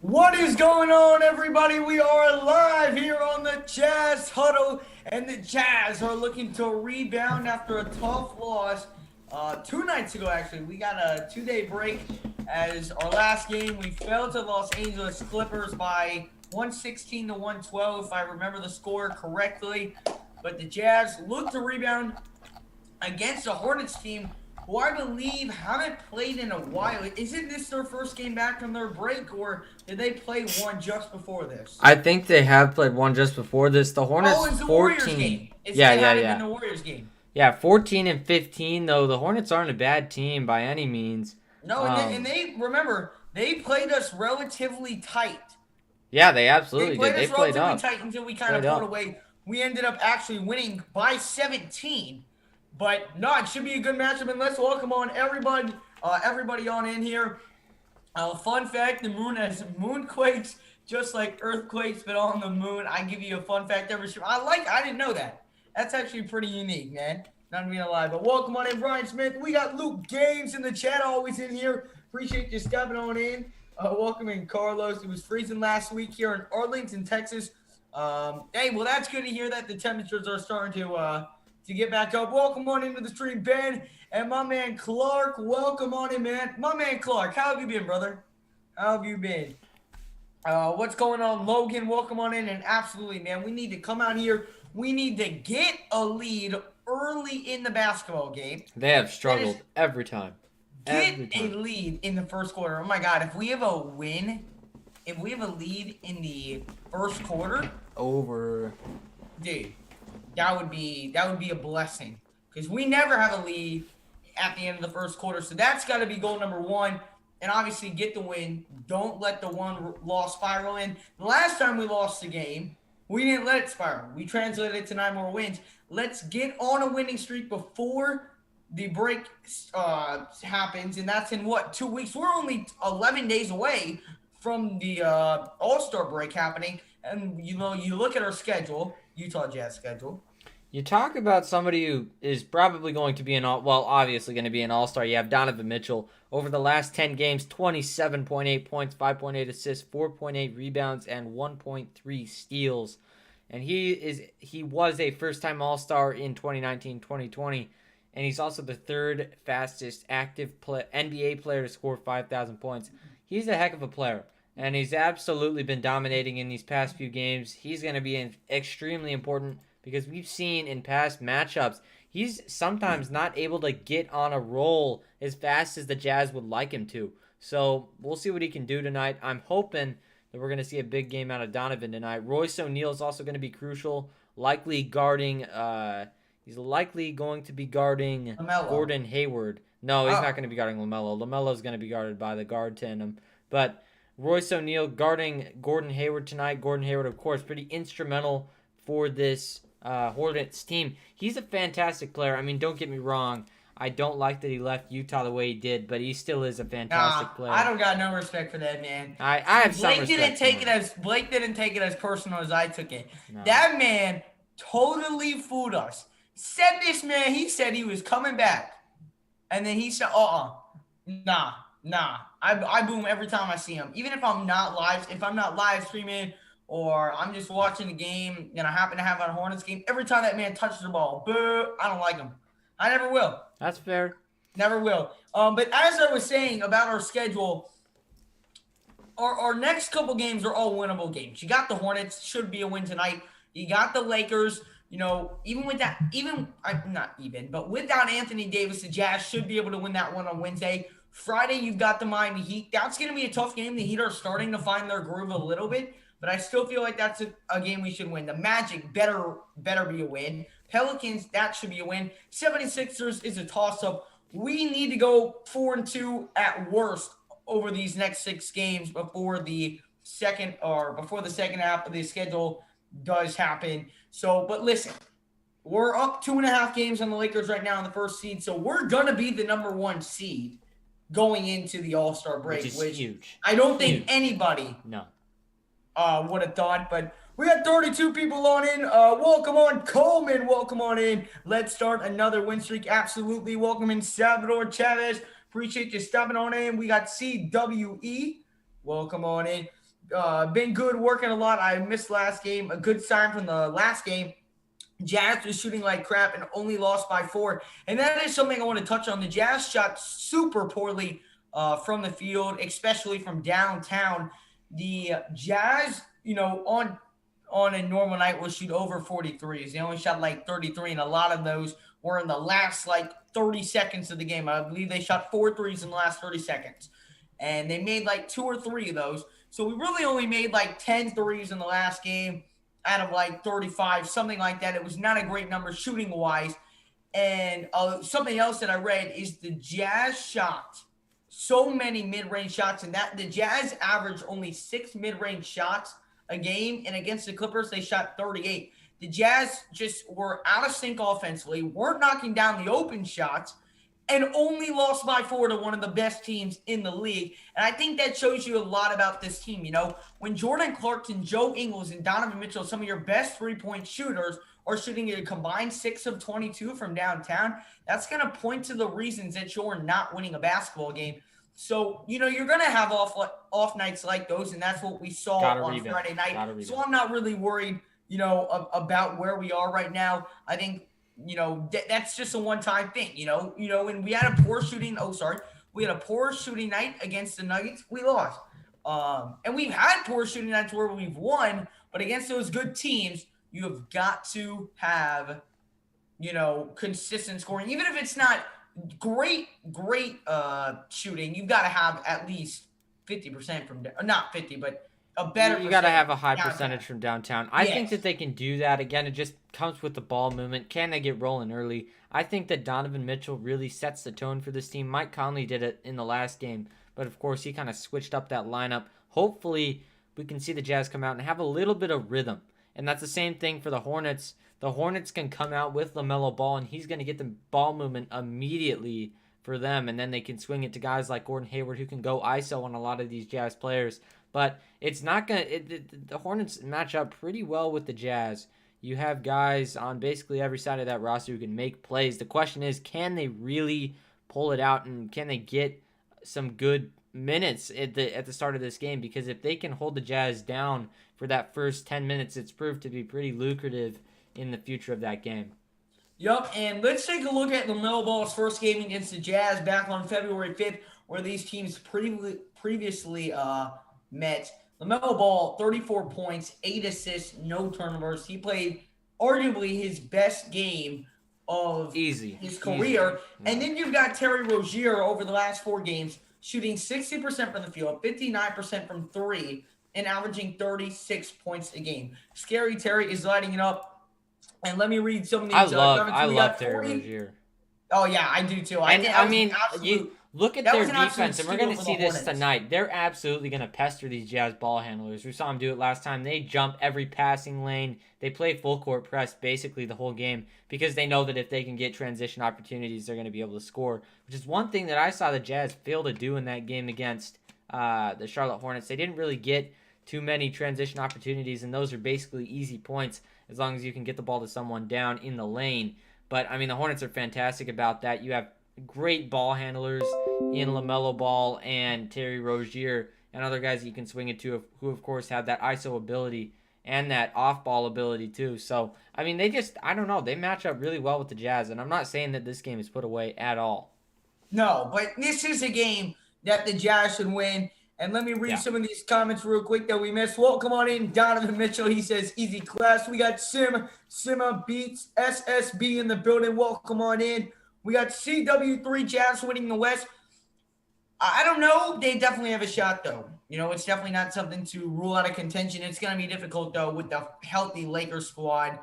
What is going on, everybody? We are live here on the Jazz Huddle, and the Jazz are looking to rebound after a tough loss 2 nights ago, actually. We got a 2-day break as our last game. We fell to the Los Angeles Clippers by 116 to 112, if I remember the score correctly. But the Jazz look to rebound against the Hornets team, who I believe haven't played in a while. Isn't this their first game back from their break, or did they play one just before this? I think they have played one just before this. The Oh, Hornets it's the Warriors 14. game. It's Yeah, It yeah, had to been yeah. the Warriors game. Yeah, 14 and 15 though. The Hornets aren't a bad team by any means. No, and they remember they played us relatively tight. Yeah, they They absolutely played did. They us played relatively up. tight until we kind of Played pulled up. away. We ended up actually winning by 17. But no, it should be a good matchup. And let's welcome on everybody on in here. Fun fact: the moon has moonquakes just like earthquakes, but on the moon. I give you a fun fact every show. I didn't know that. That's actually pretty unique, man. Not gonna lie. But welcome on in, Brian Smith. We got Luke Games in the chat, always in here. Appreciate you stepping on in. Welcome in, Carlos. It was freezing last week here in Arlington, Texas. Hey, well, that's good to hear that the temperatures are starting to get back up. Welcome on into the stream, Ben, and my man Clark. Welcome on in, man. My man Clark, how have you been, brother? How have you been? What's going on, Logan? Welcome on in, and absolutely, man, we need to come out here. We need to get a lead early in the basketball game. They have struggled every time. Get a lead in the first quarter. Oh my God, if we have a win, if we have a lead in the first quarter, Over. dude, that would be a blessing, because we never have a lead at the end of the first quarter. So that's got to be goal number one. And obviously get the win. Don't let the one loss spiral in. The last time we lost the game, we didn't let it spiral. We translated it to 9 more wins. Let's get on a winning streak before the break happens, and that's in what, 2 weeks? We're only 11 days away from the All-Star break happening. And you look at our schedule, Utah Jazz schedule. You talk about somebody who is probably going to be obviously going to be an all-star. You have Donovan Mitchell. Over the last 10 games, 27.8 points, 5.8 assists, 4.8 rebounds, and 1.3 steals. And he was a first-time all-star in 2019-2020, and he's also the third fastest active NBA player to score 5,000 points. He's a heck of a player, and he's absolutely been dominating in these past few games. He's going to be extremely important, because we've seen in past matchups, he's sometimes not able to get on a roll as fast as the Jazz would like him to. So we'll see what he can do tonight. I'm hoping that we're going to see a big game out of Donovan tonight. Royce O'Neal is also going to be crucial, likely guarding. He's likely going to be guarding LaMelo. Gordon Hayward. No, he's not going to be guarding LaMelo. LaMelo's going to be guarded by the guard tandem. But Royce O'Neal guarding Gordon Hayward tonight. Gordon Hayward, of course, pretty instrumental for this Hornets team. He's a fantastic player. I mean, don't get me wrong. I don't like that he left Utah the way he did, but he still is a fantastic player. I don't got no respect for that, man. I have some Blake respect Blake didn't take it as personal as I took it. No. That man totally fooled us. He said he was coming back. And then he said, nah. I boom every time I see him. Even if I'm not live streaming, or I'm just watching the game and I happen to have a Hornets game, every time that man touches the ball, boo, I don't like him. I never will. That's fair. Never will. But as I was saying about our schedule, our next couple games are all winnable games. You got the Hornets, should be a win tonight. You got the Lakers. Without Anthony Davis, the Jazz should be able to win that one on Wednesday. Friday, you've got the Miami Heat. That's going to be a tough game. The Heat are starting to find their groove a little bit, but I still feel like that's a game we should win. The Magic better be a win. Pelicans, that should be a win. 76ers is a toss-up. We need to go 4-2 at worst over these next 6 games before the second half of the schedule does happen. So, but listen, we're up 2.5 games on the Lakers right now in the first seed, so we're going to be the number 1 seed going into the All-Star break, which is huge. I don't think anybody would have thought, but we got 32 people on in. Welcome on, Coleman. Welcome on in. Let's start another win streak. Absolutely. Welcome in, Salvador Chavez. Appreciate you stopping on in. We got CWE. Welcome on in. been good, working a lot. I missed last game. A good sign from the last game. Jazz was shooting like crap and only lost by 4. And that is something I want to touch on. The Jazz shot super poorly from the field, especially from downtown. The Jazz, on a normal night will shoot over 43s. They only shot like 33, and a lot of those were in the last like 30 seconds of the game. I believe they shot 4 threes in the last 30 seconds. And they made like 2 or 3 of those. So we really only made like 10 threes in the last game out of like 35, something like that. It was not a great number shooting-wise. And something else that I read is the Jazz shot so many mid-range shots, and that the Jazz averaged only 6 mid-range shots a game, and against the Clippers, they shot 38. The Jazz just were out of sync offensively, weren't knocking down the open shots, and only lost by 4 to one of the best teams in the league. And I think that shows you a lot about this team. When Jordan Clarkson, Joe Ingles, and Donovan Mitchell, some of your best three-point shooters, are shooting a combined 6 of 22 from downtown, that's going to point to the reasons that you're not winning a basketball game. So, you're going to have off nights like those, and that's what we saw on Friday night. So I'm not really worried, about where we are right now. I think, that's just a one-time thing, and we had a poor shooting. We had a poor shooting night against the Nuggets. We lost. And we've had poor shooting nights where we've won, but against those good teams, you have got to have, consistent scoring. Even if it's not great shooting, you've got to have at least 50% from, not 50, but a better. You got to have a high percentage from downtown. I think that they can do that. Again, it just comes with the ball movement. Can they get rolling early? I think that Donovan Mitchell really sets the tone for this team. Mike Conley did it in the last game, but of course he kind of switched up that lineup. Hopefully we can see the Jazz come out and have a little bit of rhythm. And that's the same thing for the Hornets. The Hornets can come out with LaMelo Ball, and he's going to get the ball movement immediately for them, and then they can swing it to guys like Gordon Hayward who can go ISO on a lot of these Jazz players. But it's not going to – the Hornets match up pretty well with the Jazz. You have guys on basically every side of that roster who can make plays. The question is, can they really pull it out, and can they get some good minutes at the start of this game? Because if they can hold the Jazz down for that first 10 minutes, it's proved to be pretty lucrative in the future of that game. Yup, and let's take a look at LaMelo Ball's first game against the Jazz back on February 5th, where these teams previously met. LaMelo Ball, 34 points, 8 assists, no turnovers. He played arguably his best game of his career. Yeah. And then you've got Terry Rozier over the last 4 games, shooting 60% from the field, 59% from 3, and averaging 36 points a game. Scary Terry is lighting it up. And let me read some of these. I love Terry Rozier. Oh, yeah, I do too. You look at their defense, and we're going to see this tonight. They're absolutely going to pester these Jazz ball handlers. We saw them do it last time. They jump every passing lane. They play full court press basically the whole game because they know that if they can get transition opportunities, they're going to be able to score, which is one thing that I saw the Jazz fail to do in that game against the Charlotte Hornets. They didn't really get too many transition opportunities, and those are basically easy points as long as you can get the ball to someone down in the lane. But, I mean, the Hornets are fantastic about that. You have great ball handlers in LaMelo Ball and Terry Rozier and other guys that you can swing it to who, of course, have that ISO ability and that off-ball ability, too. So, I mean, I don't know. They match up really well with the Jazz, and I'm not saying that this game is put away at all. No, but this is a game that the Jazz should win. And let me read some of these comments real quick that we missed. Welcome on in, Donovan Mitchell. He says, easy class. We got Sima Beats, SSB in the building. Welcome on in. We got CW3 Jazz winning the West. I don't know. They definitely have a shot, though. It's definitely not something to rule out of contention. It's going to be difficult, though, with the healthy Lakers squad.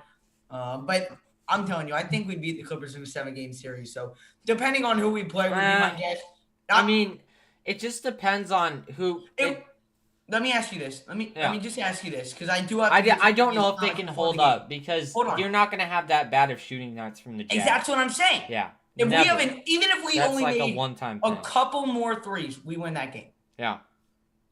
But I'm telling you, I think we beat the Clippers in a 7-game series. So, depending on who we play, would be my guess. It just depends on who. Let me ask you this. Let me just ask you this because I do have. I don't know if they can hold up because you're not going to have that bad of shooting nights from the Jazz. That's what I'm saying. Yeah. Even if we only like made a one-time a couple more threes, we win that game. Yeah.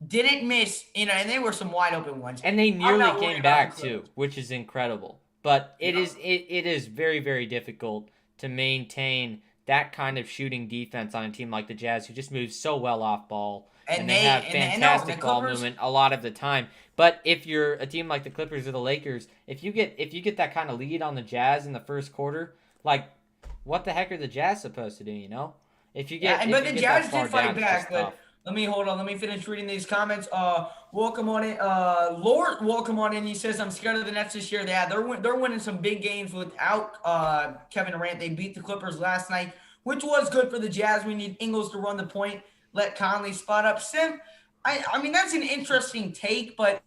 Didn't miss, and they were some wide open ones. And they nearly came back too, which is incredible. But it is very, very difficult to maintain that kind of shooting defense on a team like the Jazz, who just moves so well off ball. and they have fantastic ball Clippers, movement a lot of the time. But if you're a team like the Clippers or the Lakers, if you get that kind of lead on the Jazz in the first quarter, like what the heck are the Jazz supposed to do? You know, if you get but the Jazz that did far fight down, back. But let me finish reading these comments. Welcome on in, Lord. Welcome on in. He says, "I'm scared of the Nets this year." Yeah, they're winning some big games without Kevin Durant. They beat the Clippers last night, which was good for the Jazz. We need Ingles to run the point, let Conley spot up. Sim, I mean that's an interesting take, but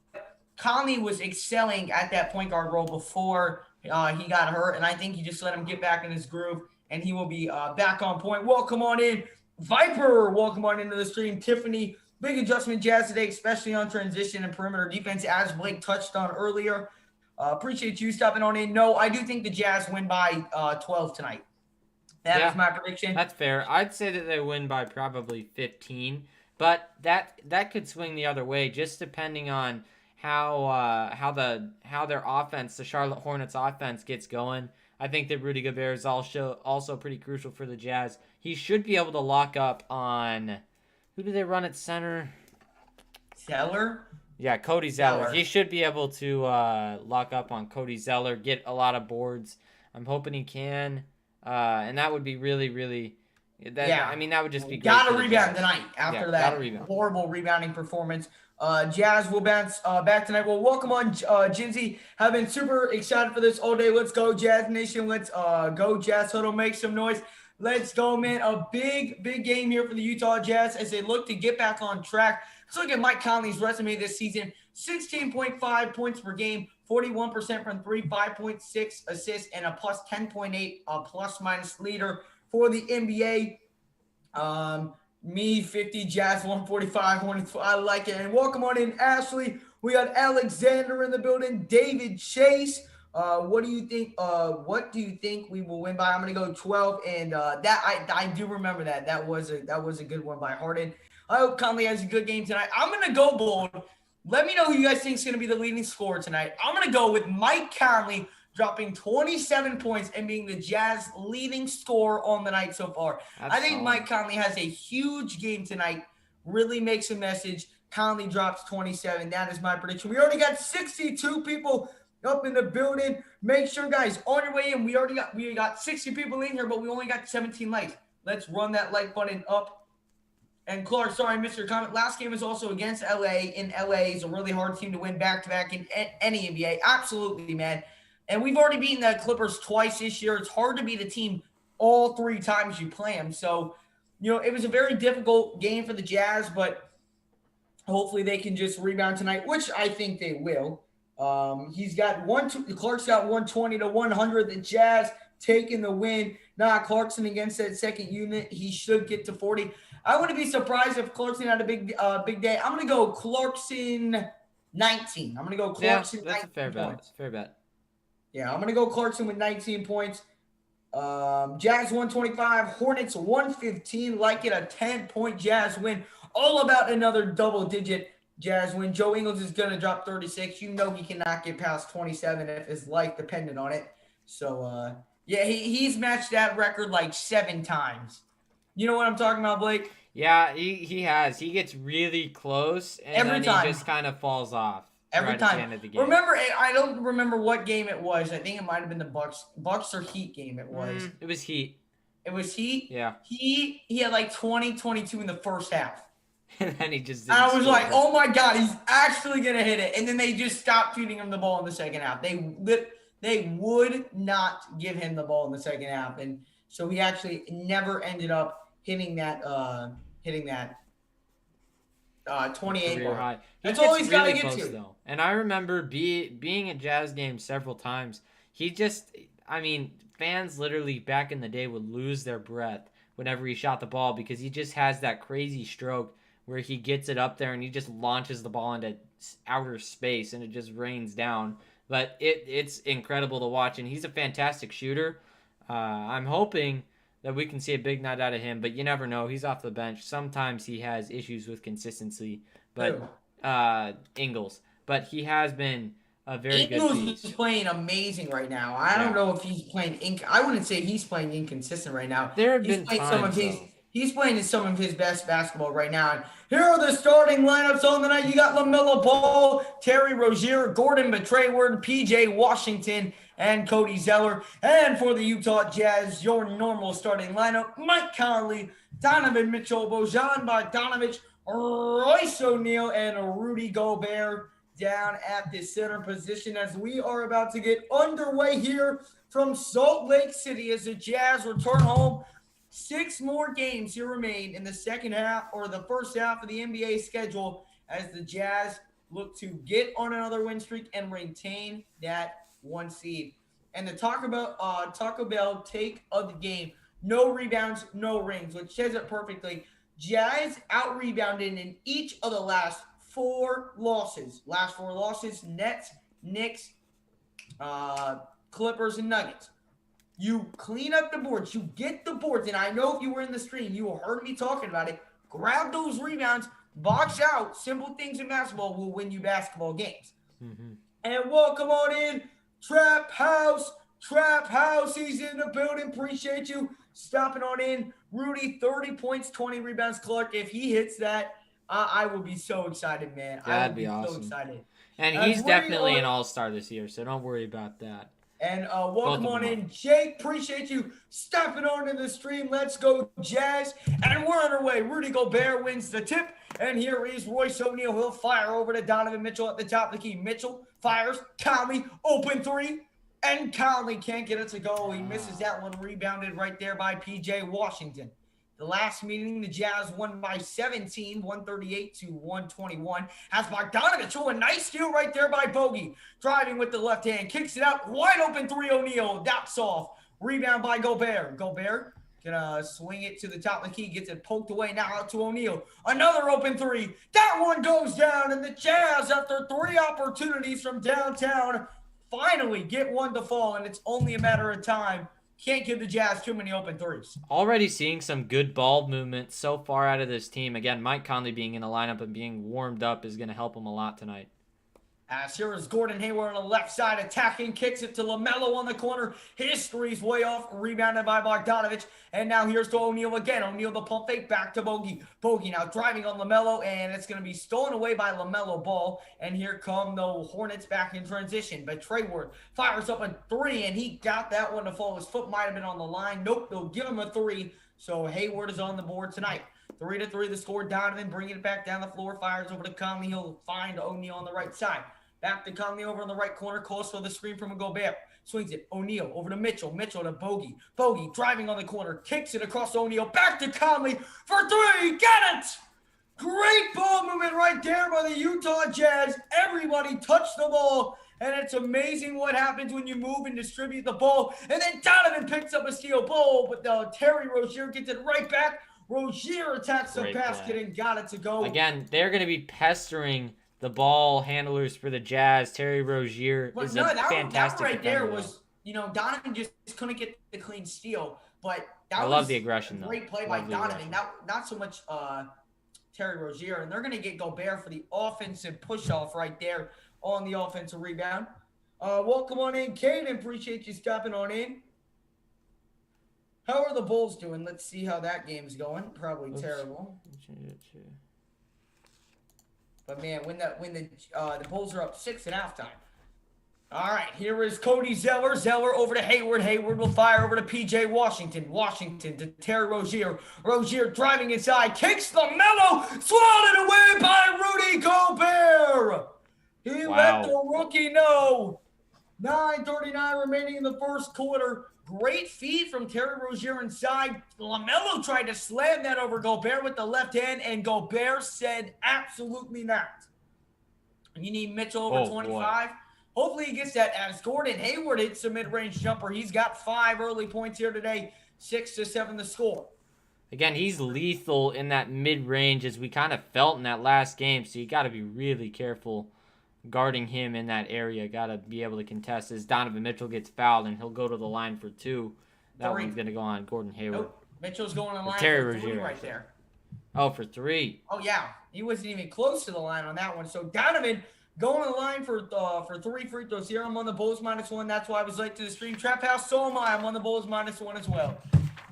Conley was excelling at that point guard role before he got hurt, and I think you just let him get back in his groove, and he will be back on point. Welcome on in, Viper. Welcome on into the stream, Tiffany. Big adjustment, Jazz today, especially on transition and perimeter defense, as Blake touched on earlier. Appreciate you stopping on in. No, I do think the Jazz win by 12 tonight. That is my prediction. That's fair. I'd say that they win by probably 15, but that could swing the other way, just depending on how their offense, the Charlotte Hornets offense, gets going. I think that Rudy Gobert is also pretty crucial for the Jazz. He should be able to lock up on, who do they run at center? Zeller? Yeah, Cody Zeller. He should be able to lock up on Cody Zeller, get a lot of boards. I'm hoping he can. And that would be really, really... I mean, that would just be great. Got to rebound tonight after that horrible rebounding performance. Jazz will bounce back tonight. Well, welcome on, Jinsey. Have been super excited for this all day. Let's go, Jazz Nation. Let's go, Jazz Huddle. Make some noise. Let's go, man. A big, big game here for the Utah Jazz as they look to get back on track. Let's look at Mike Conley's resume this season. 16.5 points per game, 41% from three, 5.6 assists, and a plus 10.8 plus-minus leader for the NBA. Me 50, Jazz 145. I like it. And welcome on in, Ashley. We got Alexander in the building. David Chase. What do you think? What do you think we will win by? I'm gonna go 12, and that I do remember that. That was a good one by Harden. I hope Conley has a good game tonight. I'm gonna go bold. Let me know who you guys think is gonna be the leading scorer tonight. I'm gonna go with Mike Conley, dropping 27 points and being the Jazz leading scorer on the night so far. I think Mike Conley has a huge game tonight, really makes a message. Conley drops 27. That is my prediction. We already got 62 people up in the building. Make sure, guys, on your way in, we got 60 people in here, but we only got 17 likes. Let's run that like button up. And Clark, sorry, I missed your comment. Last game was also against LA. In LA is a really hard team to win back-to-back in any NBA. Absolutely, man. And we've already beaten the Clippers twice this year. It's hard to beat a team all three times you play them. So, it was a very difficult game for the Jazz, but hopefully they can just rebound tonight, which I think they will. Clark's got 120 to 100. The Jazz taking the win. Clarkson against that second unit. He should get to 40. I wouldn't be surprised if Clarkson had a big day. I'm going to go Clarkson 19. I'm going to go Clarkson 19. That's a fair bet. That's a fair bet. Yeah, I'm going to go Clarkson with 19 points. Jazz 125, Hornets 115. Like it, a 10-point Jazz win. All about another double-digit Jazz win. Joe Ingles is going to drop 36. He cannot get past 27 if his life depended on it. So, he's matched that record like 7 times. You know what I'm talking about, Blake? Yeah, he has. He gets really close, and then he just kind of falls off. Every right time. At the end of the game. Remember, I don't remember what game it was. I think it might have been the Bucks or Heat game it was. It was Heat. It was Heat? Yeah. He had like 22 in the first half. And then he just I was like, oh my God, he's actually going to hit it. And then they just stopped feeding him the ball in the second half. They would not give him the ball in the second half. And so he actually never ended up hitting that 28 bar. That's all he's got to get to. Though. And I remember being at Jazz games several times. Fans literally back in the day would lose their breath whenever he shot the ball because he just has that crazy stroke where he gets it up there and he just launches the ball into outer space and it just rains down. But it's incredible to watch, and he's a fantastic shooter. I'm hoping that we can see a big night out of him, but you never know. He's off the bench. Sometimes he has issues with consistency, but Ingles. But he has been a very good piece. Ingles is playing amazing right now. I don't know if he's playing I wouldn't say he's playing inconsistent right now. There have been times, He's playing some of his best basketball right now. And here are the starting lineups on the night. You got LaMelo Ball, Terry Rozier, Gordon Hayward, PJ Washington, and Cody Zeller. And for the Utah Jazz, your normal starting lineup: Mike Conley, Donovan Mitchell, Bojan Bogdanovic, Royce O'Neal, and Rudy Gobert down at the center position, as we are about to get underway here from Salt Lake City as the Jazz return home. 6 more games here remain in the second half, or the first half of the NBA schedule, as the Jazz look to get on another win streak and maintain that 1 seed. And the Taco Bell take of the game: no rebounds, no rings, which says it perfectly. Jazz out-rebounded in each of the last 4 losses. Last 4 losses: Nets, Knicks, Clippers, and Nuggets. You clean up the boards. You get the boards. And I know if you were in the stream, you heard me talking about it. Grab those rebounds, box out. Simple things in basketball will win you basketball games. Mm-hmm. And welcome on in, Trap House. Trap House, he's in the building. Appreciate you stopping on in. Rudy, 30 points, 20 rebounds. Clark, if he hits that, I will be so excited, man. That'd be awesome. So excited. And he's definitely an all-star this year, so don't worry about that. And welcome on in, Jake. Appreciate you stopping on in the stream. Let's go, Jazz. And we're on our way. Rudy Gobert wins the tip. And here is Royce O'Neal. He'll fire over to Donovan Mitchell at the top of the key. Mitchell fires. Conley, open 3. And Conley can't get it to go. He misses that one. Rebounded right there by PJ Washington. The last meeting, the Jazz won by 17, 138 to 121. Has Bogdanovic. Oh, a nice steal right there by Bogey. Driving with the left hand. Kicks it out. Wide open 3, O'Neal. That's off. Rebound by Gobert. Gobert gonna swing it to the top of the key. Gets it poked away. Now out to O'Neal. Another open 3. That one goes down. And the Jazz, after 3 opportunities from downtown, finally get one to fall. And it's only a matter of time. Can't give the Jazz too many open 3s. Already seeing some good ball movement so far out of this team. Again, Mike Conley being in the lineup and being warmed up is going to help him a lot tonight. As here is Gordon Hayward on the left side attacking, kicks it to LaMelo on the corner. His three's way off, rebounded by Bogdanovic. And now here's to O'Neal again. O'Neal the pump fake, back to Bogey. Bogey now driving on LaMelo, and it's going to be stolen away by LaMelo Ball. And here come the Hornets back in transition. But Hayward fires up a 3, and he got that one to fall. His foot might have been on the line. Nope, they'll give him a 3. So Hayward is on the board tonight. 3-3 the score. Donovan bringing it back down the floor. Fires over to Conley. He'll find O'Neal on the right side. Back to Conley over on the right corner. Calls for the screen from a Gobert. Swings it. O'Neal over to Mitchell. Mitchell to Bogey. Bogey driving on the corner. Kicks it across O'Neal. Back to Conley for 3. Get it! Great ball movement right there by the Utah Jazz. Everybody touched the ball. And it's amazing what happens when you move and distribute the ball. And then Donovan picks up a steal ball. But Terry Rozier gets it right back. Rozier attacks the basket and got it to go. Again, they're going to be pestering the ball handlers for the Jazz. Terry Rozier is a fantastic right there defender. Was, Donovan just couldn't get the clean steal. But that I was love the aggression, great play by Donovan. Not so much Terry Rozier. And they're going to get Gobert for the offensive push-off right there on the offensive rebound. Welcome on in, Caden. Appreciate you stopping on in. How are the Bulls doing? Let's see how that game's going. Probably terrible. But man, when the Bulls are up 6 at halftime. All right, here is Cody Zeller. Zeller over to Hayward. Hayward will fire over to PJ Washington. Washington to Terry Rozier. Rozier driving inside. Kicks LaMelo. Swatted away by Rudy Gobert. He let the rookie know. 9:39 remaining in the first quarter. Great feed from Terry Rozier inside. LaMelo tried to slam that over Gobert with the left hand, and Gobert said absolutely not. You need Mitchell over 25. Boy. Hopefully he gets that as Gordon Hayward hits a mid-range jumper. He's got 5 early points here today, 6-7 the score. Again, he's lethal in that mid-range, as we kind of felt in that last game, so you got to be really careful guarding him in that area. Got to be able to contest as Donovan Mitchell gets fouled, and he'll go to the line for 2. That one's going to go on Gordon Hayward. Nope. Mitchell's going on the line for 3 right there. Oh, for 3. Oh, yeah. He wasn't even close to the line on that one. So Donovan going on the line for 3 free throws here. I'm on the Bulls -1. That's why I was late to the stream. Trap House, so am I. I'm on the Bulls -1 as well.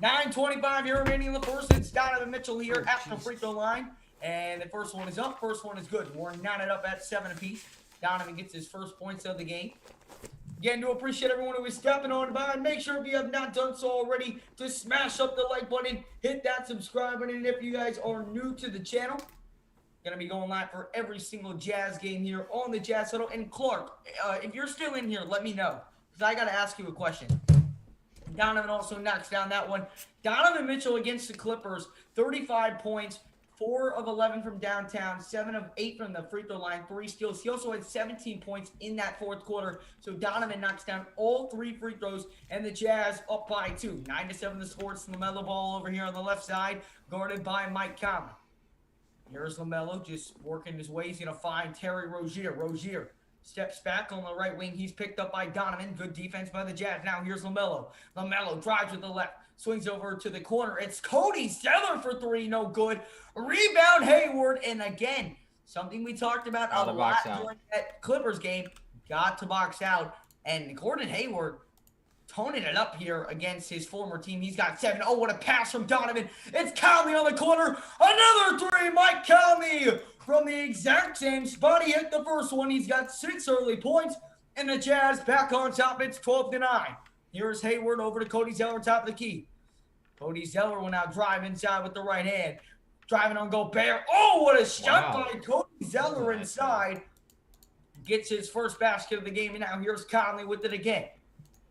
9:25 here remaining in the first. It's Donovan Mitchell here at the free throw line. And the first one is up. First one is good. We're 9 up at 7 apiece. Donovan gets his first points of the game. Again, do appreciate everyone who is stepping on by. And make sure if you have not done so already to smash up the like button, hit that subscribe button. And if you guys are new to the channel, going to be going live for every single Jazz game here on the Jazz Huddle. And Clark, if you're still in here, let me know, because I got to ask you a question. Donovan also knocks down that one. Donovan Mitchell against the Clippers, 35 points, 4 of 11 from downtown, 7 of 8 from the free throw line, 3 steals. He also had 17 points in that fourth quarter. So Donovan knocks down all 3 free throws, and the Jazz up by 2. 9-7 the score. It's LaMelo Ball over here on the left side, guarded by Mike Conley. Here's LaMelo just working his way. He's going to find Terry Rozier. Rozier steps back on the right wing. He's picked up by Donovan. Good defense by the Jazz. Now here's LaMelo. LaMelo drives with the left. Swings over to the corner. It's Cody Zeller for 3. No good. Rebound Hayward. And again, something we talked about a lot during that Clippers game. Got to box out. And Gordon Hayward toning it up here against his former team. He's got 7. Oh, what a pass from Donovan. It's Conley on the corner. Another 3. Mike Conley from the exact same spot. He hit the first one. He's got 6 early points. And the Jazz back on top. It's 12-9. Here's Hayward over to Cody Zeller, top of the key. Cody Zeller will now drive inside with the right hand. Driving on Gobert. Oh, what a shot by Cody Zeller inside. Gets his first basket of the game. And now here's Conley with it again.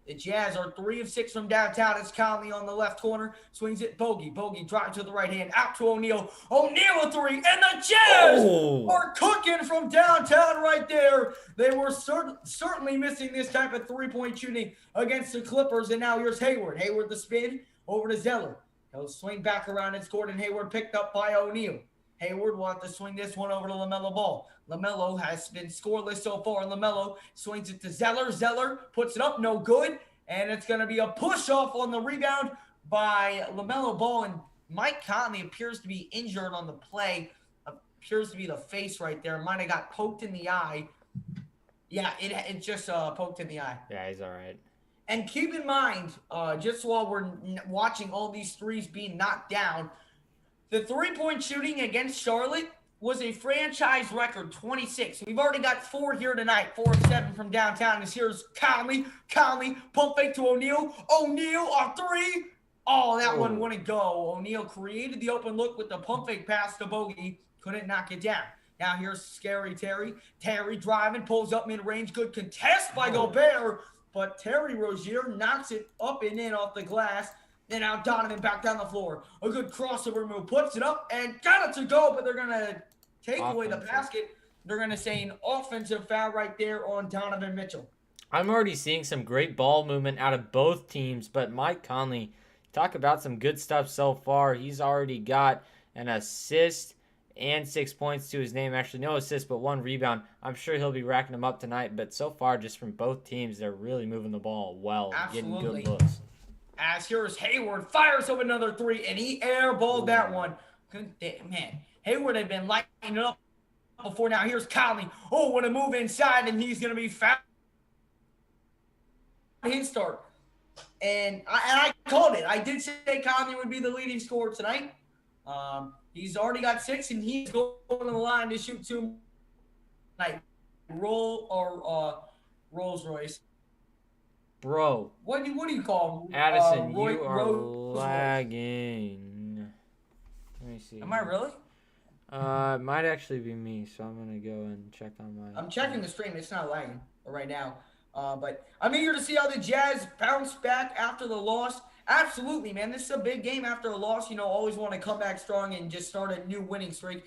The Jazz are 3 of 6 from downtown. It's Conley on the left corner. Swings it, Bogey. Bogey drives to the right hand. Out to O'Neal. O'Neal a 3. And the Jazz are cooking from downtown right there. They were certainly missing this type of three-point shooting against the Clippers. And now here's Hayward. Hayward the spin over to Zeller. He'll swing back around. It's Gordon Hayward picked up by O'Neal. Hayward will have to swing this one over to LaMelo Ball. LaMelo has been scoreless so far. LaMelo swings it to Zeller. Zeller puts it up, no good. And it's going to be a push-off on the rebound by LaMelo Ball. And Mike Conley appears to be injured on the play. Appears to be the face right there. Might have got poked in the eye. Yeah, it just poked in the eye. Yeah, he's all right. And keep in mind, just while we're watching all these threes being knocked down, the three-point shooting against Charlotte was a franchise record, 26. We've already got 4 here tonight, 4 of 7 from downtown. This here's Conley. Conley, pump fake to O'Neal. O'Neal on 3. Oh, that one wouldn't go. O'Neal created the open look with the pump fake pass to Bogey. Couldn't knock it down. Now here's Scary Terry. Terry driving, pulls up mid-range. Good contest by Gobert. But Terry Rozier knocks it up and in off the glass. And now Donovan back down the floor. A good crossover move. Puts it up and got it to go. But they're going to take away the basket. They're going to say an offensive foul right there on Donovan Mitchell. I'm already seeing some great ball movement out of both teams. But Mike Conley, talk about some good stuff so far. He's already got an assist and 6 points to his name. Actually, no assist, but 1 rebound. I'm sure he'll be racking them up tonight. But so far, just from both teams, they're really moving the ball well. Absolutely. Getting good looks. As here's Hayward, fires up another 3, and he airballed that one. Man, Hayward had been lighting it up before. Now here's Conley. Oh, what a move inside, and he's going to be fouled. His start. And I called it. I did say Conley would be the leading scorer tonight. He's already got 6, and he's going to the line to shoot 2 tonight. Rolls Royce. Bro. What do you call him? Addison, you are lagging. Let me see. Am I really? It might actually be me, so I'm going to go and check on my... I'm checking the stream. It's not lagging right now. But I'm eager to see how the Jazz bounce back after the loss. Absolutely, man. This is a big game after a loss. You know, always want to come back strong and just start a new winning streak.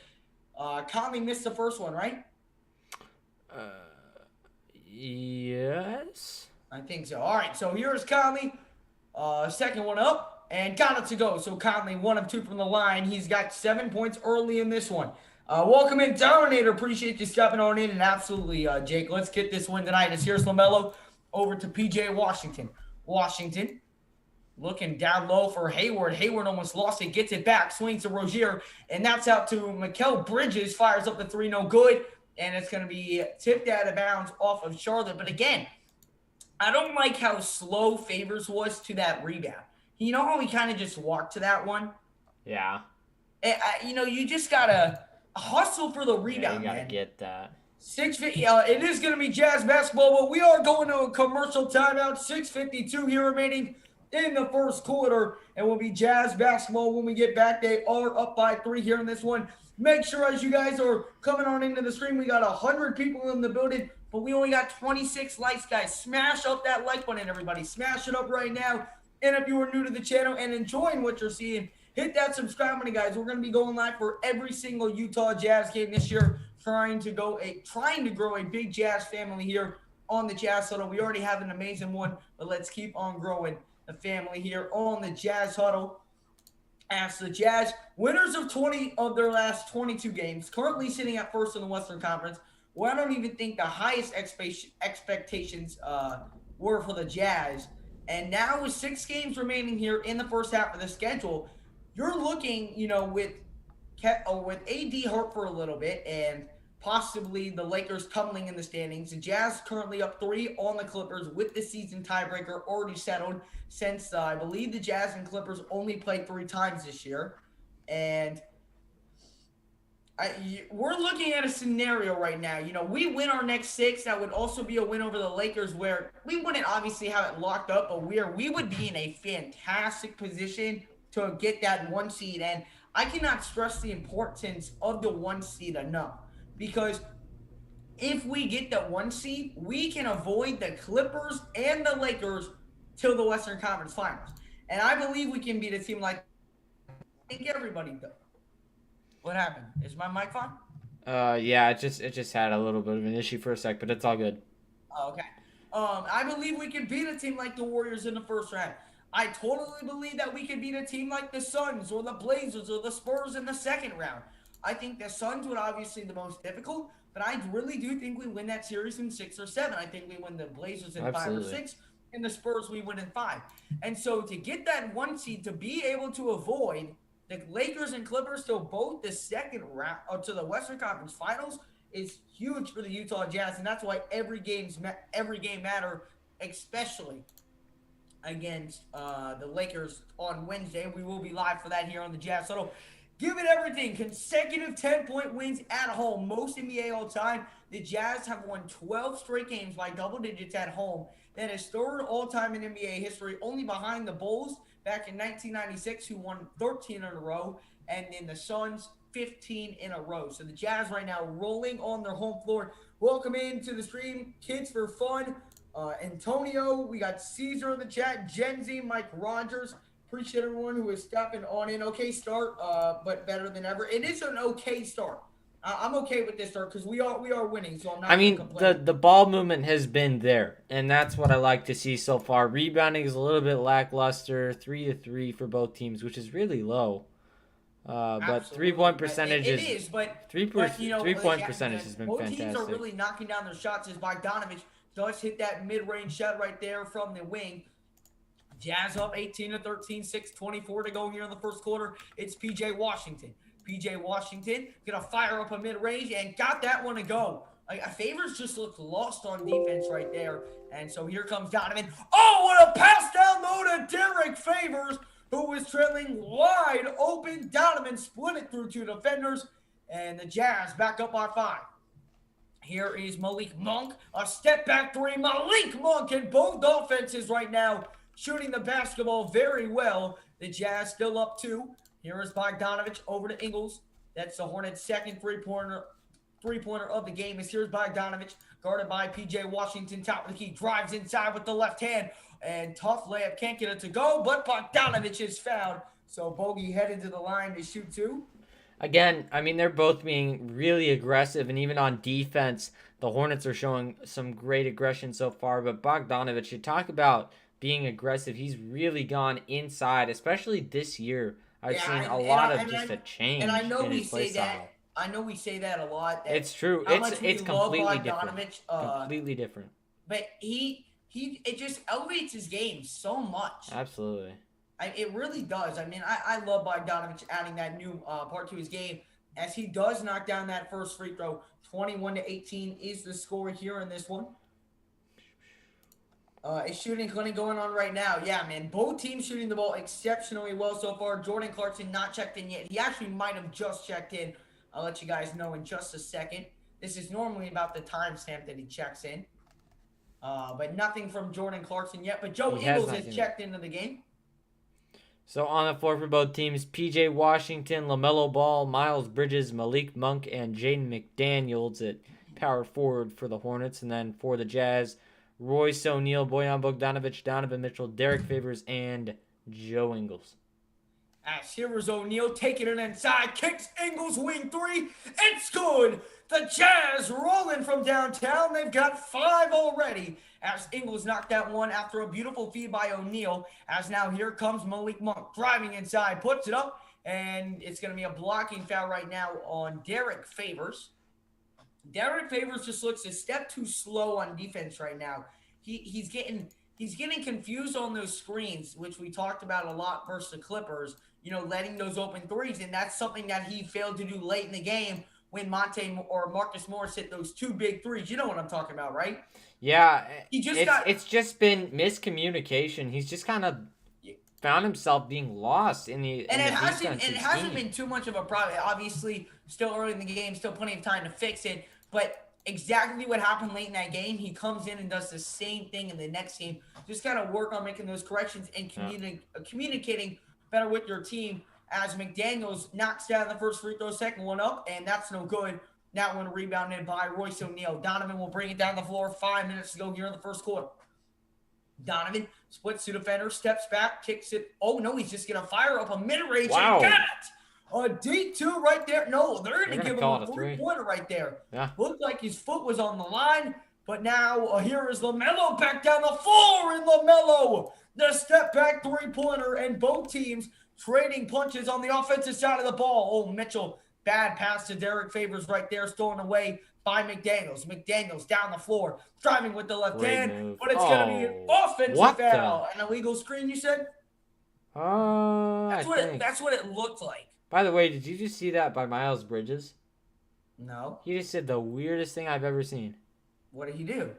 Conley missed the first one, right? Yes. I think so. All right, so here's Conley. Second one up, and got it to go. So Conley, 1 of 2 from the line. He's got 7 points early in this one. Welcome in, Dominator. Appreciate you stepping on in. And absolutely, Jake, let's get this win tonight. As here's LaMelo over to P.J. Washington. Washington looking down low for Hayward. Hayward almost lost it, gets it back, swings to Rozier, and that's out to Mikal Bridges. Fires up the 3, no good. And it's going to be tipped out of bounds off of Charlotte. But again, I don't like how slow Favors was to that rebound. You know how we kind of just walked to that one? Yeah. You just gotta hustle for the Yeah, you rebound, gotta man. get that. 650. It is going to be Jazz basketball, but we are going to a commercial timeout. 6:52 here remaining in the first quarter, and we'll be Jazz basketball when we get back. They are up by 3 here in this one. Make sure as you guys are coming on into the stream, we got 100 people in the building, but we only got 26 likes, guys. Smash up that like button, everybody. Smash it up right now. And if you are new to the channel and enjoying what you're seeing, hit that subscribe button, guys. We're going to be going live for every single Utah Jazz game this year, trying to grow a big Jazz family here on the Jazz Huddle. We already have an amazing one, but let's keep on growing the family here on the Jazz Huddle. As the Jazz, winners of 20 of their last 22 games, currently sitting at first in the Western Conference. Well, I don't even think the highest expectations were for the Jazz. And now with 6 games remaining here in the first half of the schedule, you're looking, with AD hurt for a little bit and possibly the Lakers tumbling in the standings. The Jazz currently up 3 on the Clippers with the season tiebreaker already settled since I believe the Jazz and Clippers only played 3 times this year. And we're looking at a scenario right now. We win our next 6. That would also be a win over the Lakers, where we wouldn't obviously have it locked up, but we would be in a fantastic position to get that 1 seed. And I cannot stress the importance of the 1 seed enough, because if we get the 1 seed, we can avoid the Clippers and the Lakers till the Western Conference Finals. And I believe we can beat a team like, I think everybody does. What happened? Is my mic on? Yeah, it just had a little bit of an issue for a sec, but it's all good. Okay. I believe we can beat a team like the Warriors in the first round. I totally believe that we can beat a team like the Suns or the Blazers or the Spurs in the second round. I think the Suns would obviously be the most difficult, but I really do think we win that series in 6 or 7. I think we win the Blazers in Absolutely. 5 or 6, and the Spurs we win in 5. And so to get that 1 seed, to be able to avoid the Lakers and Clippers to both the second round or to the Western Conference Finals is huge for the Utah Jazz, and that's why every game matter, especially against the Lakers on Wednesday. We will be live for that here on the Jazz Huddle. Give it everything. Consecutive 10-point wins at home. Most NBA all time. The Jazz have won 12 straight games by double digits at home. That is third all time in NBA history, only behind the Bulls back in 1996, who won 13 in a row, and then the Suns 15 in a row. So the Jazz right now rolling on their home floor. Welcome into the stream, Kids for Fun. Antonio, we got Caesar in the chat, Gen Z, Mike Rogers. Appreciate everyone who is stepping on in. Okay start, but better than ever. It is an okay start. I'm okay with this start because we are winning, so I'm not. I mean, the ball movement has been there, and that's what I like to see so far. Rebounding is a little bit lackluster, 3-3 for both teams, which is really low. But 3-point percentage it is, but 3-point percentage has been both fantastic. Both teams are really knocking down their shots as Bogdanovich does hit that mid-range shot right there from the wing. Jazz up 18-13, 6:24 to go here in the first quarter. It's PJ Washington. PJ Washington gonna fire up a mid-range and got that one to go. Favors just looked lost on defense right there. And so here comes Donovan. Oh, what a pass down low to Derek Favors, who was trailing wide open. Donovan split it through 2 defenders, and the Jazz back up by 5. Here is Malik Monk, a step back 3. Malik Monk in both offenses right now, shooting the basketball very well. The Jazz still up 2. Here is Bogdanovich over to Ingles. That's the Hornets' second three-pointer of the game. Here's Bogdanovich, guarded by P.J. Washington. Top of the key, drives inside with the left hand. And tough layup, can't get it to go, but Bogdanovich is fouled. So Bogey headed to the line to shoot 2. Again, I mean, they're both being really aggressive, and even on defense, the Hornets are showing some great aggression so far. But Bogdanovich, you talk about being aggressive, he's really gone inside, especially this year. I've seen a lot of just a change in his play style. I know we say that a lot. It's true. It's completely different. Completely different. But it just elevates his game so much. Absolutely. It really does. I mean, I love Bogdanovich adding that new part to his game, as he does knock down that first free throw. 21-18 is the score here in this one. Is shooting clinic going on right now? Yeah, man. Both teams shooting the ball exceptionally well so far. Jordan Clarkson not checked in yet. He actually might have just checked in. I'll let you guys know in just a second. This is normally about the timestamp that he checks in. But nothing from Jordan Clarkson yet. But Joe He has Ingles not has seen it. checked into the game. So on the floor for both teams, PJ Washington, LaMelo Ball, Miles Bridges, Malik Monk, and Jaden McDaniels at power forward for the Hornets. And then for the Jazz, Royce O'Neal, Bojan Bogdanovic, Donovan Mitchell, Derek Favors, and Joe Ingles. As here is O'Neal taking it inside, kicks Ingles wing three. It's good. The Jazz rolling from downtown. They've got 5 already. As Ingles knocked that one after a beautiful feed by O'Neal. As now here comes Malik Monk driving inside, puts it up, and it's going to be a blocking foul right now on Derek Favors. Derek Favors just looks a step too slow on defense right now. He's getting confused on those screens, which we talked about a lot versus the Clippers. You know, letting those open threes, and that's something that he failed to do late in the game when Monte or Marcus Morris hit those 2 big threes. You know what I'm talking about, right? Yeah, It's just been miscommunication. He's just kind of found himself being lost in the and in it the hasn't defensive scheme. been too much of a problem. Obviously, still early in the game, still plenty of time to fix it. But exactly what happened late in that game, he comes in and does the same thing in the next game. Just kind of work on making those corrections and communicating better with your team. As McDaniels knocks down the first free throw, second one up, and that's no good. That one rebounded by Royce O'Neal. Donovan will bring it down the floor. 5 minutes to go here in the first quarter. Donovan splits to defender, steps back, kicks it. Oh, no, he's just going to fire up a mid-range. Wow. And got it! A deep 2 right there. No, they're going to give him call a it a three. three-pointer right there. Yeah. Looked like his foot was on the line, but now here is LaMelo back down the floor, and LaMelo, the step-back three-pointer, and both teams trading punches on the offensive side of the ball. Oh, Mitchell, bad pass to Derek Favors right there, stolen away by McDaniels. McDaniels down the floor, driving with the left Great hand, move. but it's going to be an offensive foul. An illegal screen, you said? That's what it looked like. By the way, did you just see that by Miles Bridges? No. He just said the weirdest thing I've ever seen. What did he do?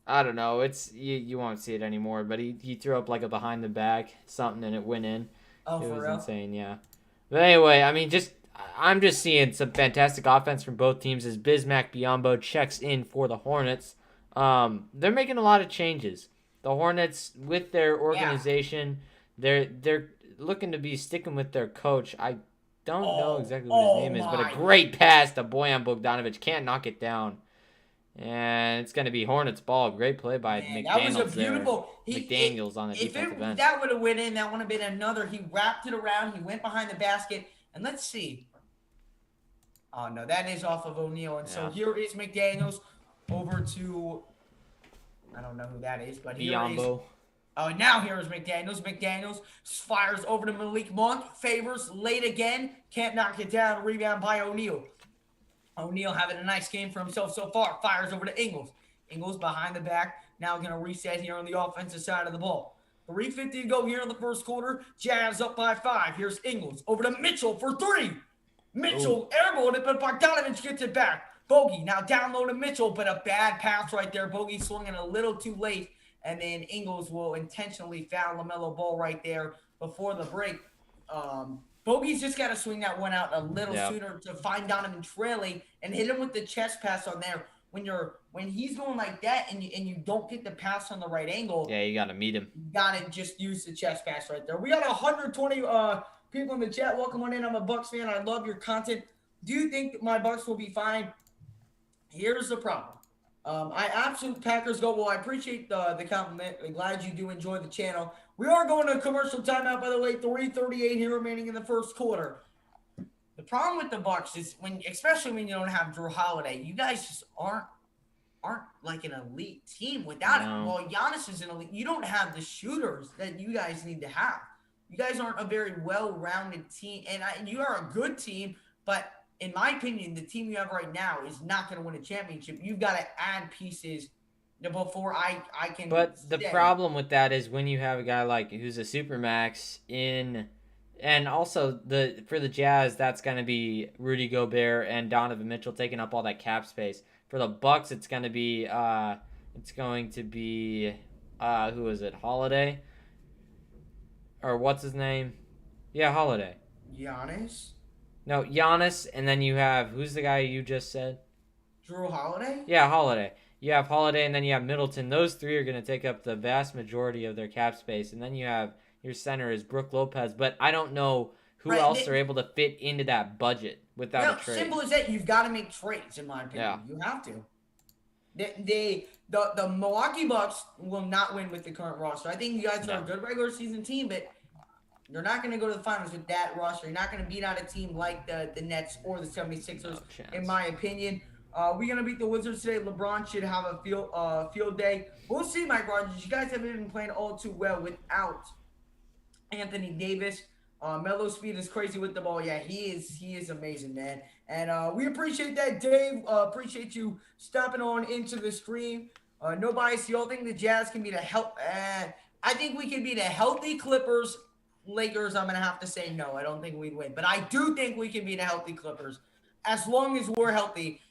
I don't know. It's you won't see it anymore, but he threw up like a behind the back something and it went in. Oh, it for was real? insane, yeah. But anyway, I mean, I'm just seeing some fantastic offense from both teams as Bismack Biyombo checks in for the Hornets. They're making a lot of changes. The Hornets, with their organization, they're looking to be sticking with their coach. I don't know exactly what his name is, but a great pass to Bojan Bogdanovic. Can't knock it down. And it's going to be Hornets ball. Great play by McDaniels. That was a beautiful. McDaniels on the defensive end. If that would have went in, that would have been another. He wrapped it around. He went behind the basket. And let's see. Oh, no, that is off of O'Neal. And so here is McDaniels over to, I don't know who that is, but here Biyombo. is. Oh, now here is McDaniels. McDaniels fires over to Malik Monk. Favors late again. Can't knock it down. Rebound by O'Neal. O'Neal having a nice game for himself so far. Fires over to Ingles. Ingles behind the back. Now going to reset here on the offensive side of the ball. 3:50 to go here in the first quarter. Jazz up by 5. Here's Ingles over to Mitchell for 3. Mitchell airballed it, but Bogdanovic gets it back. Bogey now down low to Mitchell, but a bad pass right there. Bogey swinging a little too late, and then Ingles will intentionally foul LaMelo Ball right there before the break. Bogey's just got to swing that one out a little sooner to find Donovan trailing and hit him with the chest pass on there. When he's going like that and you don't get the pass on the right angle, you got to meet him. You got to just use the chest pass right there. We got 120 people in the chat. Welcome on in. I'm a Bucks fan. I love your content. Do you think that my Bucks will be fine? Here's the problem. I absolute Packers go. Well, I appreciate the compliment. I'm glad you do enjoy the channel. We are going to a commercial timeout, by the way. 3:38 here remaining in the first quarter. The problem with the Bucks is especially when you don't have Drew Holiday, you guys just aren't like an elite team without him. Well, Giannis is an elite. You don't have the shooters that you guys need to have. You guys aren't a very well-rounded team, and you are a good team, but in my opinion, the team you have right now is not going to win a championship. You've got to add pieces before I can. But the problem with that is when you have a guy like who's a supermax in, and also for the Jazz, that's going to be Rudy Gobert and Donovan Mitchell taking up all that cap space. For the Bucks, it's going to be who was it? Holiday? Or what's his name? Yeah, Holiday. Giannis? No, Giannis, and then you have, who's the guy you just said? Drew Holiday? Yeah, Holiday. You have Holiday, and then you have Middleton. Those three are going to take up the vast majority of their cap space. And then you have your center is Brook Lopez. But I don't know who else they're able to fit into that budget without a trade. Simple as that. You've got to make trades, in my opinion. Yeah. You have to. The Milwaukee Bucks will not win with the current roster. I think you guys are a good regular season team, but you're not going to go to the finals with that roster. You're not going to beat out a team like the Nets or the 76ers, in my opinion. We're going to beat the Wizards today. LeBron should have a field day. We'll see, Mike Rogers. You guys haven't been playing all too well without Anthony Davis. Melo's speed is crazy with the ball. Yeah, he is amazing, man. And we appreciate that, Dave. Appreciate you stopping on into the stream. No bias. You all think the Jazz can beat I think we can beat a healthy Clippers. Lakers, I'm going to have to say no. I don't think we'd win. But I do think we can beat a healthy Clippers as long as we're healthy.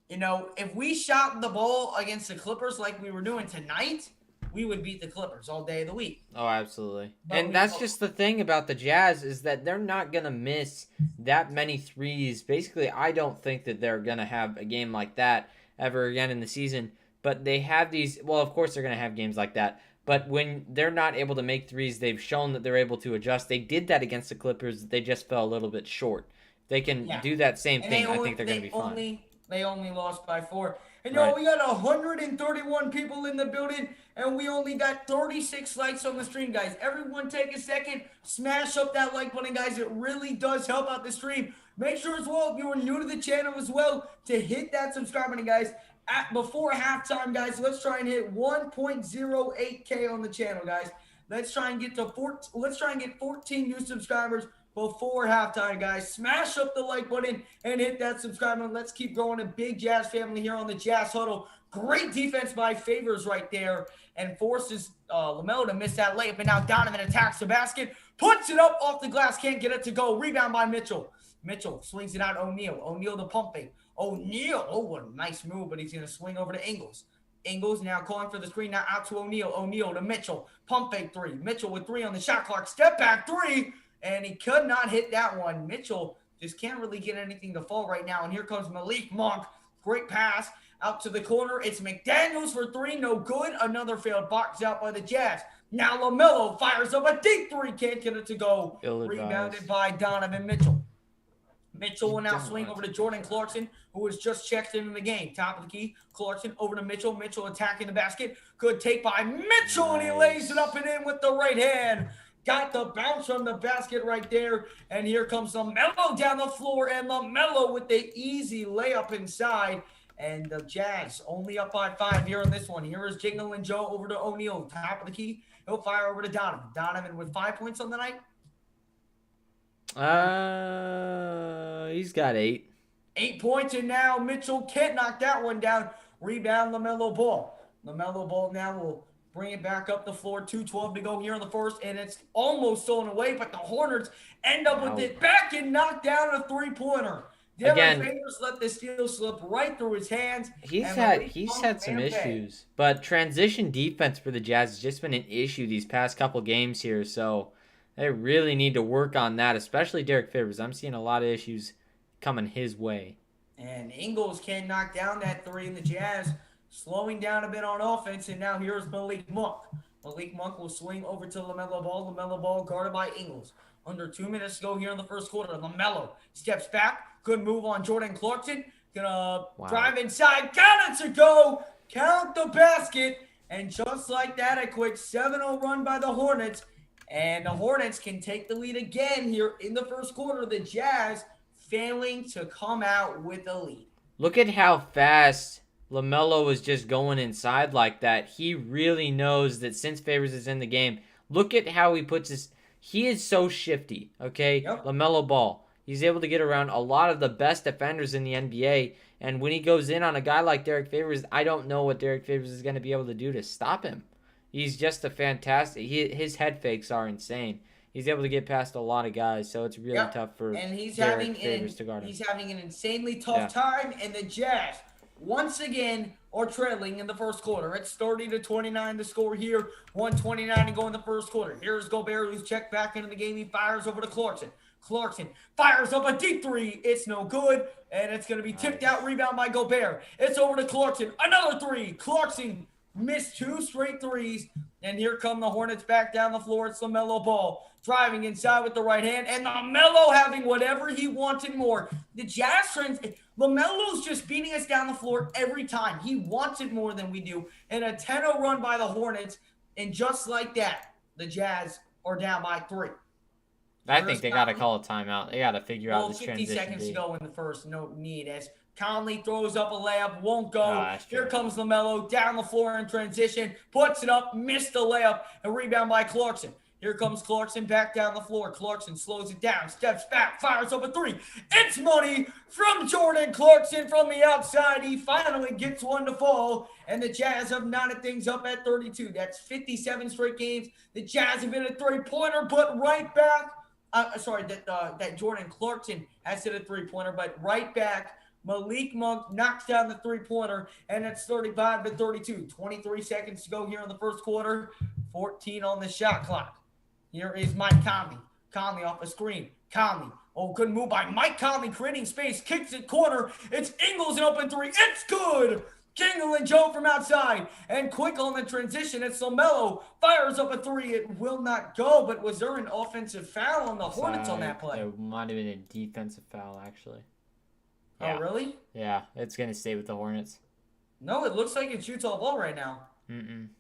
You know, if we shot the ball against the Clippers like we were doing tonight, we would beat the Clippers all day of the week. Oh, absolutely. And that's just the thing about the Jazz is that they're not going to miss that many threes. Basically, I don't think that they're going to have a game like that ever again in the season. But they have these, well, of course they're going to have games like that. But when they're not able to make threes, they've shown that they're able to adjust. They did that against the Clippers. They just fell a little bit short. They can do that same thing. I think they're going to be fine. They only lost by 4. And, we got 131 people in the building, and we only got 36 likes on the stream, guys. Everyone take a second, smash up that like button, guys. It really does help out the stream. Make sure as well, if you are new to the channel as well, to hit that subscribe button, guys. Before halftime, guys, let's try and hit 1.08K on the channel, guys. Let's try and get 14 new subscribers before halftime, guys. Smash up the like button and hit that subscribe button. Let's keep growing a big Jazz family here on the Jazz Huddle. Great defense by Favors right there and forces LaMelo to miss that layup. And now Donovan attacks the basket, puts it up off the glass, can't get it to go. Rebound by Mitchell. Mitchell swings it out to O'Neal. O'Neal the pump fake. O'Neal, what a nice move, but he's going to swing over to Ingles. Ingles now calling for the screen, now out to O'Neal. O'Neal to Mitchell. Pump fake 3. Mitchell with 3 on the shot clock. Step back 3. And he could not hit that one. Mitchell just can't really get anything to fall right now. And here comes Malik Monk. Great pass out to the corner. It's McDaniels for 3. No good. Another failed box out by the Jazz. Now LaMelo fires up a deep 3. Can't get it to go. Rebounded by Donovan Mitchell. Mitchell will now swing over to Jordan Clarkson, who was just checked in the game. Top of the key. Clarkson over to Mitchell. Mitchell attacking the basket. Good take by Mitchell, and he lays it up and in with the right hand. Got the bounce from the basket right there. And here comes LaMelo down the floor. And LaMelo with the easy layup inside. And the Jazz only up by 5 here in this one. Here is Jingle and Joe over to O'Neal. Top of the key. He'll fire over to Donovan. Donovan with 5 points on the night. He's got 8. 8 points, and now Mitchell can't knock that one down. Rebound, LaMelo Ball. LaMelo Ball now will bring it back up the floor. 2:12 to go here in the first, and it's almost stolen away, but the Hornets end up with it back and knock down a 3-pointer. Devin Favors let the steal slip right through his hands. He's had some issues, but transition defense for the Jazz has just been an issue these past couple games here, so they really need to work on that, especially Derek Favors. I'm seeing a lot of issues coming his way. And Ingles can't knock down that 3 in the Jazz, slowing down a bit on offense, and now here's Malik Monk. Malik Monk will swing over to LaMelo Ball. LaMelo Ball guarded by Ingles. Under 2 minutes to go here in the first quarter. LaMelo steps back. Good move on Jordan Clarkson. Gonna drive inside. Got it to go. Count the basket. And just like that, a quick 7-0 run by the Hornets. And the Hornets can take the lead again here in the first quarter. The Jazz failing to come out with a lead. Look at how fast LaMelo was just going inside like that. He really knows that since Favors is in the game, look at how he puts his... He is so shifty, okay? Yep. LaMelo Ball. He's able to get around a lot of the best defenders in the NBA. And when he goes in on a guy like Derek Favors, I don't know what Derek Favors is going to be able to do to stop him. He's just a fantastic... His head fakes are insane. He's able to get past a lot of guys, so it's really tough for Derek Favors to guard him. He's having an insanely tough time, and the Jazz once again are trailing in the first quarter. It's 30-29 to score here. 1:29 to go in the first quarter. Here's Gobert, who's checked back into the game. He fires over to Clarkson. Clarkson fires up a deep three. It's no good, and it's going to be tipped out. Rebound by Gobert. It's over to Clarkson. Another three. Clarkson missed 2 straight threes, and here come the Hornets back down the floor. It's LaMelo Ball driving inside with the right hand, and LaMelo having whatever he wanted more. The Jazz friends, LaMelo's just beating us down the floor every time. He wants it more than we do, and a 10-0 run by the Hornets, and just like that, the Jazz are down by 3. I think they got to call a timeout. They got to figure out this 50 transition. seconds to go in the first. No need. As Conley throws up a layup, won't go. Oh, here comes LaMelo down the floor in transition, puts it up, missed the layup, a rebound by Clarkson. Here comes Clarkson back down the floor. Clarkson slows it down, steps back, fires up a three. It's money from Jordan Clarkson from the outside. He finally gets one to fall, and the Jazz have knotted things up at 32. That's 57 straight games. The Jazz have hit a three-pointer, but right back. That Jordan Clarkson has hit a three-pointer, but right back, Malik Monk knocks down the three-pointer, and it's 35-32. 23 seconds to go here in the first quarter. 14 on the shot clock. Here is Mike Conley. Conley off a screen. Conley. Oh, good move by Mike Conley, creating space. Kicks it corner. It's Ingles an open three. It's good. Kingle and Joe from outside. And quick on the transition. It's LaMelo. Fires up a three. It will not go. But was there an offensive foul on the Hornets on that play? There might have been a defensive foul, actually. Yeah. Oh, really? Yeah, it's going to stay with the Hornets. No, it looks like it's Utah ball right now. Mm-mm.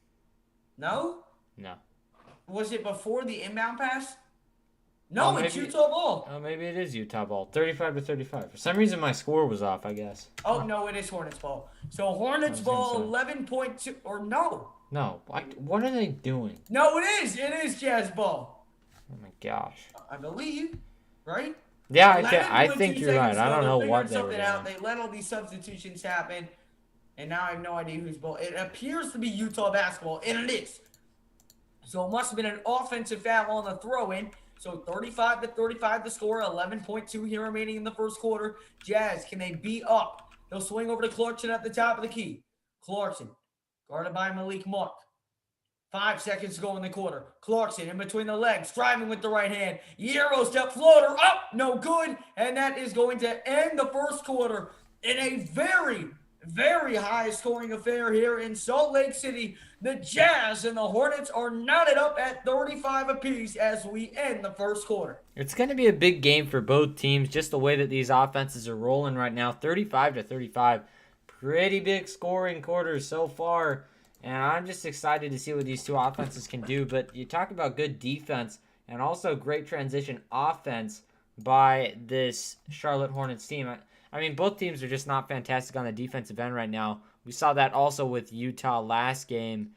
No? No. Was it before the inbound pass? No, it's Utah ball. Oh, maybe it is Utah ball. 35-35. For some reason, my score was off, I guess. Oh, no, it is Hornets ball. So Hornets ball, 11.2, or no. No. What are they doing? No, it is. It is Jazz ball. Oh, my gosh. I believe, right? Yeah, I think you're right. I don't know what they were doing. They let all these substitutions happen, and now I have no idea whose ball. It appears to be Utah basketball, and it is. So it must have been an offensive foul on the throw-in. So 35-35 to score, 11.2 here remaining in the first quarter. Jazz, can they be up? They'll swing over to Clarkson at the top of the key. Clarkson, guarded by Malik Monk. 5 seconds to go in the quarter. Clarkson in between the legs, driving with the right hand. Euro step floater up, no good. And that is going to end the first quarter in a very, very high scoring affair here in Salt Lake City. The Jazz and the Hornets are knotted up at 35 apiece as we end the first quarter. It's going to be a big game for both teams, just the way that these offenses are rolling right now. 35-35. Pretty big scoring quarters so far. And I'm just excited to see what these two offenses can do. But you talk about good defense and also great transition offense by this Charlotte Hornets team. I mean, both teams are just not fantastic on the defensive end right now. We saw that also with Utah last game.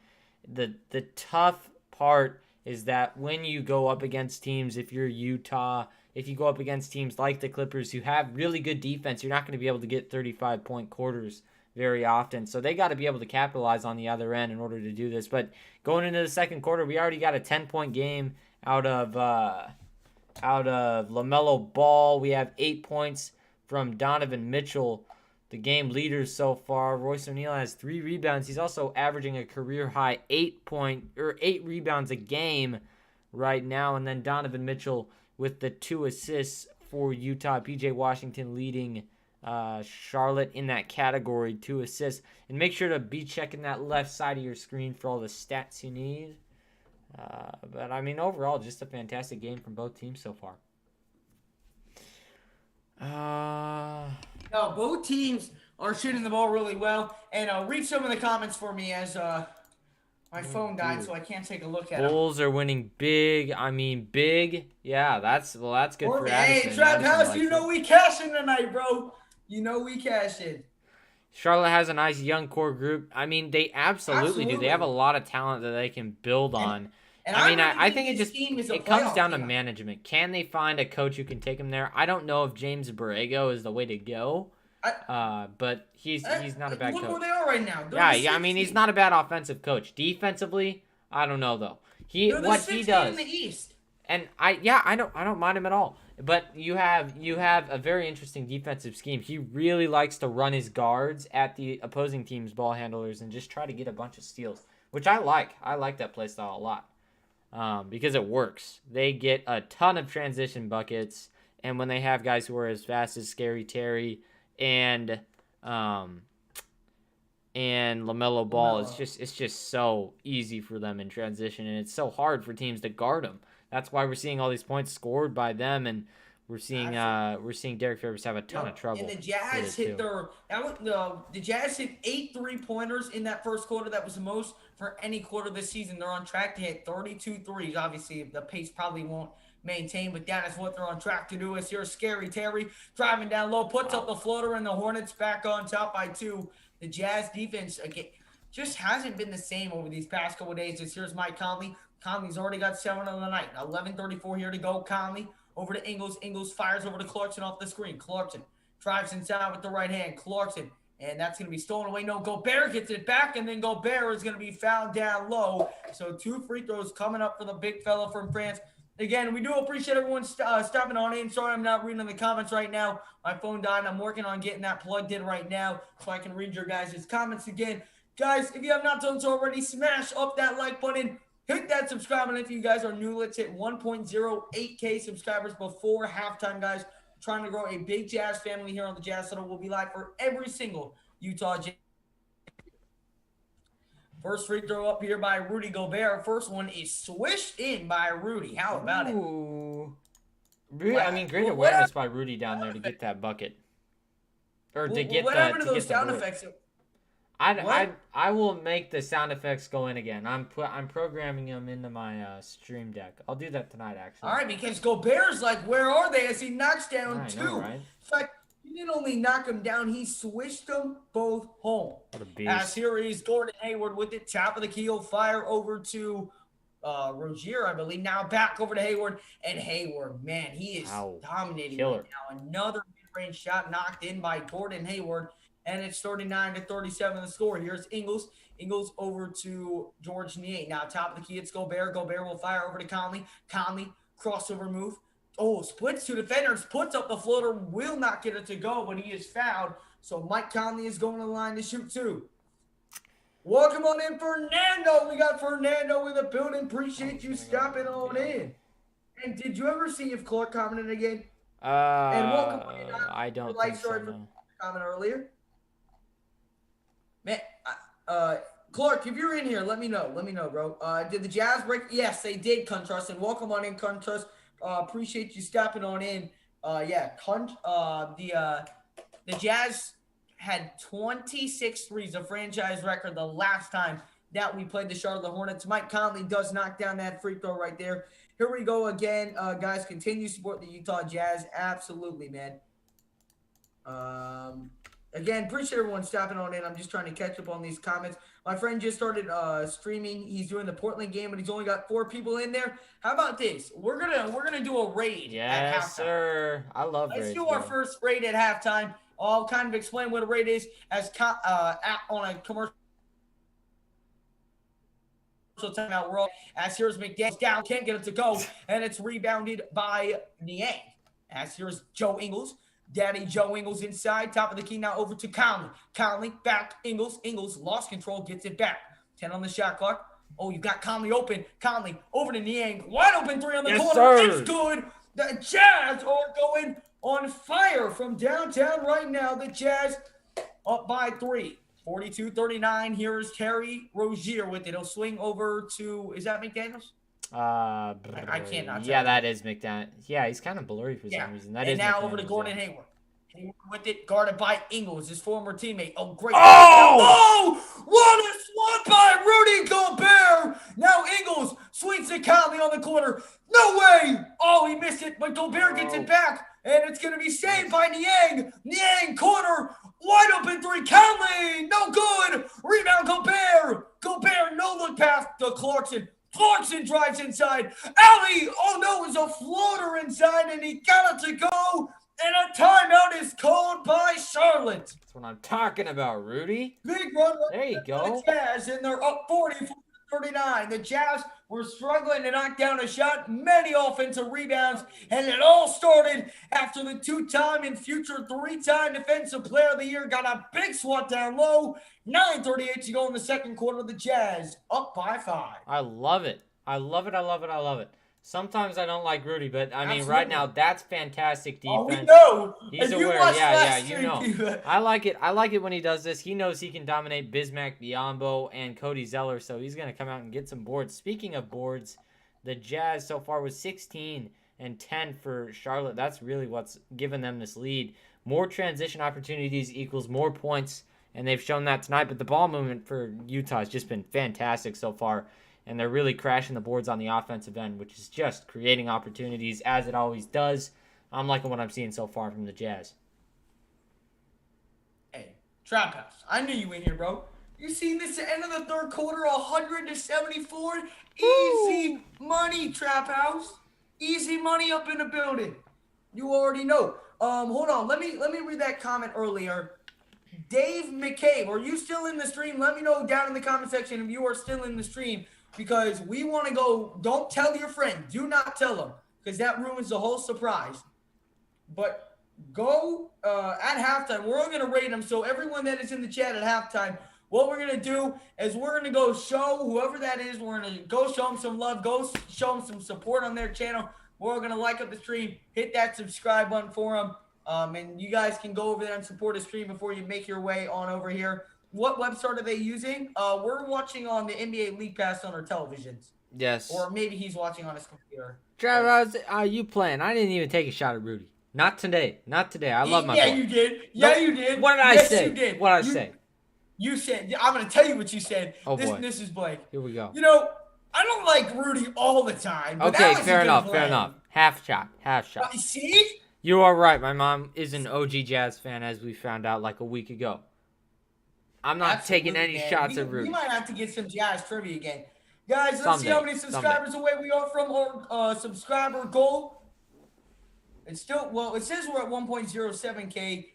The tough part is that when you go up against teams, if you're Utah, if you go up against teams like the Clippers who have really good defense, you're not going to be able to get 35-point quarters very often. So they got to be able to capitalize on the other end in order to do this. But going into the second quarter, we already got a 10-point game out of LaMelo Ball. We have 8 points from Donovan Mitchell, the game leaders so far. Royce O'Neal has 3 rebounds. He's also averaging a career high 8 rebounds a game right now. And then Donovan Mitchell with the 2 assists for Utah. PJ Washington leading Charlotte in that category, 2 assists. And make sure to be checking that left side of your screen for all the stats you need. But I mean, overall, just a fantastic game from both teams so far. No, both teams are shooting the ball really well. And read some of the comments for me as my phone died, so I can't take a look at it. Bulls are winning big. I mean, big. Yeah, that's good for Addison. Hey, Trap House, you know we cashing tonight, bro. You know we cashing. Charlotte has a nice young core group. I mean, they absolutely do. They have a lot of talent that they can build on. And I think it comes down to management. Can they find a coach who can take them there? I don't know if James Borrego is the way to go, but he's not a bad coach. Look where they are right now. Yeah. I mean, he's not a bad offensive coach. Defensively, I don't know though. What he does in the East. And I don't mind him at all. But you have a very interesting defensive scheme. He really likes to run his guards at the opposing team's ball handlers and just try to get a bunch of steals, which I like. I like that play style a lot because it works. They get a ton of transition buckets, and when they have guys who are as fast as Scary Terry and LaMelo Ball, it's just so easy for them in transition, and it's so hard for teams to guard them. That's why we're seeing all these points scored by them, and we're seeing Derek Favors have a ton of trouble. And the Jazz hit the Jazz hit 8 3-pointers in that first quarter. That was the most for any quarter this season. They're on track to hit 32 threes. Obviously, the pace probably won't maintain, but that is what they're on track to do. As here's Scary Terry driving down low, puts up the floater, and the Hornets back on top by 2. The Jazz defense again just hasn't been the same over these past couple of days. As here's Mike Conley. Conley's already got 7 on the night. 11:34 here to go. Conley over to Ingles. Ingles fires over to Clarkson off the screen. Clarkson drives inside with the right hand. Clarkson, and that's going to be stolen away. No, Gobert gets it back, and then Gobert is going to be fouled down low. So 2 free throws coming up for the big fella from France. Again, we do appreciate everyone stopping on in. Sorry I'm not reading the comments right now. My phone died. I'm working on getting that plugged in right now so I can read your guys' comments again. Guys, if you have not done so already, smash up that like button. Hit that subscribe button if you guys are new. Let's hit 1.08K subscribers before halftime, guys. We're trying to grow a big Jazz family here on the Jazz Huddle. We'll be live for every single Utah Jazz. First free throw up here by Rudy Gobert. First one is swished in by Rudy. How about it? I mean, great awareness by Rudy down there to get that bucket. Or to get what happened to those sound effects? I will make the sound effects go in again. I'm programming them into my stream deck. I'll do that tonight, actually. All right, because Gobert's like, where are they? As he knocks down 2. Know, right? In fact, he didn't only knock them down, he swished them both home. What a beast. As here is Gordon Hayward with it, top of the key. He'll fire over to Rozier, I believe. Now back over to Hayward, and Hayward, man, he is dominating right now. Another mid-range shot knocked in by Gordon Hayward. And it's 39-37 the score. Here's Ingles. Ingles over to George Niang. Now top of the key, it's Gobert. Gobert will fire over to Conley. Conley, crossover move. Oh, splits 2 defenders. Puts up the floater. Will not get it to go, but he is fouled. So Mike Conley is going to the line to shoot 2. Welcome on in, Fernando. We got Fernando in the building. Appreciate you stopping on in. And did you ever see if Clark commented again? And welcome on in. I don't think so, no. Comment earlier. Man, Clark, if you're in here, let me know. Let me know, bro. Did the Jazz break? Yes, they did, Contrast. And welcome on in, Contrast. Appreciate you stopping on in. The Jazz had 26 threes, a franchise record, the last time that we played the Charlotte Hornets. Mike Conley does knock down that free throw right there. Here we go again. Guys, continue to support the Utah Jazz. Absolutely, man. Again, appreciate everyone stopping on in. I'm just trying to catch up on these comments. My friend just started streaming. He's doing the Portland game, but he's only got 4 people in there. How about this? We're gonna do a raid at halftime. Yes, sir. I love raids. Let's do our first raid at halftime. I'll kind of explain what a raid is as on a commercial timeout world. As here's McDaniels down, can't get it to go, and it's rebounded by Niang. As here's Joe Ingles. Daddy Joe Ingles inside, top of the key now over to Conley. Conley back, Ingles. Ingles lost control, gets it back. 10 on the shot clock. Oh, you got Conley open. Conley over to Niang. Wide open 3 on the corner. Sir. It's good. The Jazz are going on fire from downtown right now. The Jazz up by 3. 42-39. Here's Terry Rozier with it. He'll swing over to, is that McDaniels? I can't not tell. Yeah, that is McDaniel. Yeah, he's kind of blurry for some reason. That is now over to Gordon Hayward. Hayward with it, guarded by Ingles, his former teammate. Oh, great. Oh! What a swat by Rudy Gobert. Now Ingles swings to Conley on the corner. No way. Oh, he missed it, but Gobert gets it back. And it's going to be saved by Niang. Niang, corner. Wide open 3. Conley. No good. Rebound Gobert. Gobert, no look pass to Clarkson. Clarkson drives inside. Alley. Oh, no, it was a floater inside, and he got it to go. And a timeout is called by Charlotte. That's what I'm talking about, Rudy. Big run. There you go. The Jazz, and they're up 40 39. The Jazz were struggling to knock down a shot, many offensive rebounds, and it all started after the two-time and future three-time Defensive Player of the Year got a big swat down low. 9:38 to go in the second quarter. The Jazz up by 5. I love it. I love it. I love it. I love it. Sometimes I don't like Rudy, but I mean, Absolutely. right now that's fantastic defense. Oh, we know. He's If you aware. watched Yeah, last you year, know. I like it. I like it when he does this. He knows he can dominate Bismack, Biyombo, and Cody Zeller, so he's going to come out and get some boards. Speaking of boards, the Jazz so far was 16 and 10 for Charlotte. That's really what's given them this lead. More transition opportunities equals more points, and they've shown that tonight. But the ball movement for Utah has just been fantastic so far. And they're really crashing the boards on the offensive end, which is just creating opportunities as it always does. I'm liking what I'm seeing so far from the Jazz. Hey, Trap House, I knew you in here, bro. You seen this at the end of the third quarter, 100-74? Easy money, Trap House. Easy money up in the building. You already know. Hold on. Let me read that comment earlier. Dave McCabe, are you still in the stream? Let me know down in the comment section if you are still in the stream. Because we want to go, don't tell your friend. Do not tell them. Because that ruins the whole surprise. But go at halftime. We're all going to rate them. So everyone that is in the chat at halftime, what we're going to do is we're going to go show whoever that is. We're going to go show them some love. Go show them some support on their channel. We're all going to like up the stream. Hit that subscribe button for them. And you guys can go over there and support the stream before you make your way on over here. What website are they using? We're watching on the NBA League Pass on our televisions. Yes. Or maybe he's watching on his computer. Travis, are you playing? I didn't even take a shot at Rudy. Not today. Not today. I love my boy. Yeah, you did. Yeah, you did. What did I yes, say? You did. What did I say? You said, I'm going to tell you what you said. Oh, boy. This is Blake. Here we go. You know, I don't like Rudy all the time. But Okay, that was fair a good enough. play. Fair enough. Half shot. Half shot. See? You are right. My mom is an OG Jazz fan, as we found out like a week ago. I'm not Absolutely, taking any man. shots at Rudy. We might have to get some Jazz trivia again. Guys, let's see how many subscribers away we are from our subscriber goal. It's still, well, it says we're at 1.07K.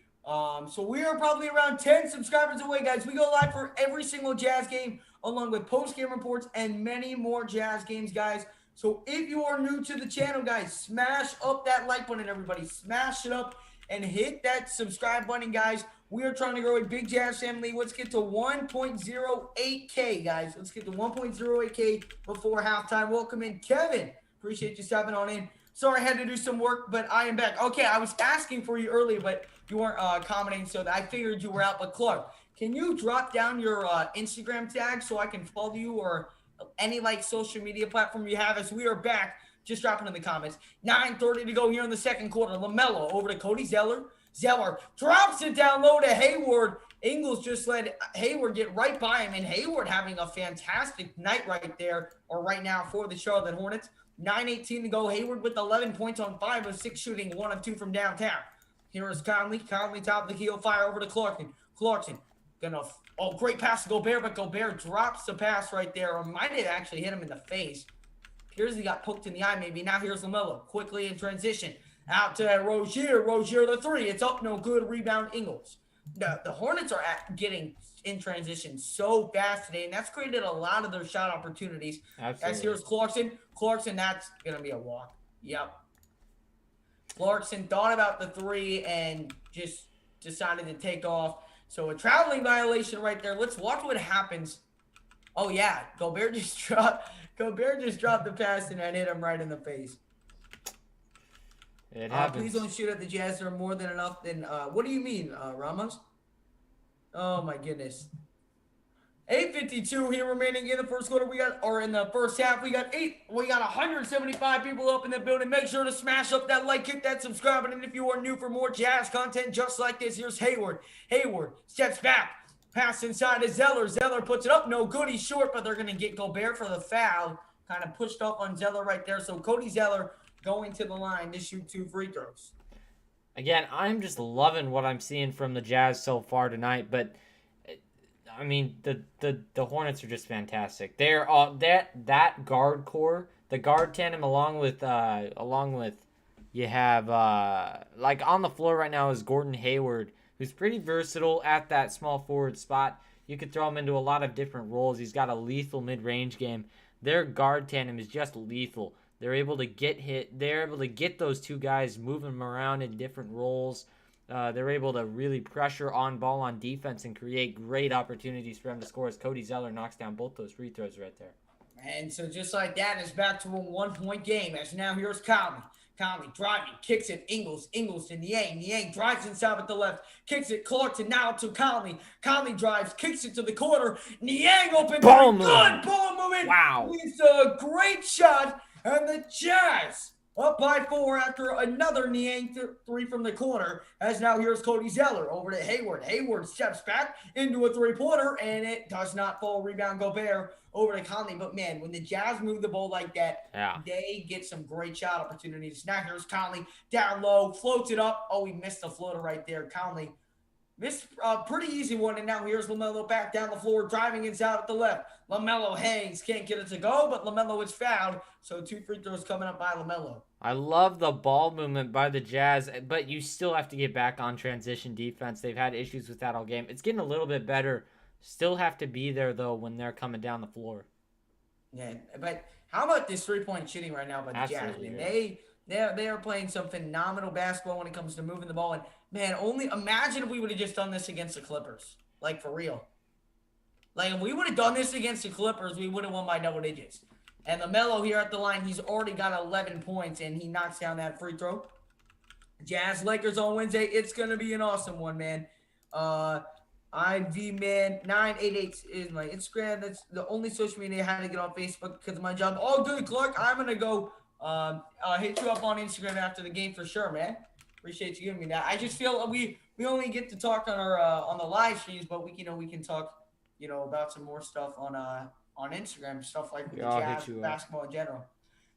So we are probably around 10 subscribers away, guys. We go live for every single Jazz game, along with post-game reports and many more Jazz games, guys. So if you are new to the channel, guys, smash up that like button, everybody. Smash it up and hit that subscribe button, guys. We are trying to grow a big Jazz family. Let's get to 1.08K, guys. Let's get to 1.08K before halftime. Welcome in, Kevin. Appreciate you stopping on in. Sorry, I had to do some work, but I am back. Okay, I was asking for you earlier, but you weren't commenting, so I figured you were out. But Clark, can you drop down your Instagram tag so I can follow you or any social media platform you have as we are back? Just drop it in the comments. 9:30 to go here in the second quarter. LaMelo over to Cody Zeller. Zeller drops it down low to Hayward. Ingles just let Hayward get right by him, and Hayward having a fantastic night right there, or right now for the Charlotte Hornets. 9:18 to go. Hayward with 11 points on 5 of 6 shooting, 1 of 2 from downtown. Here is Conley. Conley top of the heel, fire over to Clarkson. Clarkson great pass to Gobert, but Gobert drops the pass right there, or might have actually hit him in the face. Here's he got poked in the eye maybe. Now here's LaMelo quickly in transition. Out to Rozier. Rozier the 3. It's up, no good. Rebound Ingles. The Hornets are getting in transition so fast today, and that's created a lot of their shot opportunities. Absolutely. As here's Clarkson. Clarkson, that's going to be a walk. Yep. Clarkson thought about the 3 and just decided to take off. So a traveling violation right there. Let's watch what happens. Oh, yeah. Gobert just dropped the pass and that hit him right in the face. It happens. Please don't shoot at the Jazz. They're more than enough. Then what do you mean, Ramos? Oh my goodness. 8:52 here remaining in the first quarter. In the first half, we got 175 people up in the building. Make sure to smash up that like, hit that subscribe button if you are new for more Jazz content just like this. Here's Hayward. Hayward steps back. Pass inside to Zeller. Zeller puts it up. No good. He's short, but they're going to get Gobert for the foul. Kind of pushed up on Zeller right there. So Cody Zeller going to the line to shoot 2 free throws. Again, I'm just loving what I'm seeing from the Jazz so far tonight, but I mean the Hornets are just fantastic. They're all that guard core, the guard tandem along with you have on the floor right now is Gordon Hayward, who's pretty versatile at that small forward spot. You could throw him into a lot of different roles. He's got a lethal mid-range game. Their guard tandem is just lethal. They're able to get hit. They're able to get those two guys, moving them around in different roles. They're able to really pressure on ball on defense and create great opportunities for them to score as Cody Zeller knocks down both those free throws right there. And so just like that, it's back to a 1-point game. As now here's Conley. Conley driving, kicks it, Ingles to Niang. Niang drives inside with the left, kicks it, Clarkson now to Conley. Conley drives, kicks it to the corner. Niang open, Ball good ball movement. Wow. It's a great shot, and the Jazz up by 4 after another Niang three from the corner. As now here's Cody Zeller over to Hayward. Hayward steps back into a three-pointer, and it does not fall. Rebound Gobert over to Conley. But, man, when the Jazz move the ball like that, they get some great shot opportunities. Now here's Conley down low, floats it up. Oh, he missed the floater right there. Conley missed a pretty easy one, and now here's LaMelo back down the floor, driving inside with the left. LaMelo hangs, can't get it to go, but LaMelo is fouled, so 2 free throws coming up by LaMelo. I love the ball movement by the Jazz, but you still have to get back on transition defense. They've had issues with that all game. It's getting a little bit better. Still have to be there, though, when they're coming down the floor. Yeah, but how about this three-point shooting right now by the Jazz? Man? They are playing some phenomenal basketball when it comes to moving the ball. And, man, only imagine if we would have just done this against the Clippers. Like, for real. Like, if we would have done this against the Clippers, we would have won by double digits. And LaMelo here at the line, he's already got 11 points, and he knocks down that free throw. Jazz Lakers on Wednesday. It's going to be an awesome one, man. IVman 988 is my Instagram. That's the only social media I had to get on Facebook because of my job. All good, Clark. I'm going to go hit you up on Instagram after the game for sure, man. Appreciate you giving me that. I just feel we only get to talk on our on the live streams, but we can talk about some more stuff on Instagram, stuff like with the Jazz basketball in general.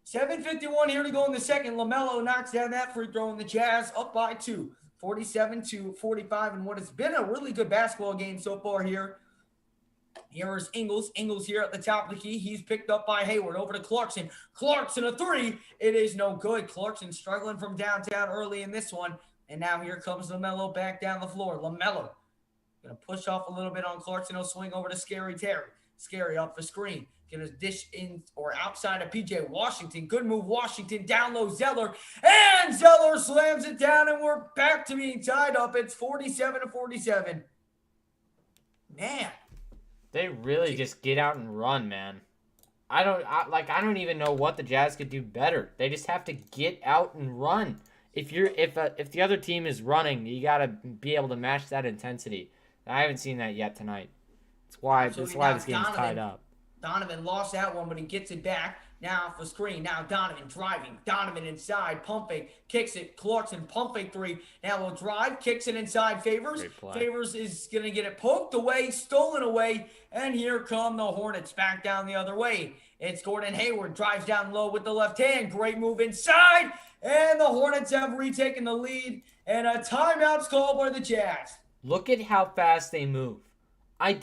7:51 here to go in the second. LaMelo knocks down that free throw, and the Jazz up by 2, 47-45, and what has been a really good basketball game so far here. Here is Ingles. Ingles here at the top of the key. He's picked up by Hayward. Over to Clarkson. Clarkson a three. It is no good. Clarkson struggling from downtown early in this one. And now here comes LaMelo back down the floor. LaMelo going to push off a little bit on Clarkson. He'll swing over to Scary Terry. Scary off the screen. Going to dish in or outside of PJ Washington. Good move, Washington. Down low, Zeller. And Zeller slams it down, and we're back to being tied up. It's 47-47. Man. They really just get out and run, man. I don't even know what the Jazz could do better. They just have to get out and run. If the other team is running, you got to be able to match that intensity. I haven't seen that yet tonight. That's why this game's tied up. Donovan lost that one, but he gets it back. Now off the screen. Now Donovan driving. Donovan inside. Pump fake. Kicks it. Clarkson pump fake three. Now we'll drive. Kicks it inside. Favors. Favors is going to get it poked away. Stolen away. And here come the Hornets back down the other way. It's Gordon Hayward. Drives down low with the left hand. Great move inside. And the Hornets have retaken the lead. And a timeout's called by the Jazz. Look at how fast they move. I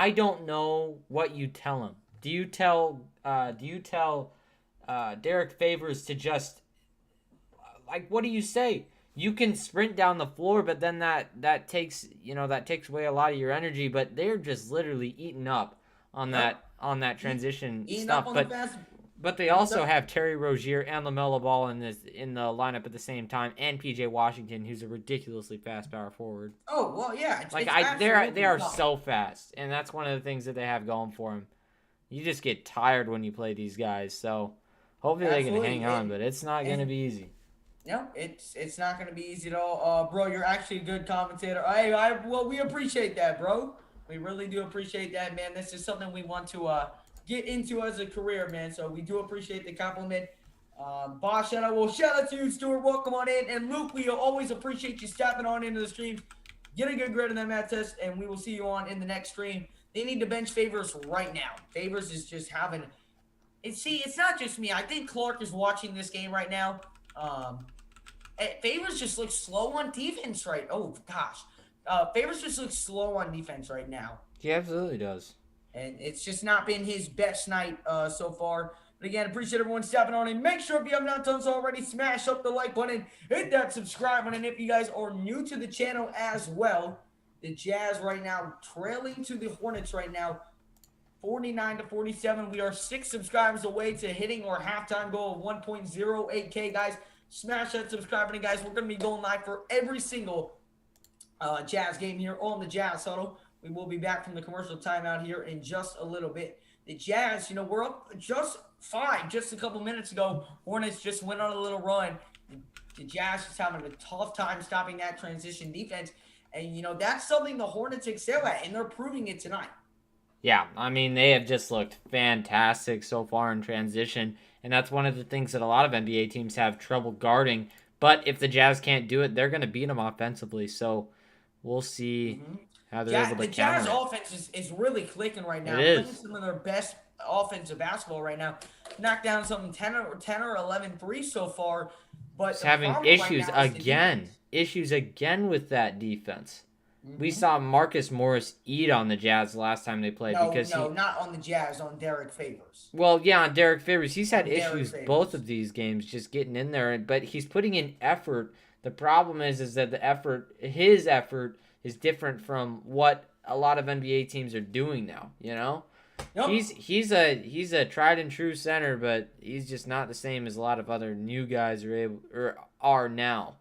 don't know what you tell them. Do you tell Derek Favors to just what do you say? You can sprint down the floor, but then that takes away a lot of your energy. But they're just literally eating up on that transition stuff. But they also have Terry Rozier and LaMelo Ball in the lineup at the same time, and PJ Washington, who's a ridiculously fast power forward. Oh well, yeah. They are so fast, and that's one of the things that they have going for them. You just get tired when you play these guys, so hopefully they can hang on, but it's not going to be easy. No, it's not going to be easy at all. Bro, you're actually a good commentator. Well, we appreciate that, bro. We really do appreciate that, man. This is something we want to get into as a career, man. So we do appreciate the compliment. Boss, shout out to you, Stuart. Welcome on in. And Luke, we always appreciate you stepping on into the stream. Get a good grade on that math test, and we will see you on in the next stream. They need to bench Favors right now. Favors is just having – it's not just me. I think Clark is watching this game right now. Favors just looks slow on defense Favors just looks slow on defense right now. He absolutely does. And it's just not been his best night so far. But again, appreciate everyone stepping on in. Make sure if you have not done so already, smash up the like button. Hit that subscribe button if you guys are new to the channel as well. The Jazz right now trailing to the Hornets right now, 49-47. We are 6 subscribers away to hitting our halftime goal of 1.08K, guys. Smash that subscribe button, guys. We're going to be going live for every single Jazz game here on the Jazz Huddle. We will be back from the commercial timeout here in just a little bit. The Jazz, we're up just 5 just a couple minutes ago. Hornets just went on a little run. The Jazz is having a tough time stopping that transition defense. And, that's something the Hornets excel at, and they're proving it tonight. Yeah, I mean, they have just looked fantastic so far in transition, and that's one of the things that a lot of NBA teams have trouble guarding. But if the Jazz can't do it, they're going to beat them offensively. So we'll see how they're able to counter it. The Jazz offense is really clicking right now. It is. Playing some of their best offensive basketball right now. Knocked down something 10 or 11 threes so far. But it's having issues again. Issues again with that defense. We saw Marcus Morris eat on the Jazz last time they played. Not on the Jazz, on Derek Favors. Well, yeah, on Derek Favors. He's had issues both of these games just getting in there, but he's putting in effort. The problem is that his effort is different from what a lot of NBA teams are doing now, Yep. He's a tried and true center, but he's just not the same as a lot of other new guys are now.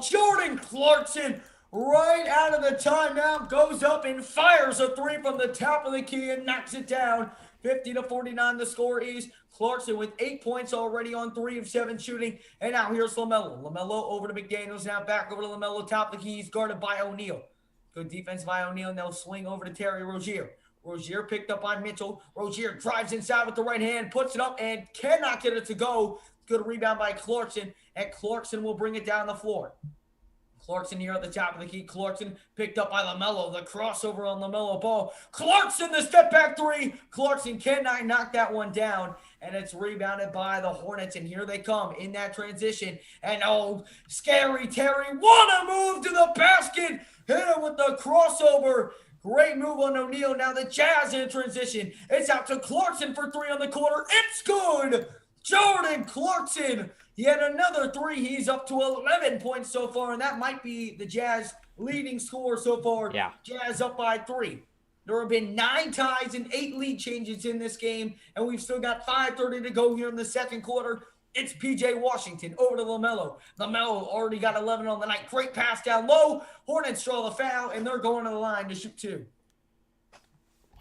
Jordan Clarkson right out of the timeout goes up and fires a 3 from the top of the key and knocks it down. 50-49 the score is. Clarkson with 8 points already on 3 of 7 shooting. And now here's LaMelo. LaMelo over to McDaniels, now back over to LaMelo, top of the key. He's guarded by O'Neal. Good defense by O'Neal, and they'll swing over to Terry Rozier. Rozier picked up on Mitchell. Rozier drives inside with the right hand, puts it up, and cannot get it to go. Good rebound by Clarkson, and Clarkson will bring it down the floor. Clarkson here at the top of the key. Clarkson picked up by LaMelo. The crossover on LaMelo Ball. Clarkson, the step back 3. Clarkson cannot knock that one down. And it's rebounded by the Hornets. And here they come in that transition. And Scary Terry. What a move to the basket. Hit it with the crossover. Great move on O'Neal. Now the Jazz in transition. It's out to Clarkson for 3 on the quarter. It's good. Jordan Clarkson. Yet another 3. He's up to 11 points so far, and that might be the Jazz leading scorer so far. Yeah. Jazz up by 3. There have been 9 ties and 8 lead changes in this game, and we've still got 5:30 to go here in the second quarter. It's P.J. Washington over to LaMelo. LaMelo already got 11 on the night. Great pass down low. Hornets draw the foul, and they're going to the line to shoot 2.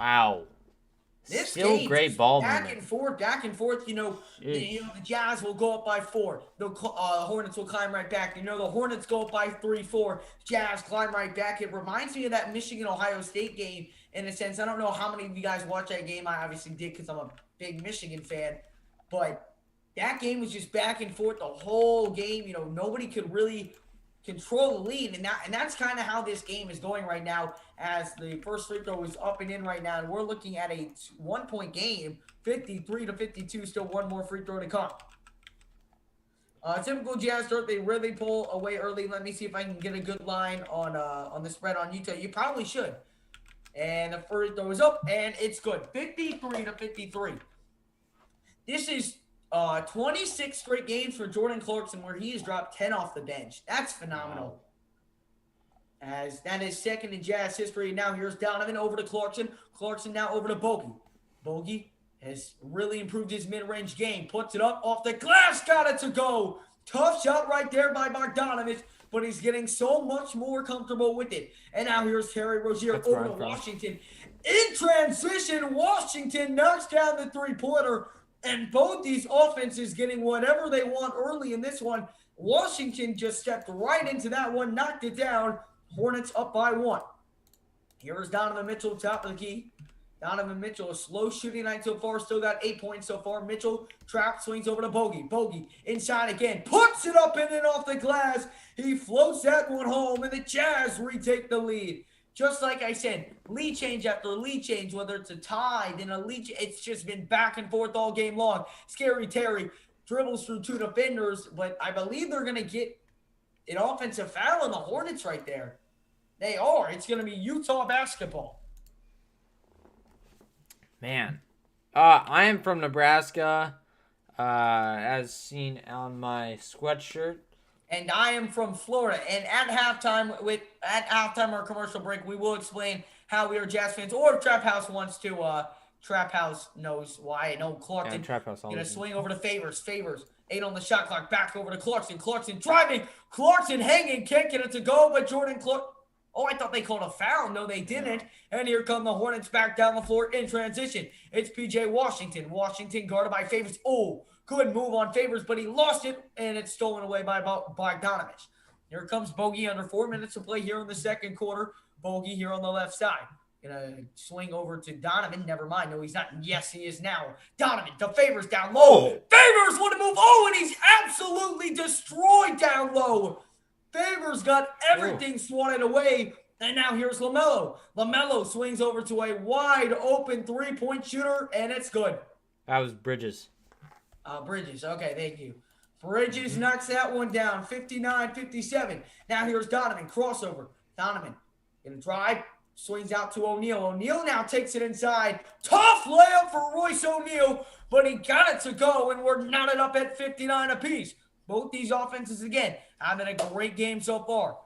Wow. This still game, great ball back movement. Back and forth. The Jazz will go up by 4. The Hornets will climb right back. The Hornets go up by 3-4. Jazz climb right back. It reminds me of that Michigan-Ohio State game in a sense. I don't know how many of you guys watched that game. I obviously did because I'm a big Michigan fan. But that game was just back and forth the whole game. Nobody could really control the lead, and that's kind of how this game is going right now, as the first free throw is up and in right now, and we're looking at a 1-point game, 53-52, still one more free throw to come. Typical Jazz start, they really pull away early. Let me see if I can get a good line on the spread on Utah. You probably should. And the free throw is up, and it's good, 53-53. This is 26 straight games for Jordan Clarkson where he has dropped 10 off the bench. That's phenomenal. As that is second in Jazz history. Now here's Donovan over to Clarkson. Clarkson now over to Bogey. Bogey has really improved his mid-range game. Puts it up off the glass. Got it to go. Tough shot right there by Bogdanovich, but he's getting so much more comfortable with it. And now here's Terry Rozier over to Washington. In transition, Washington knocks down the three-pointer. And both these offenses getting whatever they want early in this one. Washington just stepped right into that one, knocked it down. Hornets up by 1. Here's Donovan Mitchell, top of the key. Donovan Mitchell, a slow shooting night so far, still got 8 points so far. Mitchell, trap, swings over to Bogey. Bogey, inside again, puts it up and in off the glass. He floats that one home, and the Jazz retake the lead. Just like I said, lead change after lead change, whether it's a tie, then a lead change, it's just been back and forth all game long. Scary Terry dribbles through 2 defenders, but I believe they're going to get an offensive foul on the Hornets right there. They are. It's going to be Utah basketball. Man. I am from Nebraska, as seen on my sweatshirt. and I am from Florida. And at halftime or commercial break, we will explain how we are Jazz fans, or if Trap House wants to. Trap House knows why. I know Clarkson Trap House gonna always swing over to Favors. Favors 8 on the shot clock. Back over to Clarkson. Clarkson driving. Clarkson hanging. Can't get it to go, but Jordan Clark. Oh, I thought they called a foul. No, they didn't. And here come the Hornets back down the floor in transition. It's P.J. Washington. Washington guarded by Favors. Oh, good move on Favors, but he lost it, and it's stolen away by Bogdanovich. Here comes Bogey under 4 minutes to play here in the second quarter. Bogey here on the left side. Gonna swing over to Donovan. Never mind. No, he's not. Yes, he is now. Donovan to Favors down low. Favors want to move. Oh, and he's absolutely destroyed down low. Favors got everything swatted away. And now here's LaMelo. LaMelo swings over to a wide open three-point shooter, and it's good. That was Bridges. Bridges. Okay, thank you. Bridges knocks that one down. 59-57. Now here's Donovan. Crossover. Donovan gonna drive. Swings out to O'Neal. O'Neal now takes it inside. Tough layup for Royce O'Neal, but he got it to go, and we're knotted up at 59 apiece. Both these offenses, again, having a great game so far.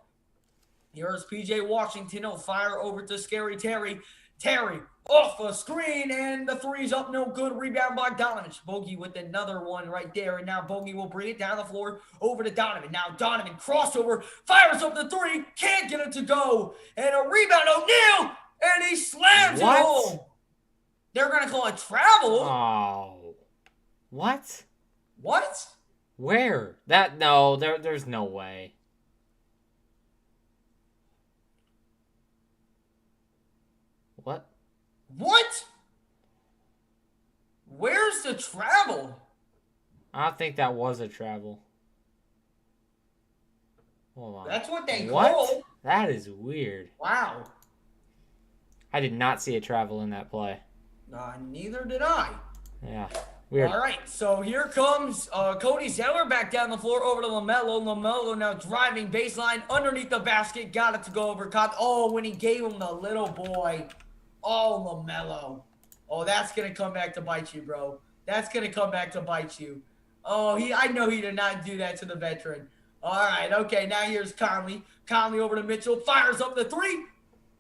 Here's P.J. Washington. He'll fire over to Scary Terry. Terry off a screen, and the three's up, no good. Rebound by Donovan. Bogey with another one right there, and now Bogey will bring it down the floor over to Donovan. Now Donovan crossover, fires up the three, can't get it to go, and a rebound, O'Neal, and he slams it home. They're going to call it travel. Oh. What? What? Where? There's no way. What? What? Where's the travel? I don't think that was a travel. Hold on. That's what they What? called. That is weird. Wow. I did not see a travel in that play. Neither did I. Yeah. Weird. All right, so here comes Cody Zeller back down the floor over to LaMelo. LaMelo now driving baseline underneath the basket. Got it to go over Cott. Oh, when he gave him the little boy. Oh, LaMelo. Oh, that's going to come back to bite you, bro. That's going to come back to bite you. Oh, I know he did not do that to the veteran. All right, okay, now here's Conley. Conley over to Mitchell. Fires up the three.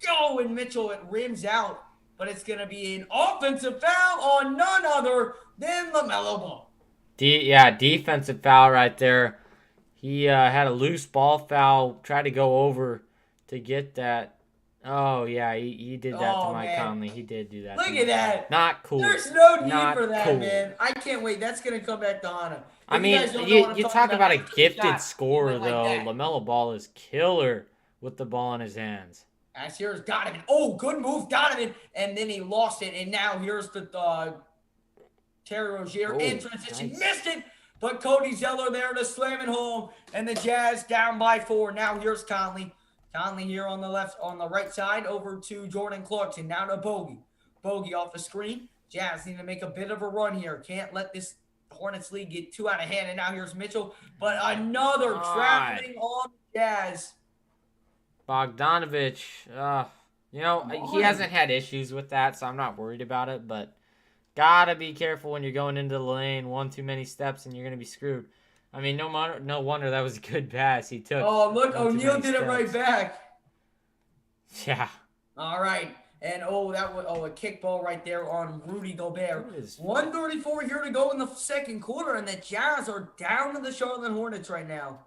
Go, and Mitchell, it rims out. But it's going to be an offensive foul on none other than LaMelo Ball. Defensive foul right there. He had a loose ball foul. Tried to go over to get that. Oh, yeah, he did that to Mike Conley. He did do that. Look at that. Not cool. There's no need for that, cool. man. I can't wait. That's going to come back to Hana. I mean, you talk about a gifted scorer, though. LaMelo Ball is killer with the ball in his hands. As here's Donovan. Oh, good move, Donovan. And then he lost it. And now here's the Terry Rozier in transition. Nice. Missed it. But Cody Zeller there to slam it home. And the Jazz down by 4. Now here's Conley. Conley here on the right side over to Jordan Clarkson. Now to Bogey. Bogey off the screen. Jazz need to make a bit of a run here. Can't let this Hornets league get too out of hand. And now here's Mitchell. But another traveling on the Jazz. Bogdanovich, he hasn't had issues with that, so I'm not worried about it. But gotta be careful when you're going into the lane. One too many steps, and you're gonna be screwed. I mean, no wonder that was a good pass he took. Oh, look, O'Neal did it right back. Yeah. All right. And, a kickball right there on Rudy Gobert. 1:34 here to go in the second quarter, and the Jazz are down to the Charlotte Hornets right now.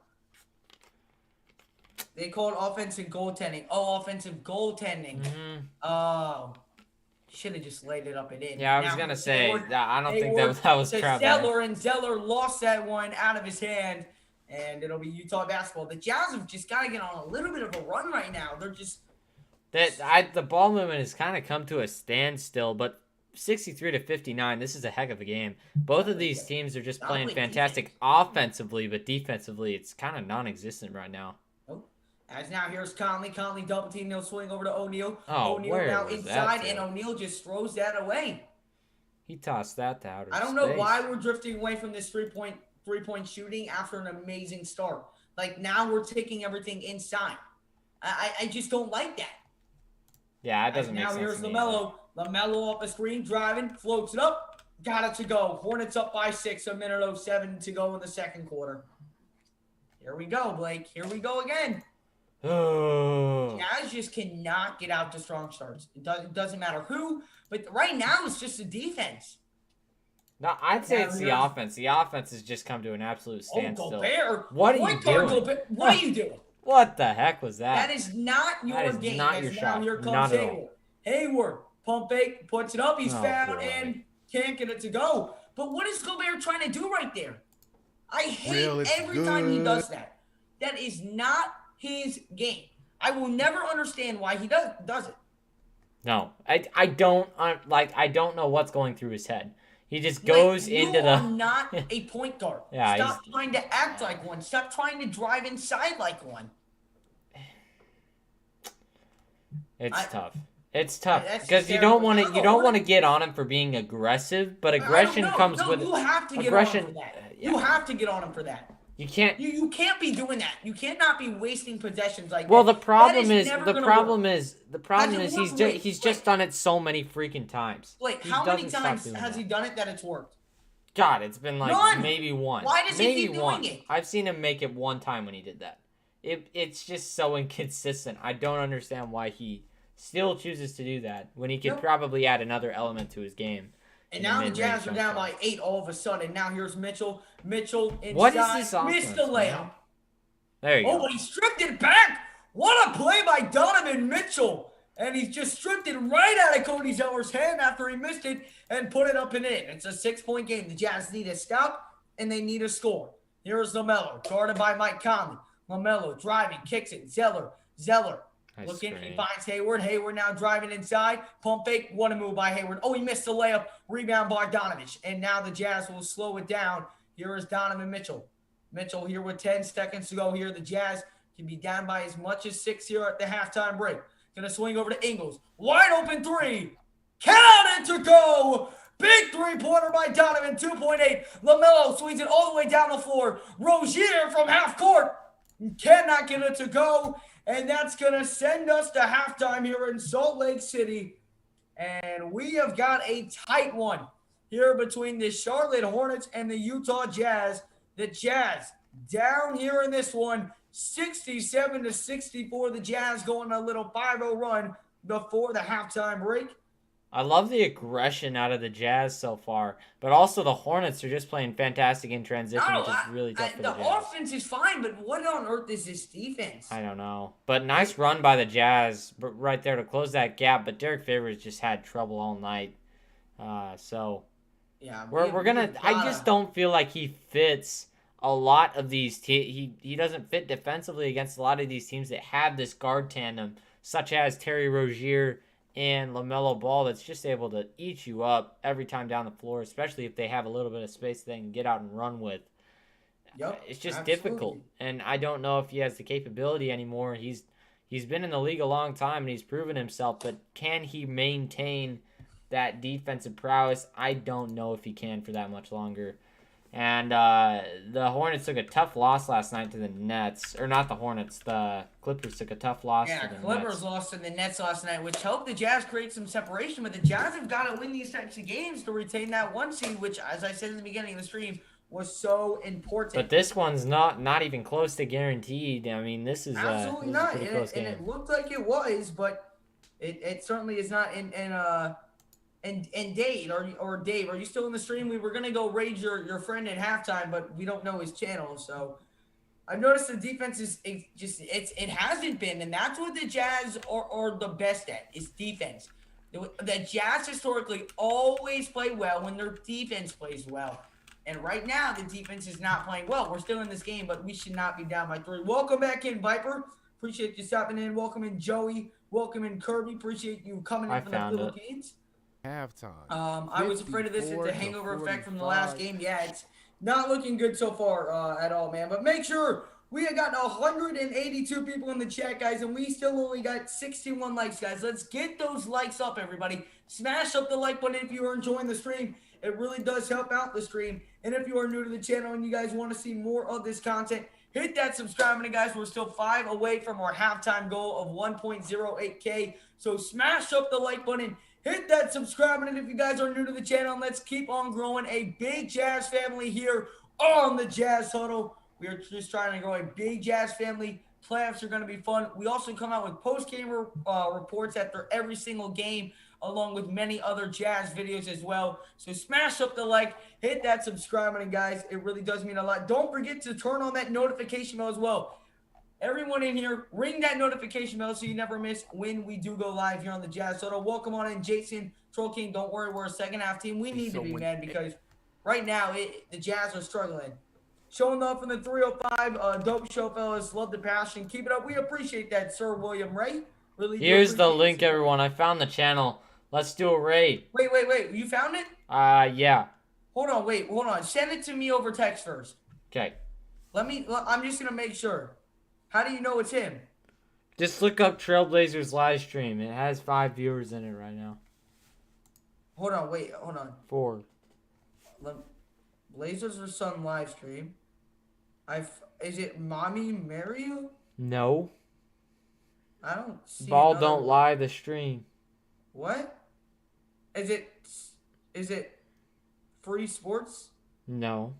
They called offensive goaltending. Oh, offensive goaltending. Mm-hmm. Oh. Should have just laid it up and in. Yeah, I was going to say, I don't think that was traveling. And Zeller lost that one out of his hand, and it'll be Utah basketball. The Jazz have just got to get on a little bit of a run right now. They're just... The ball movement has kind of come to a standstill, but 63-59, this is a heck of a game. Both of these teams are just playing fantastic offensively, but defensively, it's kind of non-existent right now. As now here's Conley. Conley double team. He'll swing over to O'Neal. Oh, O'Neal now inside, and O'Neal just throws that away. He tossed that to outer space. I don't know why we're drifting away from this three-point shooting after an amazing start. Like, now we're taking everything inside. I just don't like that. Yeah, it doesn't make sense. Now here's LaMelo. LaMelo off the screen, driving, floats it up, got it to go. Hornets up by 6, 1:07 to go in the second quarter. Here we go, Blake. Here we go again. Oh. Jazz just cannot get out to strong starts. It doesn't matter who, but right now it's just the defense. No, I'd say it's the offense. The offense has just come to an absolute standstill. Gobert. What are you doing? Gobert. What are you doing? What the heck was that? That is not your game. Not your shot. Here comes Not at Hayward. all. Hayward, pump fake, puts it up. He's fouled boy. and can't get it to go. But what is Gobert trying to do right there? I hate every time he does that. That is not his game. I will never understand why he does it. No, I don't know what's going through his head. He just goes into the. You are not a point guard. Yeah, Stop trying to act like one. Stop trying to drive inside like one. It's tough. It's tough because you don't want to get on him for being aggressive, but aggression comes with you have to aggression. Get on him for that. You have to get on him for that. You can't. You can't be doing that. You cannot be wasting possessions like that. Well, the problem is he's just done it so many freaking times. Like, how many times has he done it that it's worked? God, it's been like maybe one. Why does he keep doing it? I've seen him make it one time when he did that. It's just so inconsistent. I don't understand why he still chooses to do that when he could probably add another element to his game. And now the Jazz are down by 8 all of a sudden. Now here's Mitchell. Mitchell inside. What is this offense, missed the layup. Man? There you go. Oh, but he stripped it back. What a play by Donovan Mitchell. And he's just stripped it right out of Cody Zeller's hand after he missed it and put it up and in. It's a 6-point game. The Jazz need a stop, and they need a score. Here's LaMelo, guarded by Mike Conley. LaMelo driving, kicks it. Zeller. Looking, he finds Hayward. Hayward now driving inside. Pump fake. What a move by Hayward. Oh, he missed the layup. Rebound by Donovan. And now the Jazz will slow it down. Here is Donovan Mitchell. Mitchell here with 10 seconds to go here. The Jazz can be down by as much as 6 here at the halftime break. Going to swing over to Ingles. Wide open three. Count it to go. Big three-pointer by Donovan. 2.8. LaMelo swings it all the way down the floor. Rozier from half court. Cannot get it to go. And that's going to send us to halftime here in Salt Lake City. And we have got a tight one here between the Charlotte Hornets and the Utah Jazz. The Jazz down here in this one, 67-64. The Jazz going a little 5-0 run before the halftime break. I love the aggression out of the Jazz so far, but also the Hornets are just playing fantastic in transition, which is really tough for the Jazz. The offense is fine, but what on earth is this defense? I don't know. But nice run by the Jazz right there to close that gap, but Derek Favors just had trouble all night. Yeah, we're gonna. I just don't feel like he fits a lot of these. He doesn't fit defensively against a lot of these teams that have this guard tandem, such as Terry Rozier and LaMelo Ball, that's just able to eat you up every time down the floor, especially if they have a little bit of space they can get out and run with. Yep, it's just difficult, and I don't know if he has the capability anymore. He's been in the league a long time, and he's proven himself, but can he maintain that defensive prowess? I don't know if he can for that much longer. And the Hornets took a tough loss last night to the Nets. Or not the Hornets, the Clippers took a tough loss to the Nets. Yeah, Clippers lost to the Nets last night, which helped the Jazz create some separation. But the Jazz have got to win these types of games to retain that 1 seed, which, as I said in the beginning of the stream, was so important. But this one's not even close to guaranteed. I mean, this is absolutely not. A pretty close game. And it looked like it was, but it certainly is not. And Dave, or Dave, are you still in the stream? We were gonna go raid your friend at halftime, but we don't know his channel. So I've noticed the defense it hasn't been, and that's what the Jazz are the best at, is defense. The Jazz historically always play well when their defense plays well. And right now, the defense is not playing well. We're still in this game, but we should not be down by 3. Welcome back in, Viper. Appreciate you stopping in. Welcome in, Joey. Welcome in, Kirby. Appreciate you coming in from the Philippines. Halftime. I was afraid of this. It's a hangover effect from the last game. Yeah, it's not looking good so far at all, man. But make sure we have got 182 people in the chat, guys, and we still only got 61 likes, guys. Let's get those likes up, everybody. Smash up the like button if you are enjoying the stream. It really does help out the stream. And if you are new to the channel and you guys want to see more of this content, hit that subscribe button, guys. We're still 5 away from our halftime goal of 1.08K. So smash up the like button. Hit that subscribe button if you guys are new to the channel. And let's keep on growing a big Jazz family here on the Jazz Huddle. We are just trying to grow a big Jazz family. Playoffs are going to be fun. We also come out with post-game reports after every single game, along with many other Jazz videos as well. So smash up the like, hit that subscribe button, guys. It really does mean a lot. Don't forget to turn on that notification bell as well. Everyone in here, ring that notification bell so you never miss when we do go live here on the Jazz Soda. Welcome on in, Jason, Troll King. Don't worry, we're a second half team. We need to be, man, because right now the Jazz are struggling. Showing love from the 305. Dope show, fellas. Love the passion. Keep it up. We appreciate that, Sir William Ray. Really do Here's the appreciate link, it. everyone. I found the channel. Let's do a raid. Wait. You found it? Yeah. Hold on. Send it to me over text first. Okay. I'm just going to make sure. How do you know it's him? Just look up Trailblazers live stream. It has 5 viewers in it right now. Hold on. 4. Blazers or Sun live stream. Is it Mommy Mario? No. I don't see Ball another... don't lie, the stream. What? Is it Free Sports? No.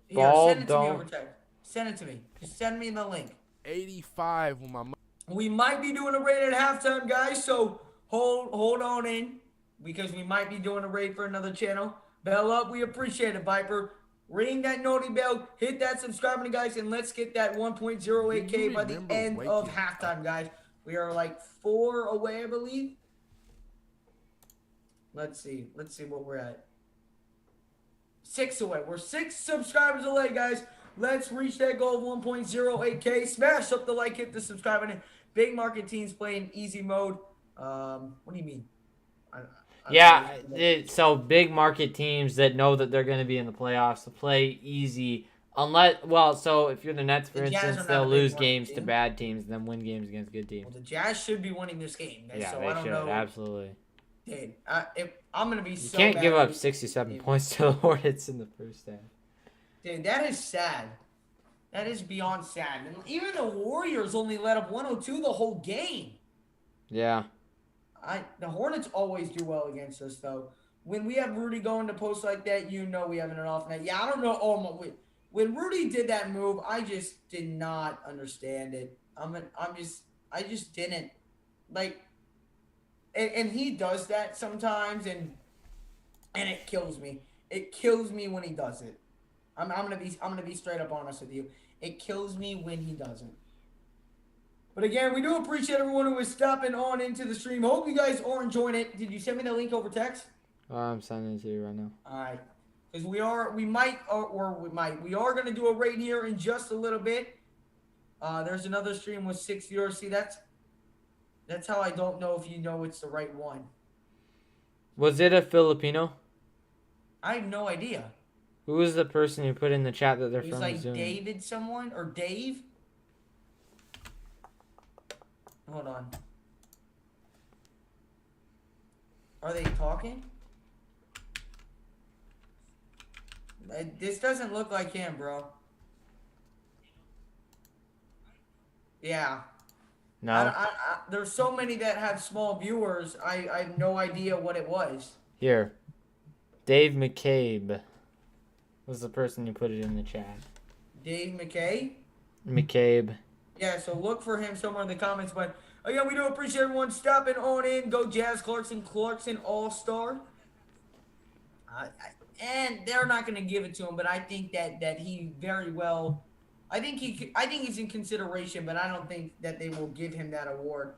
Yeah, Ball send it to me don't... over text. Send it to me. Just send me the link. 85 with my... We might be doing a raid at halftime, guys, so hold on in, because we might be doing a raid for another channel. Bell up, we appreciate it, Viper. Ring that noti bell, hit that subscribe button, guys, and let's get that 1.08K by the end of halftime, guys. We are like 4 away, I believe. Let's see what we're at. 6 away. We're 6 subscribers away, guys. Let's reach that goal of 1.08K. Smash up the like, hit the subscribe button. Big market teams playing easy mode. What do you mean? So big market teams that know that they're going to be in the playoffs to play easy. So if you're the Nets, for instance, they'll lose games to bad teams and then win games against good teams. Well, the Jazz should be winning this game. Yeah, so they I don't should. know. Absolutely. Dude, I'm going to be so You can't mad give at up 67 points to the Hornets in the first half. Dude, that is sad. That is beyond sad. And even the Warriors only let up 102 the whole game. Yeah. The Hornets always do well against us, though. When we have Rudy going to post like that, you know we have an off night. Yeah, I don't know. When Rudy did that move, I just did not understand it. I just didn't like. And he does that sometimes, and it kills me. It kills me when he does it. I'm gonna be straight up honest with you. It kills me when he doesn't. But again, we do appreciate everyone who is stopping on into the stream. Hope you guys are enjoying it. Did you send me the link over text? I'm sending it to you right now. All right, because we are gonna do a raid here in just a little bit. There's another stream with 6 viewers. See, that's how I don't know if you know it's the right one. Was it a Filipino? I have no idea. Who was the person who put in the chat that they're It was from like Zoom? David someone or Dave. Hold on. Are they talking? This doesn't look like him, bro. Yeah. No. There's so many that have small viewers. I have no idea what it was. Here. Dave McCabe was the person who put it in the chat. Dave McKay? McCabe. Yeah, so look for him somewhere in the comments. But again, we do appreciate everyone stopping on in. Go Jazz Clarkson All-Star. And they're not going to give it to him, but I think that he very well. I think he's in consideration, but I don't think that they will give him that award.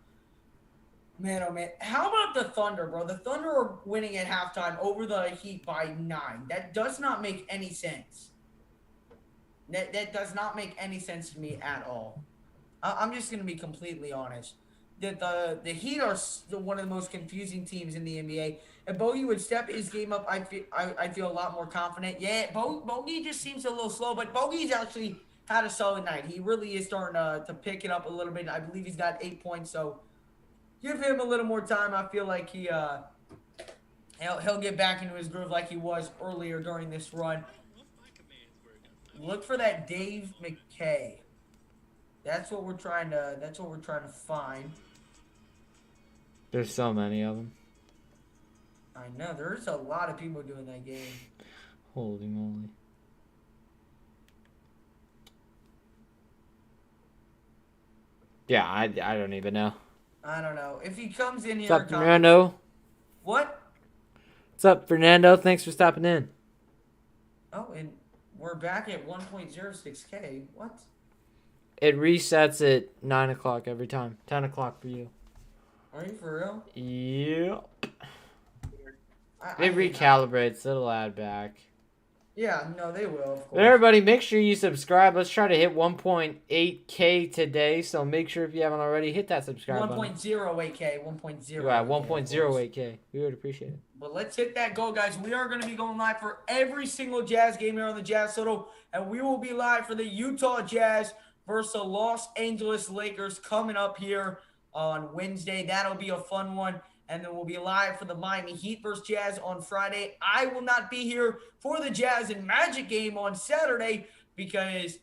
Man, oh man. How about the Thunder, bro? The Thunder are winning at halftime over the Heat by 9. That does not make any sense. That does not make any sense to me at all. I'm just going to be completely honest. The Heat are one of the most confusing teams in the NBA. If Bogey would step his game up, I'd feel a lot more confident. Yeah, Bogey just seems a little slow, but Bogey's actually had a solid night. He really is starting to pick it up a little bit. I believe he's got 8 points, so give him a little more time. I feel like he'll get back into his groove like he was earlier during this run. Look for that Dave McKay. That's what we're trying to find. There's so many of them. I know there's a lot of people doing that game. Holy moly. Yeah, I don't even know. I don't know. If he comes in What's here, up, Fernando? What? What's up, Fernando? Thanks for stopping in. Oh, and we're back at 1.06K. What? It resets at 9 o'clock every time. 10 o'clock for you. Are you for real? Yeah. I It hate that. recalibrates. It'll add back. Yeah, no, they will, of course. But everybody, make sure you subscribe. Let's try to hit 1.8K today. So make sure if you haven't already, hit that subscribe button. 1.08K, 1.0. Yeah, 1.08K. We would appreciate it. But let's hit that goal, guys. We are going to be going live for every single Jazz game here on the Jazz Soto. And we will be live for the Utah Jazz versus the Los Angeles Lakers coming up here on Wednesday. That'll be a fun one. And then we'll be live for the Miami Heat versus Jazz on Friday. I will not be here for the Jazz and Magic game on Saturday because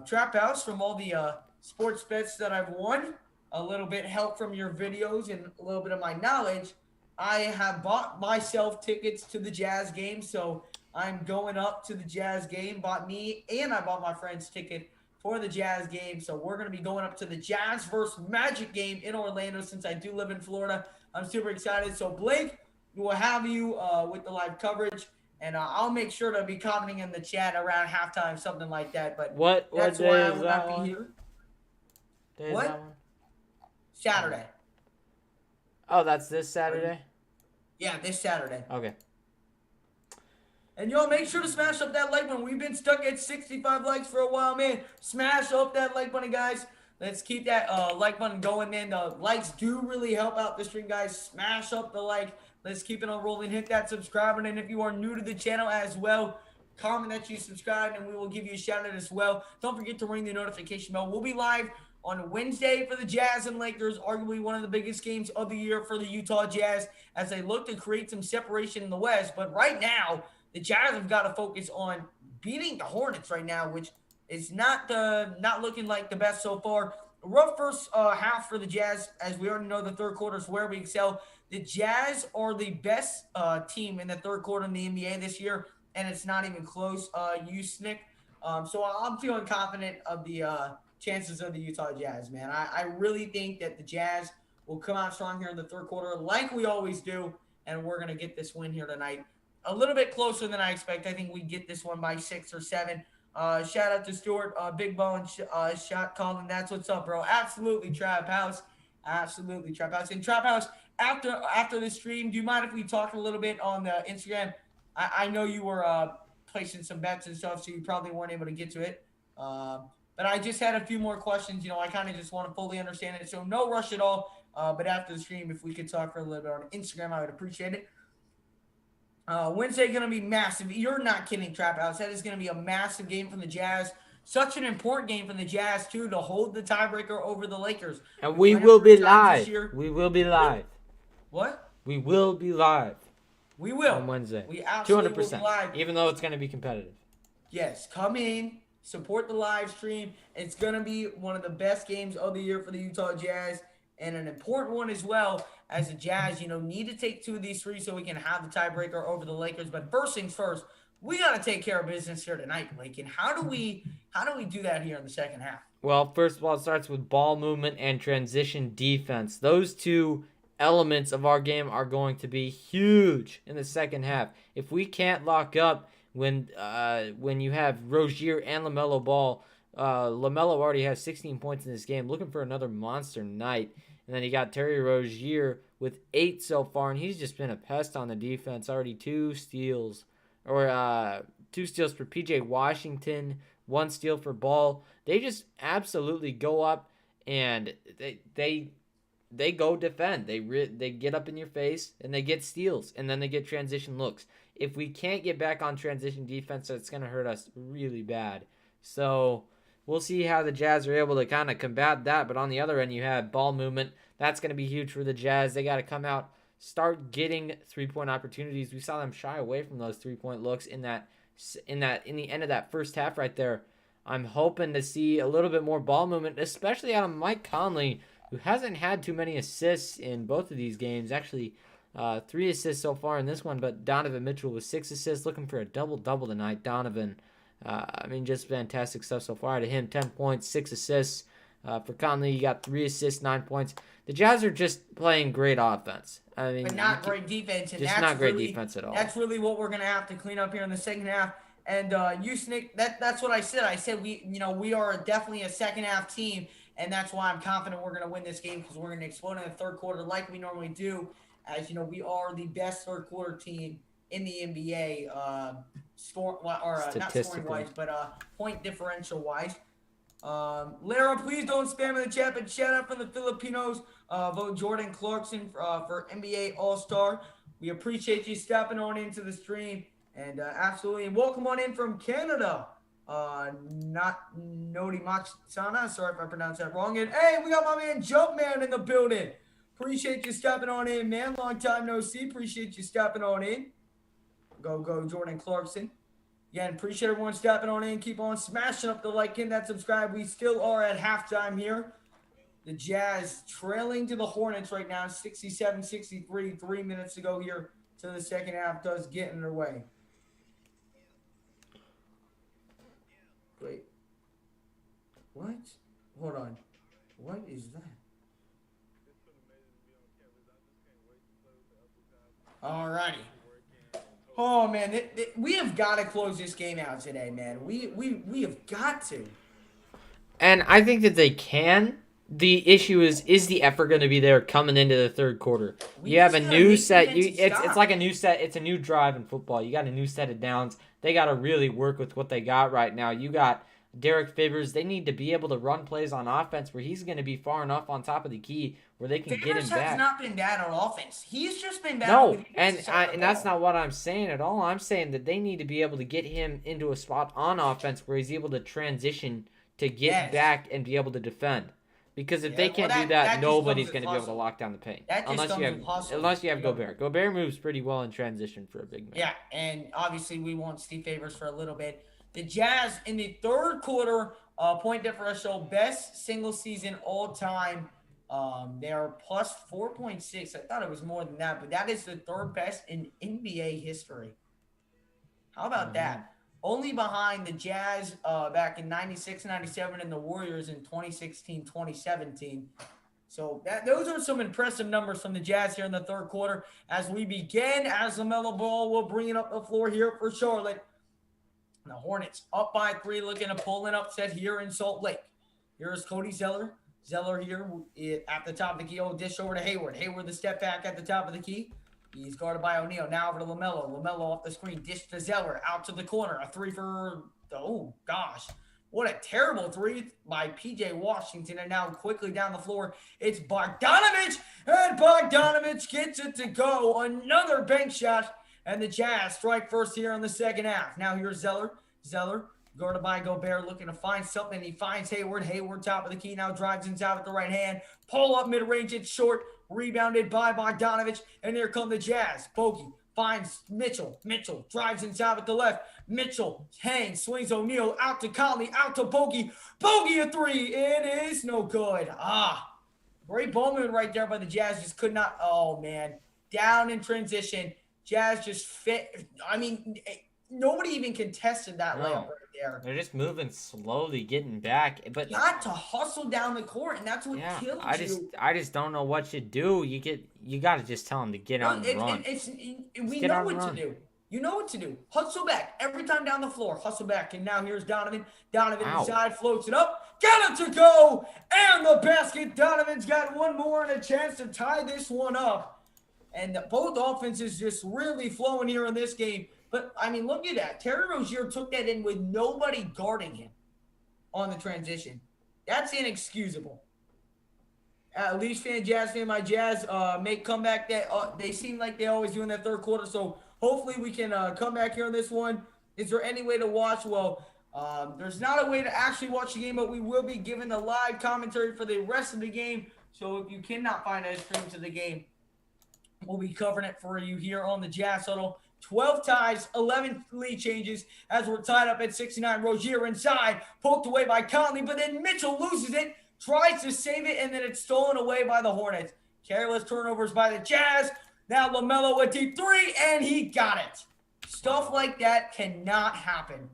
Trap House, from all the sports bets that I've won, a little bit help from your videos and a little bit of my knowledge, I have bought myself tickets to the Jazz game. So I'm going up to the Jazz game, bought me and I bought my friend's ticket for the Jazz game. So we're going to be going up to the Jazz versus Magic game in Orlando since I do live in Florida. I'm super excited. So, Blake, we'll have you with the live coverage, and I'll make sure to be commenting in the chat around halftime, something like that. But that's why I will not be here. What? Saturday. Oh, that's this Saturday? Yeah, this Saturday. Okay. And y'all make sure to smash up that like button. We've been stuck at 65 likes for a while, man. Smash up that like button, guys. Let's keep that like button going, man. The likes do really help out the stream, guys. Smash up the like. Let's keep it on rolling. Hit that subscribe button. And if you are new to the channel as well, comment that you subscribed, and we will give you a shout out as well. Don't forget to ring the notification bell. We'll be live on Wednesday for the Jazz and Lakers, arguably one of the biggest games of the year for the Utah Jazz as they look to create some separation in the West. But right now, the Jazz have got to focus on beating the Hornets right now, which is not looking like the best so far. A rough first half for the Jazz, as we already know the third quarter is where we excel. The Jazz are the best team in the third quarter in the NBA this year, and it's not even close, Nick. So I'm feeling confident of the chances of the Utah Jazz, man. I really think that the Jazz will come out strong here in the third quarter like we always do, and we're going to get this win here tonight. A little bit closer than I expect. I think we get this one by 6 or 7. Shout out to Stuart, Big Bone shot calling. That's what's up, bro. Absolutely, Trap House. Absolutely, Trap House. And Trap House, after the stream, do you mind if we talk a little bit on the Instagram? I know you were placing some bets and stuff, so you probably weren't able to get to it. But I just had a few more questions. You know, I kind of just want to fully understand it. So no rush at all. But after the stream, if we could talk for a little bit on Instagram, I would appreciate it. Wednesday going to be massive. You're not kidding, Trap House. That is going to be a massive game from the Jazz. Such an important game from the Jazz, too, to hold the tiebreaker over the Lakers. And we will be live. We will be live. What? We will be live. We will. On Wednesday. We absolutely 200%, will be live. even though it's going to be competitive. Yes, come in, support the live stream. It's going to be one of the best games of the year for the Utah Jazz, and an important one as well, as the Jazz, need to take 2 of these 3 so we can have the tiebreaker over the Lakers. But first things first, we got to take care of business here tonight, Blake. And how do we do that here in the second half? Well, first of all, it starts with ball movement and transition defense. Those 2 elements of our game are going to be huge in the second half. If we can't lock up when you have Rozier and LaMelo Ball, LaMelo already has 16 points in this game, looking for another monster night. And then you got Terry Rozier with 8 so far, and he's just been a pest on the defense. Already 2 steals, or 2 steals for PJ Washington, 1 steal for Ball. They just absolutely go up and they go defend. They get up in your face and they get steals, and then they get transition looks. If we can't get back on transition defense, that's going to hurt us really bad. So we'll see how the Jazz are able to kind of combat that. But on the other end, you have ball movement. That's going to be huge for the Jazz. They got to come out, start getting 3-point opportunities. We saw them shy away from those 3-point looks in the end of that first half right there. I'm hoping to see a little bit more ball movement, especially out of Mike Conley, who hasn't had too many assists in both of these games. Actually, 3 assists so far in this one, but Donovan Mitchell with 6 assists, looking for a double-double tonight. Donovan, just fantastic stuff so far out of him. 10 points, 6 assists. For Conley, you got 3 assists, 9 points. The Jazz are just playing great offense. I mean, but not great defense. And just that's not great really, defense at all. That's really what we're gonna have to clean up here in the second half. And Nick, that's what I said. I said we are definitely a second half team, and that's why I'm confident we're gonna win this game because we're gonna explode in the third quarter like we normally do. As you know, we are the best third quarter team in the NBA, not scoring wise, but point differential wise. Lara, please don't spam in the chat, but shout out from the Filipinos. Vote Jordan Clarkson for NBA All-Star. We appreciate you stepping on into the stream. And absolutely, and welcome on in from Canada. Not Nodi Machsana. Sorry if I pronounced that wrong. And hey, we got my man Jumpman in the building. Appreciate you stepping on in, man. Long time no see. Appreciate you stepping on in. Go, Jordan Clarkson. Again, appreciate everyone stepping on in. Keep on smashing up the like and that subscribe. We still are at halftime here. The Jazz trailing to the Hornets right now, 67-63. 3 minutes to go here to the second half does get in their way. Wait. What? Hold on. What is that? Alrighty. Oh man, we have got to close this game out today, man. We have got to. And I think that they can. The issue is the effort going to be there coming into the third quarter? You have a new set. It's like a new set. It's a new drive in football. You got a new set of downs. They got to really work with what they got right now. You got Derek Favors. They need to be able to run plays on offense where he's going to be far enough on top of the key where they can get him back. Has not been bad on offense. He's just been bad. No, and that's not what I'm saying at all. I'm saying that they need to be able to get him into a spot on offense where he's able to transition to get back and be able to defend. Because if they can't do that, nobody's going to be able to lock down the paint. Unless you have Gobert. Gobert moves pretty well in transition for a big man. Yeah, and obviously we want Steve Favors for a little bit. The Jazz in the third quarter, point differential, best single season all time. They are plus 4.6. I thought it was more than that, but that is the third best in NBA history. How about that? Only behind the Jazz back in 96-97 and the Warriors in 2016-2017. So those are some impressive numbers from the Jazz here in the third quarter. As we begin, as LaMelo Ball will bring it up the floor here for Charlotte. The Hornets up by 3, looking to pull an upset here in Salt Lake. Here's Cody Zeller. Zeller here at the top of the key. Dish over to Hayward. Hayward the step back at the top of the key. He's guarded by O'Neal. Now over to LaMelo. LaMelo off the screen. Dish to Zeller. Out to the corner. A 3 for... Oh, gosh. What a terrible 3 by P.J. Washington. And now quickly down the floor, it's Bogdanovich. And Bogdanovich gets it to go. Another bank shot. And the Jazz strike first here in the second half. Now here's Zeller. Zeller guarded by Gobert, looking to find something. He finds Hayward. Hayward top of the key. Now drives inside with the right hand. Pull up mid-range. It's short. Rebounded by Bogdanovich, and here come the Jazz. Bogey finds Mitchell. Mitchell drives inside with the left. Mitchell hangs, swings O'Neal out to Conley, out to Bogey. Bogey a 3. It is no good. Great ball movement right there by the Jazz. Just could not. Oh, man. Down in transition. Jazz just fit. I mean, nobody even contested that layup right there. They're just moving slowly, getting back. But got to hustle down the court, and that's what kills you. I just don't know what you do. You got to just tell them to get out and run. We know what to do. You know what to do. Hustle back. Every time down the floor, hustle back. And now here's Donovan. Donovan inside, floats it up. Got it to go. And the basket. Donovan's got one more and a chance to tie this one up. And both offenses just really flowing here in this game. But, I mean, look at that. Terry Rozier took that in with nobody guarding him on the transition. That's inexcusable. Leafs fan, Jazz fan, my Jazz make comeback. They seem like they always do in that third quarter. So, hopefully we can come back here on this one. Is there any way to watch? Well, there's not a way to actually watch the game, but we will be giving the live commentary for the rest of the game. So, if you cannot find a stream to the game, we'll be covering it for you here on the Jazz Huddle. 12 ties, 11 lead changes as we're tied up at 69. Rozier inside, poked away by Conley, but then Mitchell loses it, tries to save it, and then it's stolen away by the Hornets. Careless turnovers by the Jazz. Now LaMelo with deep 3, and he got it. Stuff like that cannot happen.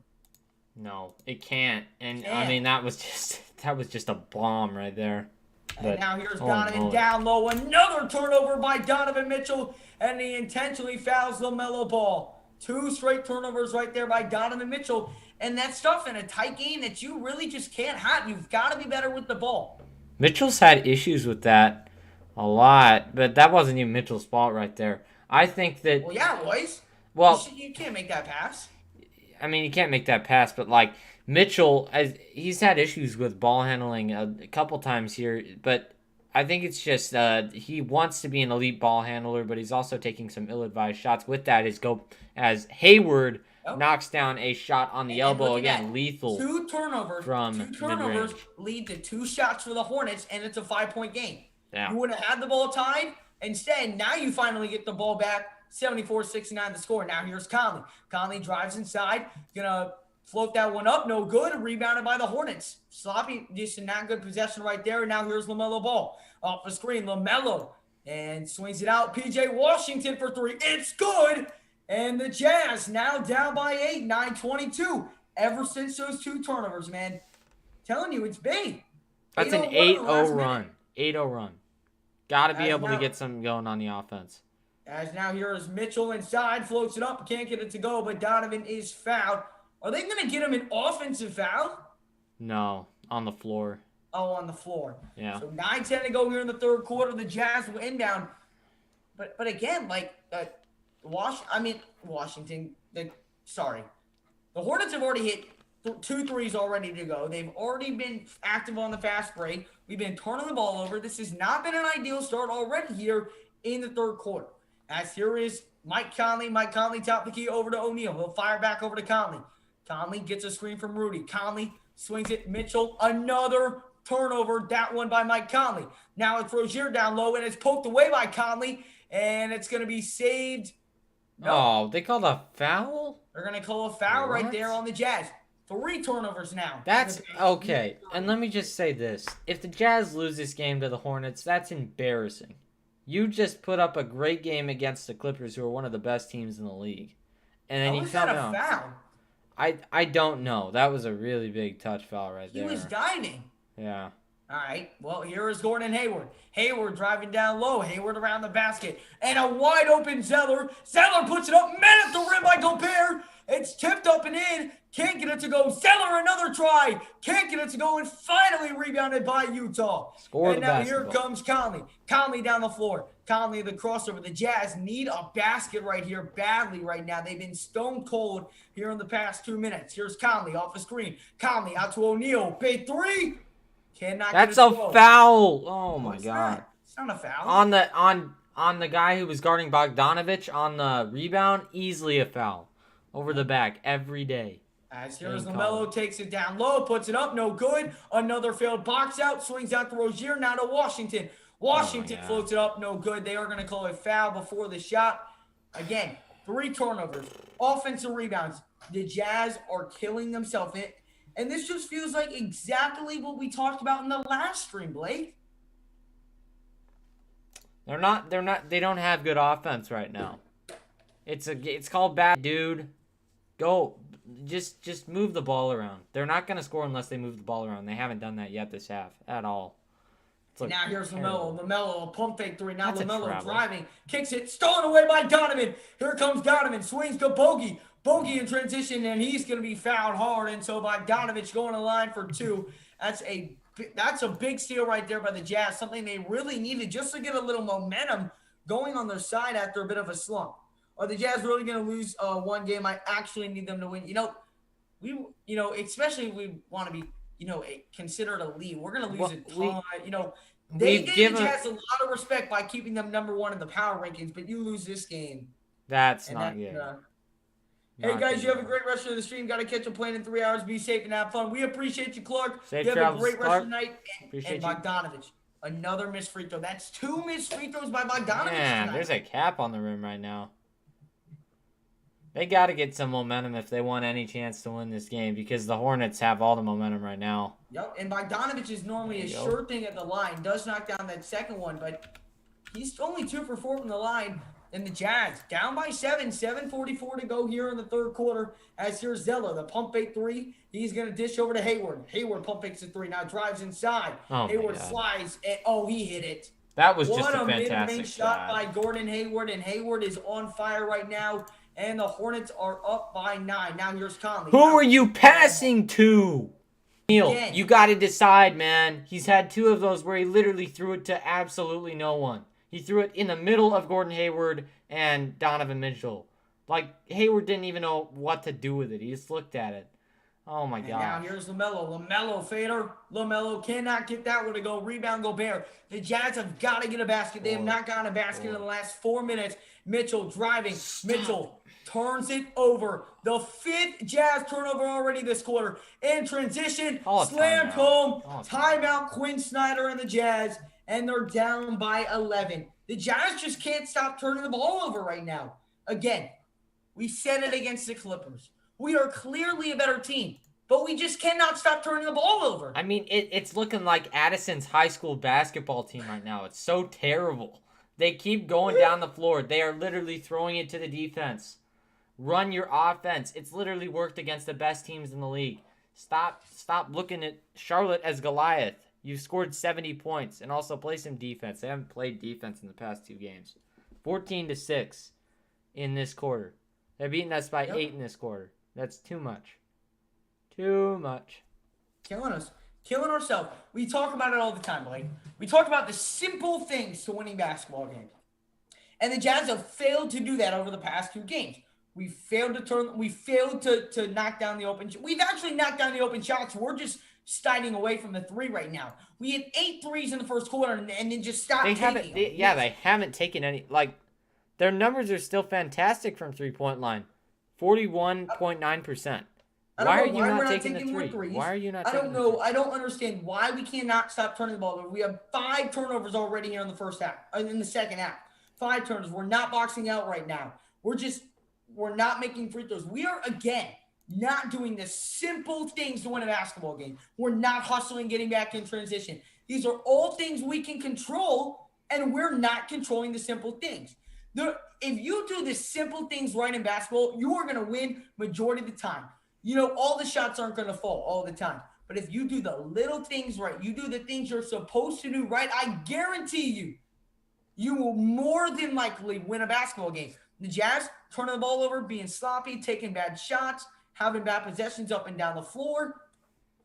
No, it can't. And I Can't. mean, that was just a bomb right there. And But, now here's oh, Donovan Lord. down low. Another turnover by Donovan Mitchell, and he intentionally fouls LaMelo Ball. 2 straight turnovers right there by Donovan Mitchell. And that stuff in a tight game that you really just can't have. You've got to be better with the ball. Mitchell's had issues with that a lot, but that wasn't even Mitchell's fault right there. I think that, Well, yeah, boys. well, You can't make that pass. I mean, you can't make that pass, but like Mitchell, he's had issues with ball handling a couple times here, but I think it's just he wants to be an elite ball handler, but he's also taking some ill-advised shots. With that, as Hayward knocks down a shot on the elbow again, lethal. 2 turnovers. from 2 turnovers mid-range. lead to 2 shots for the Hornets, and it's a 5-point game. Yeah. You would have had the ball tied. Instead, now you finally get the ball back. 74-69 the score. Now here's Conley. Conley drives inside. Gonna float that one up. No good. Rebounded by the Hornets. Sloppy. Just a not good possession right there. And now here's LaMelo Ball. Off the screen. LaMelo. And swings it out. P.J. Washington for 3. It's good. And the Jazz now down by 8. 9-22. Ever since those 2 turnovers, man. Telling you, it's big. That's an 8-0 run. 8-0 run. Got to be able to get something going on the offense. As now here is Mitchell inside, floats it up, can't get it to go, but Donovan is fouled. Are they going to get him an offensive foul? No, on the floor. Oh, on the floor. Yeah. So 9:10 to go here in the third quarter. The Jazz will end down. But again, like Washington. Sorry, the Hornets have already hit 2 threes already to go. They've already been active on the fast break. We've been turning the ball over. This has not been an ideal start already here in the third quarter. As here is Mike Conley. Mike Conley top the key over to O'Neal. He'll fire back over to Conley. Conley gets a screen from Rudy. Conley swings it. Mitchell, another turnover. That one by Mike Conley. Now it's Rozier down low, and it's poked away by Conley, and it's going to be saved. No. Oh, they called a foul? They're going to call a foul right there on the Jazz. 3 turnovers now. That's okay. And let me just say this. If the Jazz lose this game to the Hornets, that's embarrassing. You just put up a great game against the Clippers, who are one of the best teams in the league. And then How was that a foul? I don't know. That was a really big touch foul right there. He was diving. Yeah. All right. Well, here is Gordon Hayward. Hayward driving down low. Hayward around the basket. And a wide open Zeller. Zeller puts it up. Man at the rim by Gobert. It's tipped up and in. Can't get it to go. Zeller, another try. Can't get it to go. And finally rebounded by Utah. Score and the now basketball. here comes Conley. Conley down the floor. Conley the crossover. The Jazz need a basket right here badly right now. They've been stone cold here in the past 2 minutes. Here's Conley off the screen. Conley out to O'Neal. Big 3. Cannot That's get it a to go. foul. Oh my What's god. that? It's not a foul. On the guy who was guarding Bogdanovich on the rebound, easily a foul. Over the back every day. As here's LaMelo, takes it down low, puts it up, no good. Another failed box out, swings out to Rozier, now to Washington. Washington floats it up, no good. They are going to call a foul before the shot. Again, 3 turnovers, offensive rebounds. The Jazz are killing themselves. And this just feels like exactly what we talked about in the last stream, Blake. They don't have good offense right now. It's called bad, dude. Go. Just move the ball around. They're not going to score unless they move the ball around. They haven't done that yet this half at all. Now here's LaMelo. LaMelo, a pump fake 3. Now That's a LaMelo travel. driving. Kicks it. Stolen away by Donovan. Here comes Donovan. Swings to Bogey. Bogey in transition, and he's going to be fouled hard. And so Bogdanovich going to line for 2. That's a big steal right there by the Jazz. Something they really needed just to get a little momentum going on their side after a bit of a slump. Are the Jazz really going to lose one game? I actually need them to win. Especially if we want to be, considered a lead. We're going to lose a ton. They gave the Jazz a lot of respect by keeping them number 1 in the power rankings, but you lose this game. That's not good. Hey, guys, you have a great rest of the stream. Got to catch a plane in 3 hours. Be safe and have fun. We appreciate you, Clark. Safe you have travels, a great rest Clark. of the night. And Bogdanovich, another missed free throw. That's 2 missed free throws by Bogdanovich. Man, there's a cap on the rim right now. They got to get some momentum if they want any chance to win this game, because the Hornets have all the momentum right now. Yep, and Bogdanovich is normally a sure thing at the line. Does knock down that second one, but he's only 2 for 4 from the line. And the Jazz down by 7:44 to go here in the third quarter. As here's Zeller, the pump fake three. He's going to dish over to Hayward. Hayward pump fakes a three. Now drives inside. Oh, Hayward slides. And, he hit it. That was what just a mid-range fantastic shot by Gordon Hayward. And Hayward is on fire right now. And the Hornets are up by 9. Now here's Conley. Who are you passing to? Neil, Again. you got to decide, man. He's had 2 of those where he literally threw it to absolutely no one. He threw it in the middle of Gordon Hayward and Donovan Mitchell. Like, Hayward didn't even know what to do with it. He just looked at it. Oh, my God. Now here's LaMelo. LaMelo fader. LaMelo cannot get that one to go. Rebound Gobert. The Jazz have got to get a basket. They have not gotten a basket in the last 4 minutes. Mitchell driving. Mitchell turns it over. The 5th Jazz turnover already this quarter. In transition, slammed home. Timeout, Quinn Snyder and the Jazz. And they're down by 11. The Jazz just can't stop turning the ball over right now. Again, we said it against the Clippers. We are clearly a better team, but we just cannot stop turning the ball over. I mean, it's looking like Addison's high school basketball team right now. It's so terrible. They keep going down the floor. They are literally throwing it to the defense. Run your offense. It's literally worked against the best teams in the league. Stop looking at Charlotte as Goliath. You've scored 70 points and also play some defense. They haven't played defense in the past 2 games. 14-6 in this quarter. They're beating us by 8 in this quarter. That's too much. Too much. Killing us. Killing ourselves. We talk about it all the time, Blake. We talk about the simple things to winning basketball games. And the Jazz have failed to do that over the past 2 games. We failed to knock down the open. We've actually knocked down the open shots. We're just staying away from the 3 right now. We had 8 threes in the first quarter and then just stopped taking them. They haven't taken any. Like, their numbers are still fantastic from 3-point line. 41.9%. Why are you not taking the 3? Why are you not taking the 3? I don't know. I don't understand why we cannot stop turning the ball over. We have 5 turnovers already here in the first half. In the second half. 5 turnovers. We're not boxing out right now. We're not making free throws. We are, again, not doing the simple things to win a basketball game. We're not hustling, getting back in transition. These are all things we can control, and we're not controlling the simple things. If you do the simple things right in basketball, you are going to win majority of the time. You know, all the shots aren't going to fall all the time. But if you do the little things right, you do the things you're supposed to do right, I guarantee you will more than likely win a basketball game. The Jazz turning the ball over, being sloppy, taking bad shots, having bad possessions up and down the floor.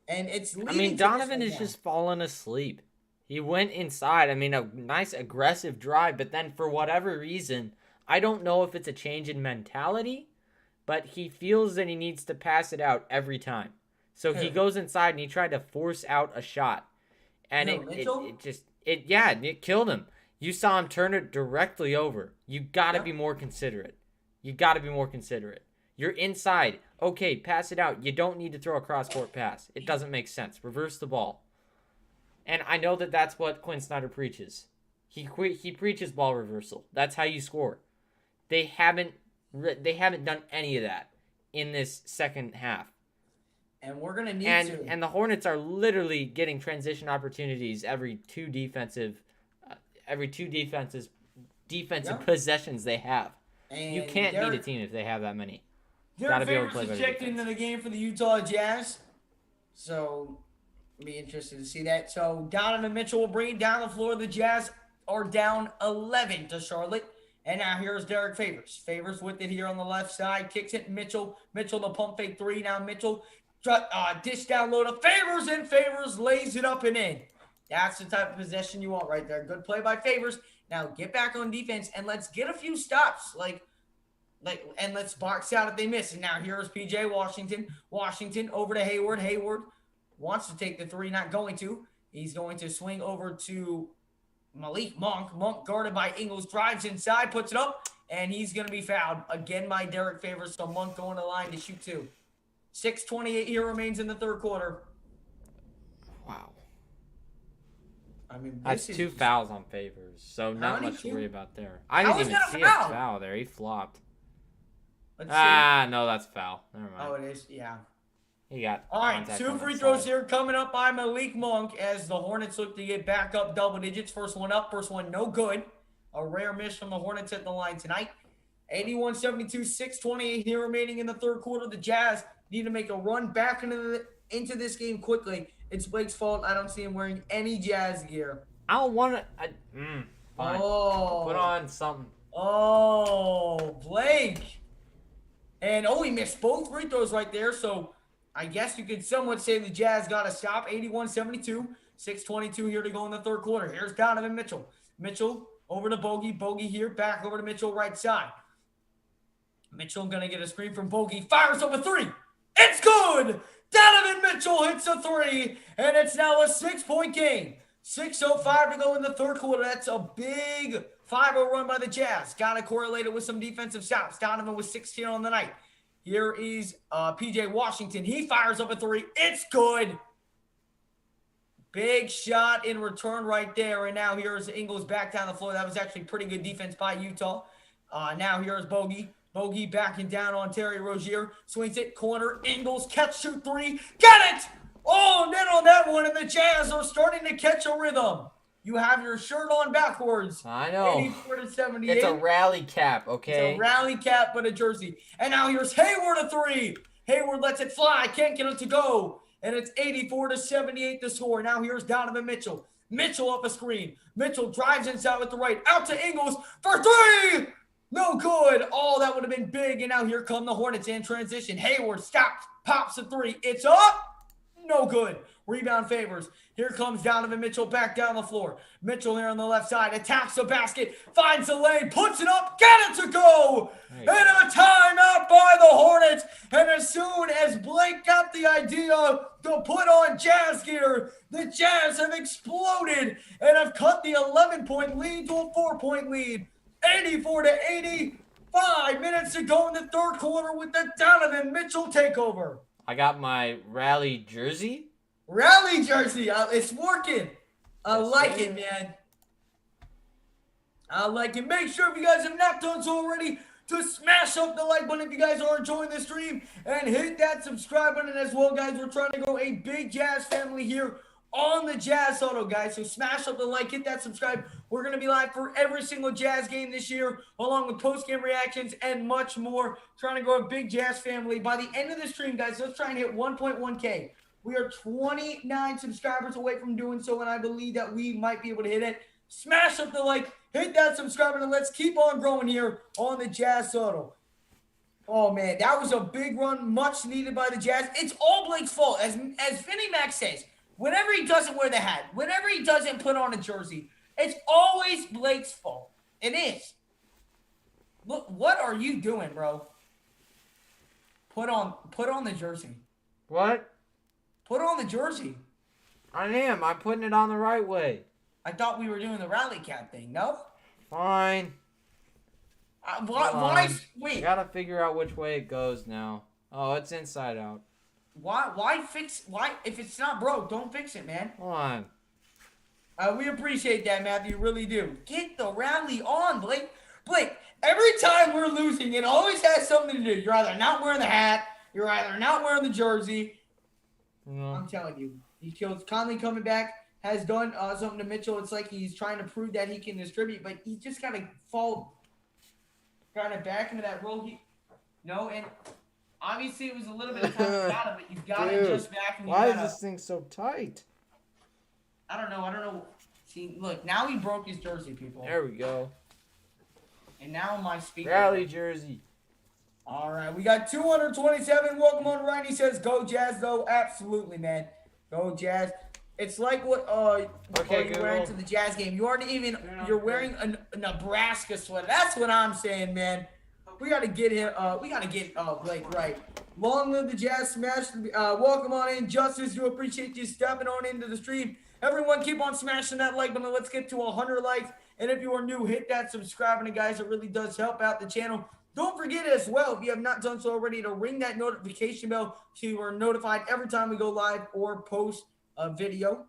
And it's leading. I mean, Donovan is just falling asleep. He went inside. I mean, a nice aggressive drive, but then for whatever reason, I don't know if it's a change in mentality, but he feels that he needs to pass it out every time. So he goes inside and he tried to force out a shot. And it killed him. You saw him turn it directly over. You got to be more considerate. You're inside. Okay, pass it out. You don't need to throw a cross-court pass. It doesn't make sense. Reverse the ball. And I know that that's what Quinn Snyder preaches. He preaches ball reversal. That's how you score. They haven't done any of that in this second half. And we're going to need to. And the Hornets are literally getting transition opportunities every two defensive possessions they have. And you can't beat a team if they have that many. Derek Favors is checked into the game for the Utah Jazz. So, be interested to see that. So, Donovan Mitchell will bring it down the floor. The Jazz are down 11 to Charlotte. And now here's Derek Favors. Favors with it here on the left side. Kicks it. Mitchell the pump fake 3. Now Mitchell dish down low to Favors, and Favors lays it up and in. That's the type of possession you want right there. Good play by Favors. Now get back on defense and let's get a few stops. And let's box out if they miss. And now here's PJ Washington. Washington over to Hayward. Hayward wants to take the 3, not going to. He's going to swing over to Malik Monk. Monk guarded by Ingles, drives inside, puts it up, and he's going to be fouled again by Derek Favors. So Monk going to the line to shoot 2. 6:28 here remains in the third quarter. Wow. I mean, that's 2 fouls on Favors, so not much to worry about there. I How didn't even see a foul there. He flopped. Let's see. No, that's foul. Never mind. Oh, it is? Yeah. He got. All right, 2 free throws here coming up by Malik Monk as the Hornets look to get back up double digits. First one up, first one no good. A rare miss from the Hornets at the line tonight. 81-72, 6:28 here remaining in the third quarter. The Jazz need to make a run back into this game quickly. It's Blake's fault. I don't see him wearing any Jazz gear. I don't want to. Fine. Oh. Put on something. Oh, Blake. And he missed both free throws right there. So I guess you could somewhat say the Jazz got to stop. 81-72, 6:22 here to go in the third quarter. Here's Donovan Mitchell. Mitchell over to Bogey. Bogey here, back over to Mitchell, right side. Mitchell going to get a screen from Bogey. Fires up a three. It's good. Donovan Mitchell hits a three, and it's now a 6-point game. 6:05 to go in the third quarter. That's a big 5-0 run by the Jazz. Got to correlate it with some defensive stops. Donovan was 16 on the night. Here is P.J. Washington. He fires up a three. It's good. Big shot in return right there. And now here's Ingles back down the floor. That was actually pretty good defense by Utah. Now here's Bogey. Bogey backing down on Terry Rozier. Swings it, corner. Ingles, catch, shoot three. Got it! Oh, net on that one, and the Jazz are starting to catch a rhythm. You have your shirt on backwards. I know. 84-78. It's a rally cap, okay? It's a rally cap, but a jersey. And now here's Hayward a three. Hayward lets it fly. Can't get it to go. And it's 84-78 the score. Now here's Donovan Mitchell. Mitchell up a screen. Mitchell drives inside with the right. Out to Ingles for three. No good. Oh, that would have been big. And now here come the Hornets in transition. Hayward stops, pops a three. It's up. No good. Rebound favors. Here comes Donovan Mitchell back down the floor. Mitchell here on the left side. Attacks the basket. Finds the lane. Puts it up. Got it to go. And a timeout by the Hornets. And as soon as Blake got the idea to put on Jazz gear, the Jazz have exploded and have cut the 11-point lead to a 4-point lead. 84-80. 5 minutes to go in the third quarter with the Donovan Mitchell takeover. I got my rally jersey. Rally jersey. It's working. I like it, man. I like it. Make sure if you guys have not done so already to smash up the like button if you guys are enjoying the stream and hit that subscribe button as well, guys. We're trying to go a big Jazz family here on the Jazz Auto, guys. So smash up the like, hit that subscribe. We're going to be live for every single Jazz game this year, along with post-game reactions and much more. Trying to grow a big Jazz family. By the end of the stream, guys, let's try and hit 1.1K. We are 29 subscribers away from doing so, and I believe that we might be able to hit it. Smash up the like, hit that subscribe button, and let's keep on growing here on the Jazz Auto. Oh, man, that was a big run, much needed by the Jazz. It's all Blake's fault. As Vinnie Mac says, whenever he doesn't wear the hat, whenever he doesn't put on a jersey, it's always Blake's fault. It is. Look, what are you doing, bro? Put on the jersey. What? Put on the jersey. I am. I'm putting it on the right way. I thought we were doing the rally cap thing, no? Fine. Why? Wait. I gotta figure out which way it goes now. Oh, it's inside out. Why if it's not broke, don't fix it, man. Hold on. We appreciate that, Matthew. Really do. Get the rally on, Blake. Blake, every time we're losing, it always has something to do. You're either not wearing the hat, you're either not wearing the jersey. I'm telling you. He kills Conley coming back, has done something to Mitchell. It's like he's trying to prove that he can distribute, but he just got to fall kind of back into that role. And obviously it was a little bit of time without him, but you've got to adjust back. And why is this thing so tight? I don't know. See, look, now he broke his jersey, people. There we go. And now my speaker. Rally jersey. All right, we got 227. Welcome on, Ryan. He says, "Go Jazz, though." Absolutely, man. Go Jazz. It's like what you're wearing to the Jazz game. You aren't even. You're wearing a Nebraska sweater. That's what I'm saying, man. We got to get him. We got to get Blake right. Long live the Jazz smash. Welcome on in, Justice. Do appreciate you stepping on into the stream. Everyone, keep on smashing that like button. Let's get to 100 likes. And if you are new, hit that subscribe button, guys. It really does help out the channel. Don't forget as well, if you have not done so already, to ring that notification bell so you are notified every time we go live or post a video.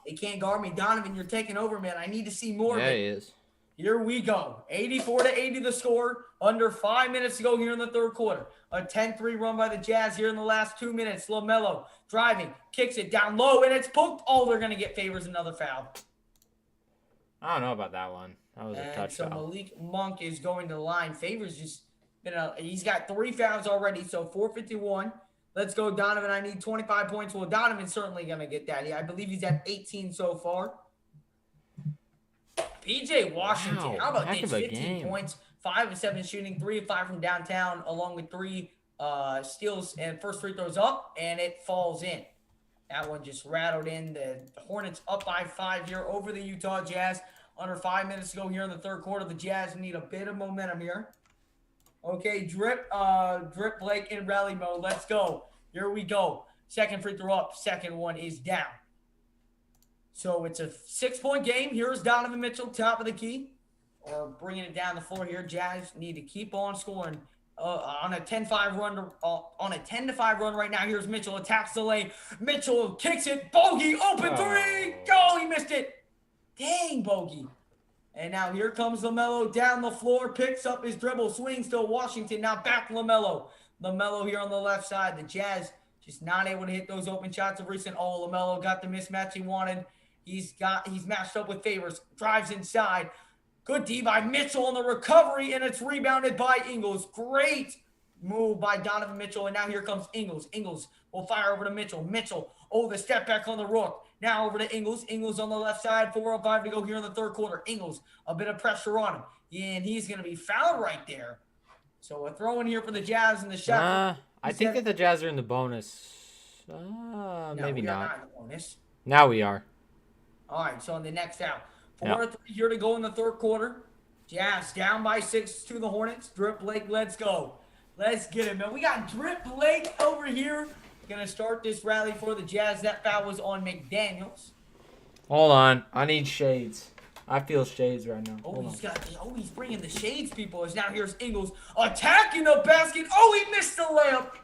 They can't guard me. Donovan, you're taking over, man. I need to see more of it. Yeah, he is. Here we go. 84-80 the score. Under 5 minutes to go here in the third quarter. A 10-3 run by the Jazz here in the last 2 minutes. LaMelo driving, kicks it down low, and it's poked. Oh, they're going to get Favors another foul. I don't know about that one. That was a And touch so foul. Malik Monk is going to the line. Favors just, he's got 3 fouls already, so 451. Let's go, Donovan. I need 25 points. Well, Donovan's certainly going to get that. Yeah, I believe he's at 18 so far. PJ Washington, Wow, how about heck this? of a 15 game. points, 5 of 7 shooting, 3 of 5 from downtown, along with 3 steals and first free throws up, and it falls in. That one just rattled in. The Hornets up by 5 here over the Utah Jazz. Under 5 minutes to go here in the third quarter. The Jazz need a bit of momentum here. Okay, drip Blake in rally mode. Let's go. Here we go. Second free throw up. Second one is down. So it's a 6-point game. Here's Donovan Mitchell, top of the key. Or bringing it down the floor here. Jazz need to keep on scoring. On a 10-5 run, on a 10-5 run right now. Here's Mitchell, attacks the lane. Mitchell kicks it. Bogey, open three. Go, he missed it. Dang, Bogey. And now here comes LaMelo down the floor, picks up his dribble, swings to Washington. Now back LaMelo. LaMelo here on the left side. The Jazz just not able to hit those open shots of recent. Oh, LaMelo got the mismatch he wanted. He's matched up with Favors. Drives inside. Good D by Mitchell on the recovery, and it's rebounded by Ingles. Great move by Donovan Mitchell, and now here comes Ingles. Ingles will fire over to Mitchell. Mitchell, the step back on the rook. Now over to Ingles. Ingles on the left side. 4:05 to go here in the third quarter. Ingles, a bit of pressure on him, and he's going to be fouled right there. So a throw in here for the Jazz in the shot. I think that the Jazz are in the bonus. No, Maybe we are not. in the bonus. Now we are. All right, so on the next out. 4-3 here to go in the third quarter. Jazz down by 6 to the Hornets. Drip Blake, let's go. Let's get it, man. We got Drip Blake over here. Going to start this rally for the Jazz. That foul was on McDaniels. Hold on. I need shades. I feel shades right now. He's bringing the shades, people. As now here's Ingles attacking the basket. Oh, he missed the layup.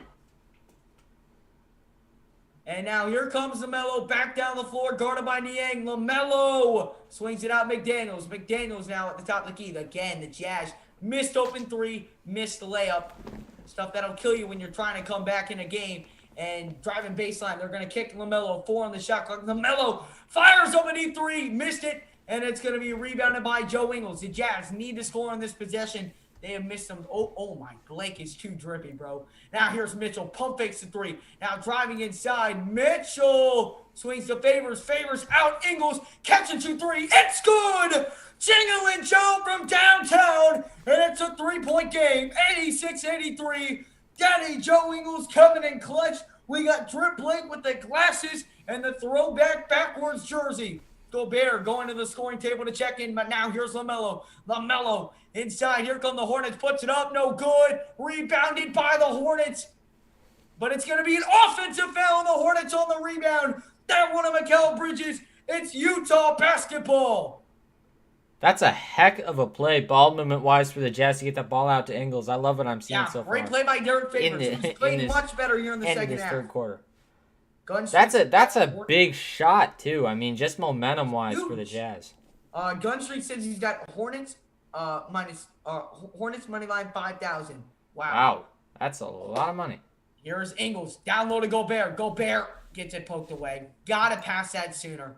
And now here comes LaMelo back down the floor, guarded by Niang. LaMelo swings it out. McDaniels. McDaniels now at the top of the key. Again, the Jazz missed open 3, missed the layup. Stuff that'll kill you when you're trying to come back in a game. And driving baseline, they're going to kick LaMelo. 4 on the shot clock. LaMelo fires open E3, missed it, and it's going to be rebounded by Joe Ingles. The Jazz need to score on this possession. They have missed them. Oh my, Blake is too drippy, bro. Now here's Mitchell. Pump fakes the 3. Now driving inside. Mitchell swings to Favors. Favors out. Ingles catching 2-3. It's good. Jingling Joe from downtown. And it's a 3-point game. 86-83. Daddy Joe Ingles coming in clutch. We got Drip Blake with the glasses and the throwback backwards jersey. Gobert going to the scoring table to check in, but now here's LaMelo. LaMelo inside. Here come the Hornets. Puts it up. No good. Rebounded by the Hornets. But it's going to be an offensive foul on the Hornets on the rebound. That one of Mikal Bridges. It's Utah basketball. That's a heck of a play, ball movement-wise, for the Jazz to get that ball out to Ingles. I love what I'm seeing so far. Great play by Derek Favors. He's playing much better here in the second half. Third quarter. That's a big shot, too. I mean, just momentum-wise for the Jazz. Gunstreak says he's got Hornets money line 5,000. Wow. That's a lot of money. Here's Ingles. Down low to Gobert. Gobert gets it poked away. Got to pass that sooner.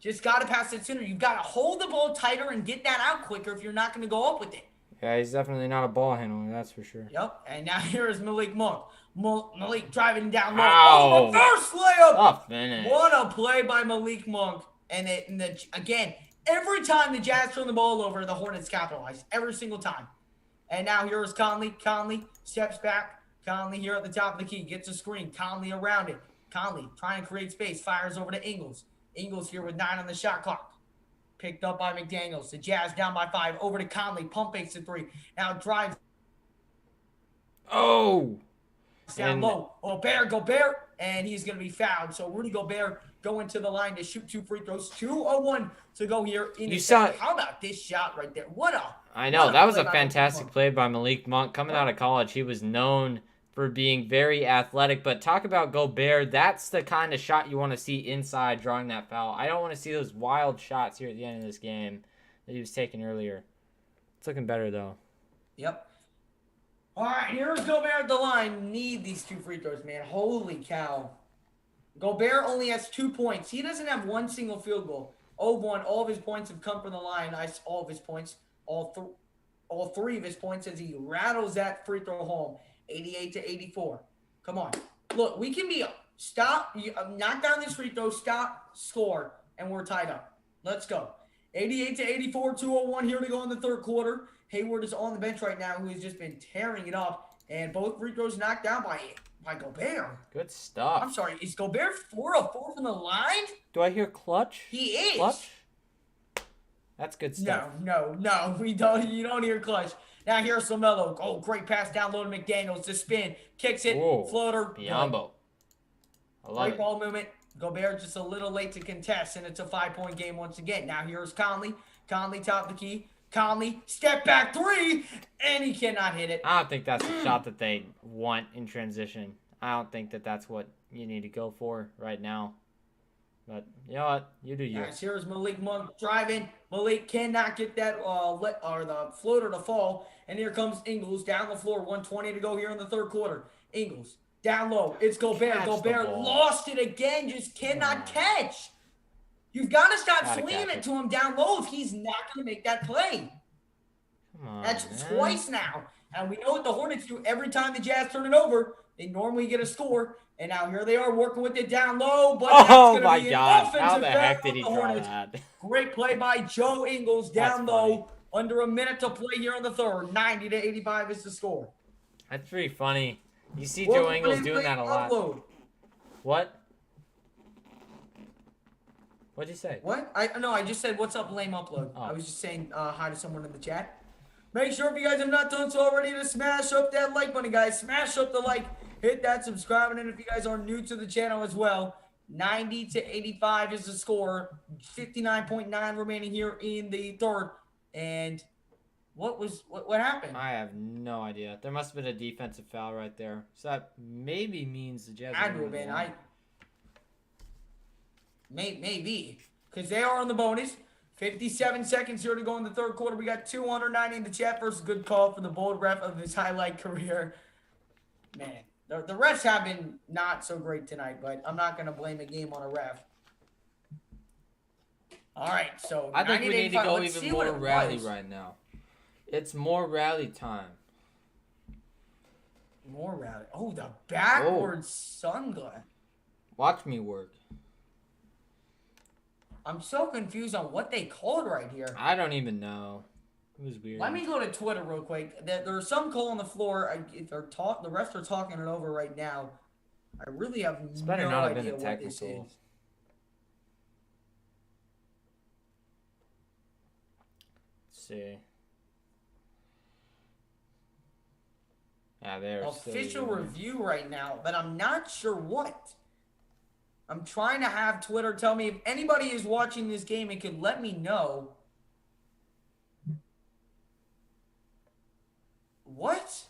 Just got to pass it sooner. You've got to hold the ball tighter and get that out quicker if you're not going to go up with it. Yeah, he's definitely not a ball handler, that's for sure. Yep. And now here is Malik Monk. Malik driving down low. Ow. Reverse layup. Finish. What a play by Malik Monk. And again, every time the Jazz turn the ball over, the Hornets capitalize. Every single time. And now here is Conley. Conley steps back. Conley here at the top of the key. Gets a screen. Conley around it. Conley trying to create space. Fires over to Ingles. Ingles here with 9 on the shot clock. Picked up by McDaniels. The Jazz down by 5. Over to Conley. Pump fakes the 3. Now drives. Oh. Down low. Gobert. And he's going to be fouled. So Rudy Gobert going to the line to shoot 2 free throws. 2:01 to go here. How about this shot right there? I know. That was a fantastic play by Malik Monk. Coming out of college, he was known for being very athletic. But talk about Gobert. That's the kind of shot you want to see inside drawing that foul. I don't want to see those wild shots here at the end of this game that he was taking earlier. It's looking better, though. Yep. All right, here's Gobert at the line. Need these 2 free throws, man. Holy cow. Gobert only has 2 points. He doesn't have one single field goal. 0-1. All of his points have come from the line. All of his points, all three of his points as he rattles that free throw home. 88-84. Come on. Look, we can be stop. Knock down this free throw. Stop. Score. And we're tied up. Let's go. 88-84. 2:01 here to go in the third quarter. Hayward is on the bench right now, who has just been tearing it up. And both free throws knocked down by Gobert. Good stuff. I'm sorry. Is Gobert 4 of 4 from the line? Do I hear clutch? He is. Clutch? That's good stuff. No. We don't. You don't hear clutch. Now here's LaMelo. Oh, great pass down low to McDaniels. The spin. Kicks it. Whoa. Floater. Biombo. I love Great it. ball movement. Gobert just a little late to contest, and it's a 5-point game once again. Now here's Conley. Conley top the key. Conley, step back 3, and he cannot hit it. I don't think that's the shot that they want in transition. I don't think that that's what you need to go for right now. But you know what? You do you. Yes, here's Malik Monk driving. Malik cannot get that the floater to fall. And here comes Ingles down the floor. 1:20 to go here in the third quarter. Ingles down low. It's Gobert. Catch the Gobert ball. lost it again. Just cannot catch. You've got to stop Gotta swinging catch it it. to him down low if he's not going to make that play. Come on, That's man. twice now. And we know what the Hornets do every time the Jazz turn it over. They normally get a score. And now here they are working with it down low. But that's Oh gonna my be an God! How offensive the foul heck did on he the draw Hornets. that? Great play by Joe Ingles down That's low. funny. Under a minute to play here in the third. 90-85 is the score. That's pretty funny. You see Well, Joe Ingles play, doing that a lot. upload. What? What'd you say? What? I just said what's up, lame upload. Oh. I was just saying hi to someone in the chat. Make sure if you guys have not done so already to smash up that like button, guys. Smash up the like, hit that subscribe, and if you guys are new to the channel as well, 90-85 is the score. 59.9 remaining here in the third. And what happened? I have no idea. There must have been a defensive foul right there. So that maybe means the Jazz. Had to have been. Maybe. Because they are on the bonus. 57 seconds here to go in the third quarter. We got 290 in the chat versus good call for the bold ref of his highlight career. Man, the refs have been not so great tonight, but I'm not going to blame a game on a ref. All right, so I think we need to go Let's see even what more it rally was. right now. It's more rally time. More rally. Oh, the backwards sunglass. Watch me work. I'm so confused on what they called right here. I don't even know. It was weird. Let me go to Twitter real quick. There's some call on the floor. The refs are talking it over right now. I really have It's better no not have idea been a what this technical. is. Let's see. Yeah, there's Official review right now, but I'm not sure what. I'm trying to have Twitter tell me if anybody is watching this game and could let me know. What?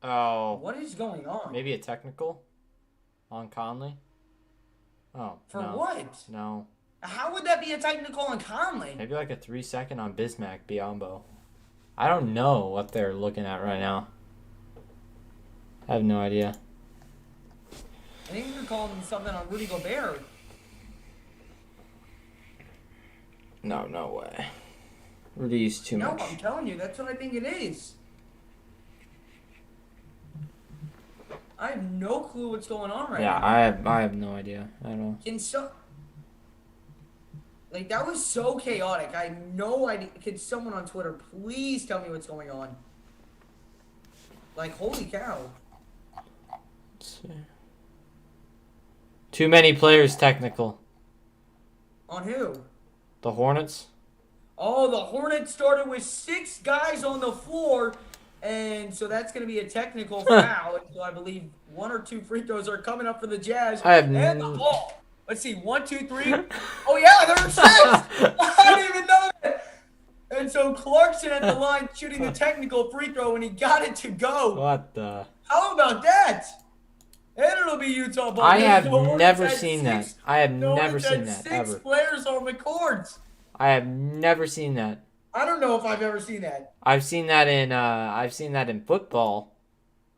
Oh, What is going on? maybe a technical on Conley. Oh, For no. what? No, How would that be a technical on Conley? maybe like a 3-second on Bismack Biombo. I don't know what they're looking at right now. I have no idea. I think you're calling something on Rudy Gobert. No, no way. Rudy's too No, much. I'm telling you, that's what I think it is. I have no clue what's going on right Yeah, now. I have no idea at all. Like, that was so chaotic. I have no idea. Can someone on Twitter please tell me what's going on? Like, holy cow. Let's see. Too many players technical. On who? The Hornets. Oh, the Hornets started with 6 guys on the floor, and so that's going to be a technical foul. So I believe 1 or 2 free throws are coming up for the Jazz. I have and the ball. Let's see, 1, 2, 3. Oh yeah, there are 6. I didn't even know that. And so Clarkson at the line shooting the technical free throw, and he got it to go. What the? How about that? And it'll be Utah ball. I have The Hornets never had seen 6 that. I have the never Hornets seen had that 6 ever. players on the court. I have never seen that. I don't know if I've ever seen that. I've seen that in football.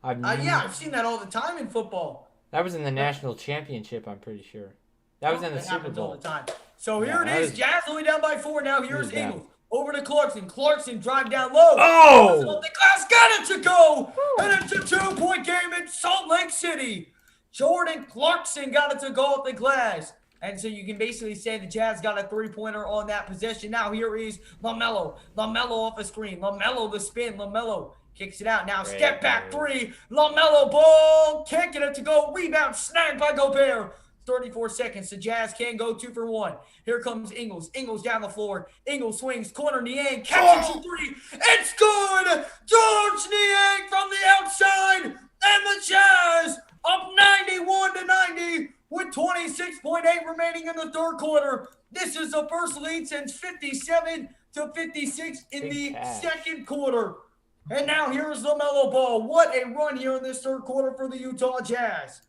Yeah, I've seen that all the time in football. That was in the national championship, I'm pretty sure. That was in the That Super happens Bowl. all the time. So Yeah, here it is. Jazz only down by 4. Now here's down. Eagles. Over to Clarkson. Clarkson drive down low. Oh! The glass got it to go. And it's a 2-point game in Salt Lake City. Jordan Clarkson got it to go off the glass. And so you can basically say the Jazz got a 3-pointer on that possession. Now here is LaMelo. LaMelo off a screen. LaMelo the spin. LaMelo kicks it out. Now step back 3. LaMelo ball. Can't get it to go. Rebound snagged by Gobert. 34 seconds. The Jazz can go 2 for 1. Here comes Ingles. Ingles down the floor. Ingles swings. Corner Niang. Catches a 3. It's good. George Niang from the outside. And the Jazz up 91-90 with 26.8 remaining in the third quarter. This is the first lead since 57-56 in the second quarter. And now here's LaMelo Ball. What a run here in this third quarter for the Utah Jazz.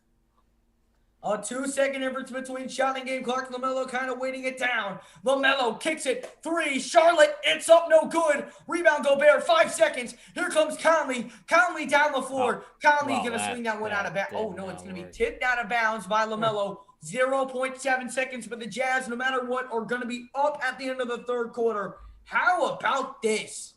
A 2-second difference between shot and game clock. LaMelo kind of waiting it down. LaMelo kicks it. 3. Charlotte, it's up, no good. Rebound Gobert, 5 seconds. Here comes Conley. Conley down the floor. Conley going to swing that one out of bounds. Oh, no, it's going to be tipped out of bounds by LaMelo. 0.7 seconds, but the Jazz, no matter what, are going to be up at the end of the third quarter. How about this?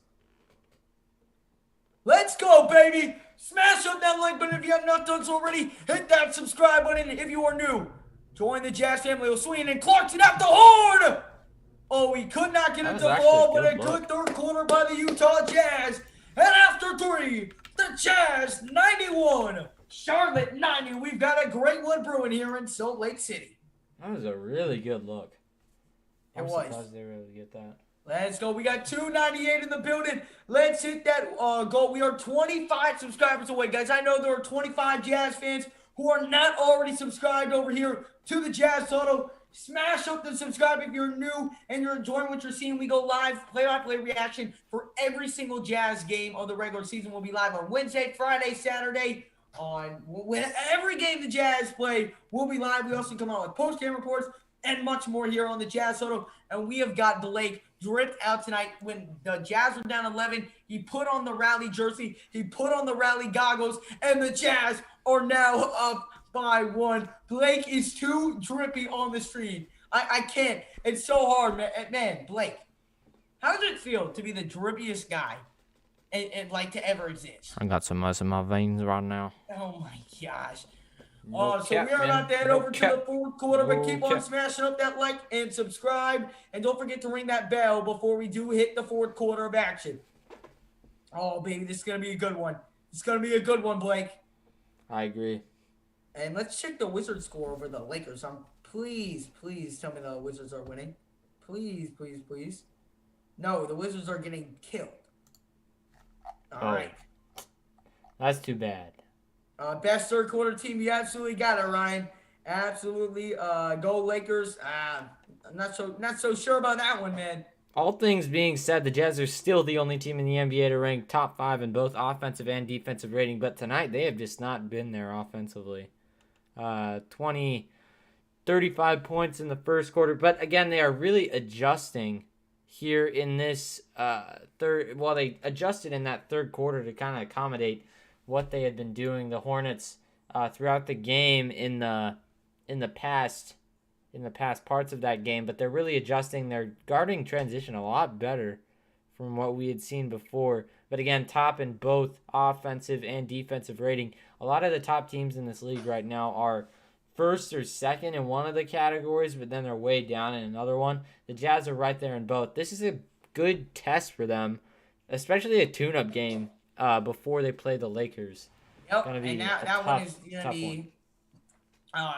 Let's go, baby. Smash up that like button if you have not done so already. Hit that subscribe button if you are new. Join the Jazz family. O'Sween and Clarkson at the horn. Oh, he could not get it to ball, but a good third quarter by the Utah Jazz. And after 3, the Jazz 91, Charlotte 90. We've got a great one brewing here in Salt Lake City. That was a really good look. I'm It was. surprised they were able to get that. Let's go. We got 298 in the building. Let's hit that goal. We are 25 subscribers away, guys. I know there are 25 Jazz fans who are not already subscribed over here to the Jazz Auto. Smash up the subscribe if you're new and you're enjoying what you're seeing. We go live, play-by-play reaction for every single Jazz game of the regular season. We'll be live on Wednesday, Friday, Saturday. When every game the Jazz play, we'll be live. We also come out with post-game reports and much more here on the Jazz Auto. And we have got Blake dripped out tonight. When the Jazz were down 11, he put on the rally jersey, he put on the rally goggles, and the Jazz are now up by 1. Blake is too drippy on the stream. I can't. It's so hard, man. Man, Blake, how does it feel to be the drippiest guy and like to ever exist? I got some ice in my veins right now. Oh my gosh. No So cap, we are man. not that No over cap. to the fourth quarter, but No keep on cap. smashing up that like and subscribe. And don't forget to ring that bell before we do hit the fourth quarter of action. Oh, baby, this is going to be a good one. It's going to be a good one, Blake. I agree. And let's check the Wizards score over the Lakers. Please tell me the Wizards are winning. Please. No, the Wizards are getting killed. All right. That's too bad. Best third quarter team. You absolutely got it, Ryan. Absolutely. Go Lakers. I'm not so sure about that one, man. All things being said, the Jazz are still the only team in the NBA to rank top 5 in both offensive and defensive rating, but tonight they have just not been there offensively. 35 points in the first quarter, but again, they are really adjusting here in this third. Well, they adjusted in that third quarter to kind of accommodate what they had been doing. The Hornets throughout the game in the past parts of that game, but they're really adjusting. They're guarding transition a lot better from what we had seen before. But again, top in both offensive and defensive rating. A lot of the top teams in this league right now are first or second in one of the categories, but then they're way down in another one. The Jazz are right there in both. This is a good test for them, especially a tune-up game before they play the Lakers. Yep, and that one is going to be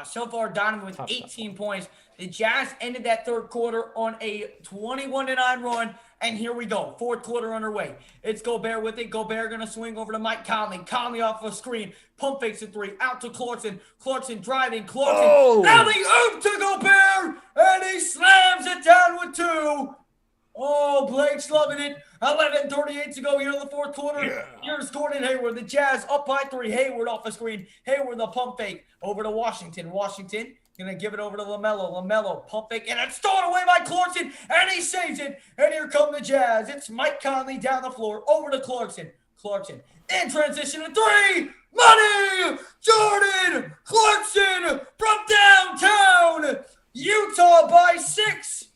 so far Donovan with 18 points. The Jazz ended that third quarter on a 21-9 run, and here we go. Fourth quarter underway. It's Gobert with it. Gobert going to swing over to Mike Conley. Conley off a screen. Pump fakes a 3. Out to Clarkson. Clarkson driving. Clarkson. Alley-oop to Gobert, and he slams it down with 2. Oh, Blake's loving it. 11:38 to go here in the fourth quarter. Yeah. Here's Gordon Hayward. The Jazz up by 3. Hayward off the screen. Hayward the pump fake over to Washington. Washington going to give it over to LaMelo. LaMelo pump fake, and it's stolen away by Clarkson, and he saves it. And here come the Jazz. It's Mike Conley down the floor over to Clarkson. Clarkson in transition, a 3. money. Jordan Clarkson from downtown. Utah by 6.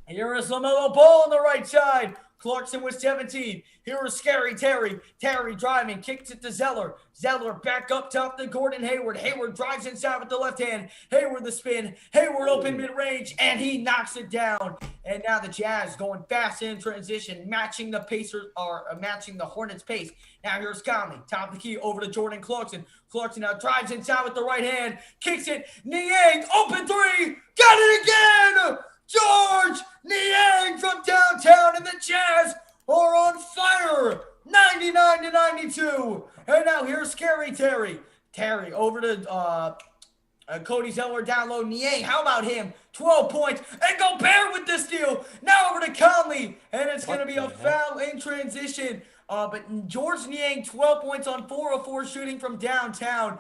Here is LaMelo Ball on the right side. Clarkson with 17. Here is Scary Terry. Terry driving, kicks it to Zeller. Zeller back up top to Gordon Hayward. Hayward drives inside with the left hand. Hayward the spin. Hayward open mid-range, and he knocks it down. And now the Jazz going fast in transition, matching the Pacers or matching the Hornets pace. Now here's Conley, top of the key, over to Jordan Clarkson. Clarkson now drives inside with the right hand, kicks it. Niang, open three, got it again. George Niang from downtown, and the Jazz are on fire, 99-92. And now here's Scary Terry. Terry over to Cody Zeller down low. Niang, how about him? 12 points. And Gobert with the steal. Now over to Conley. And it's going to be a foul in transition. But George Niang, 12 points on 4 of 4 shooting from downtown.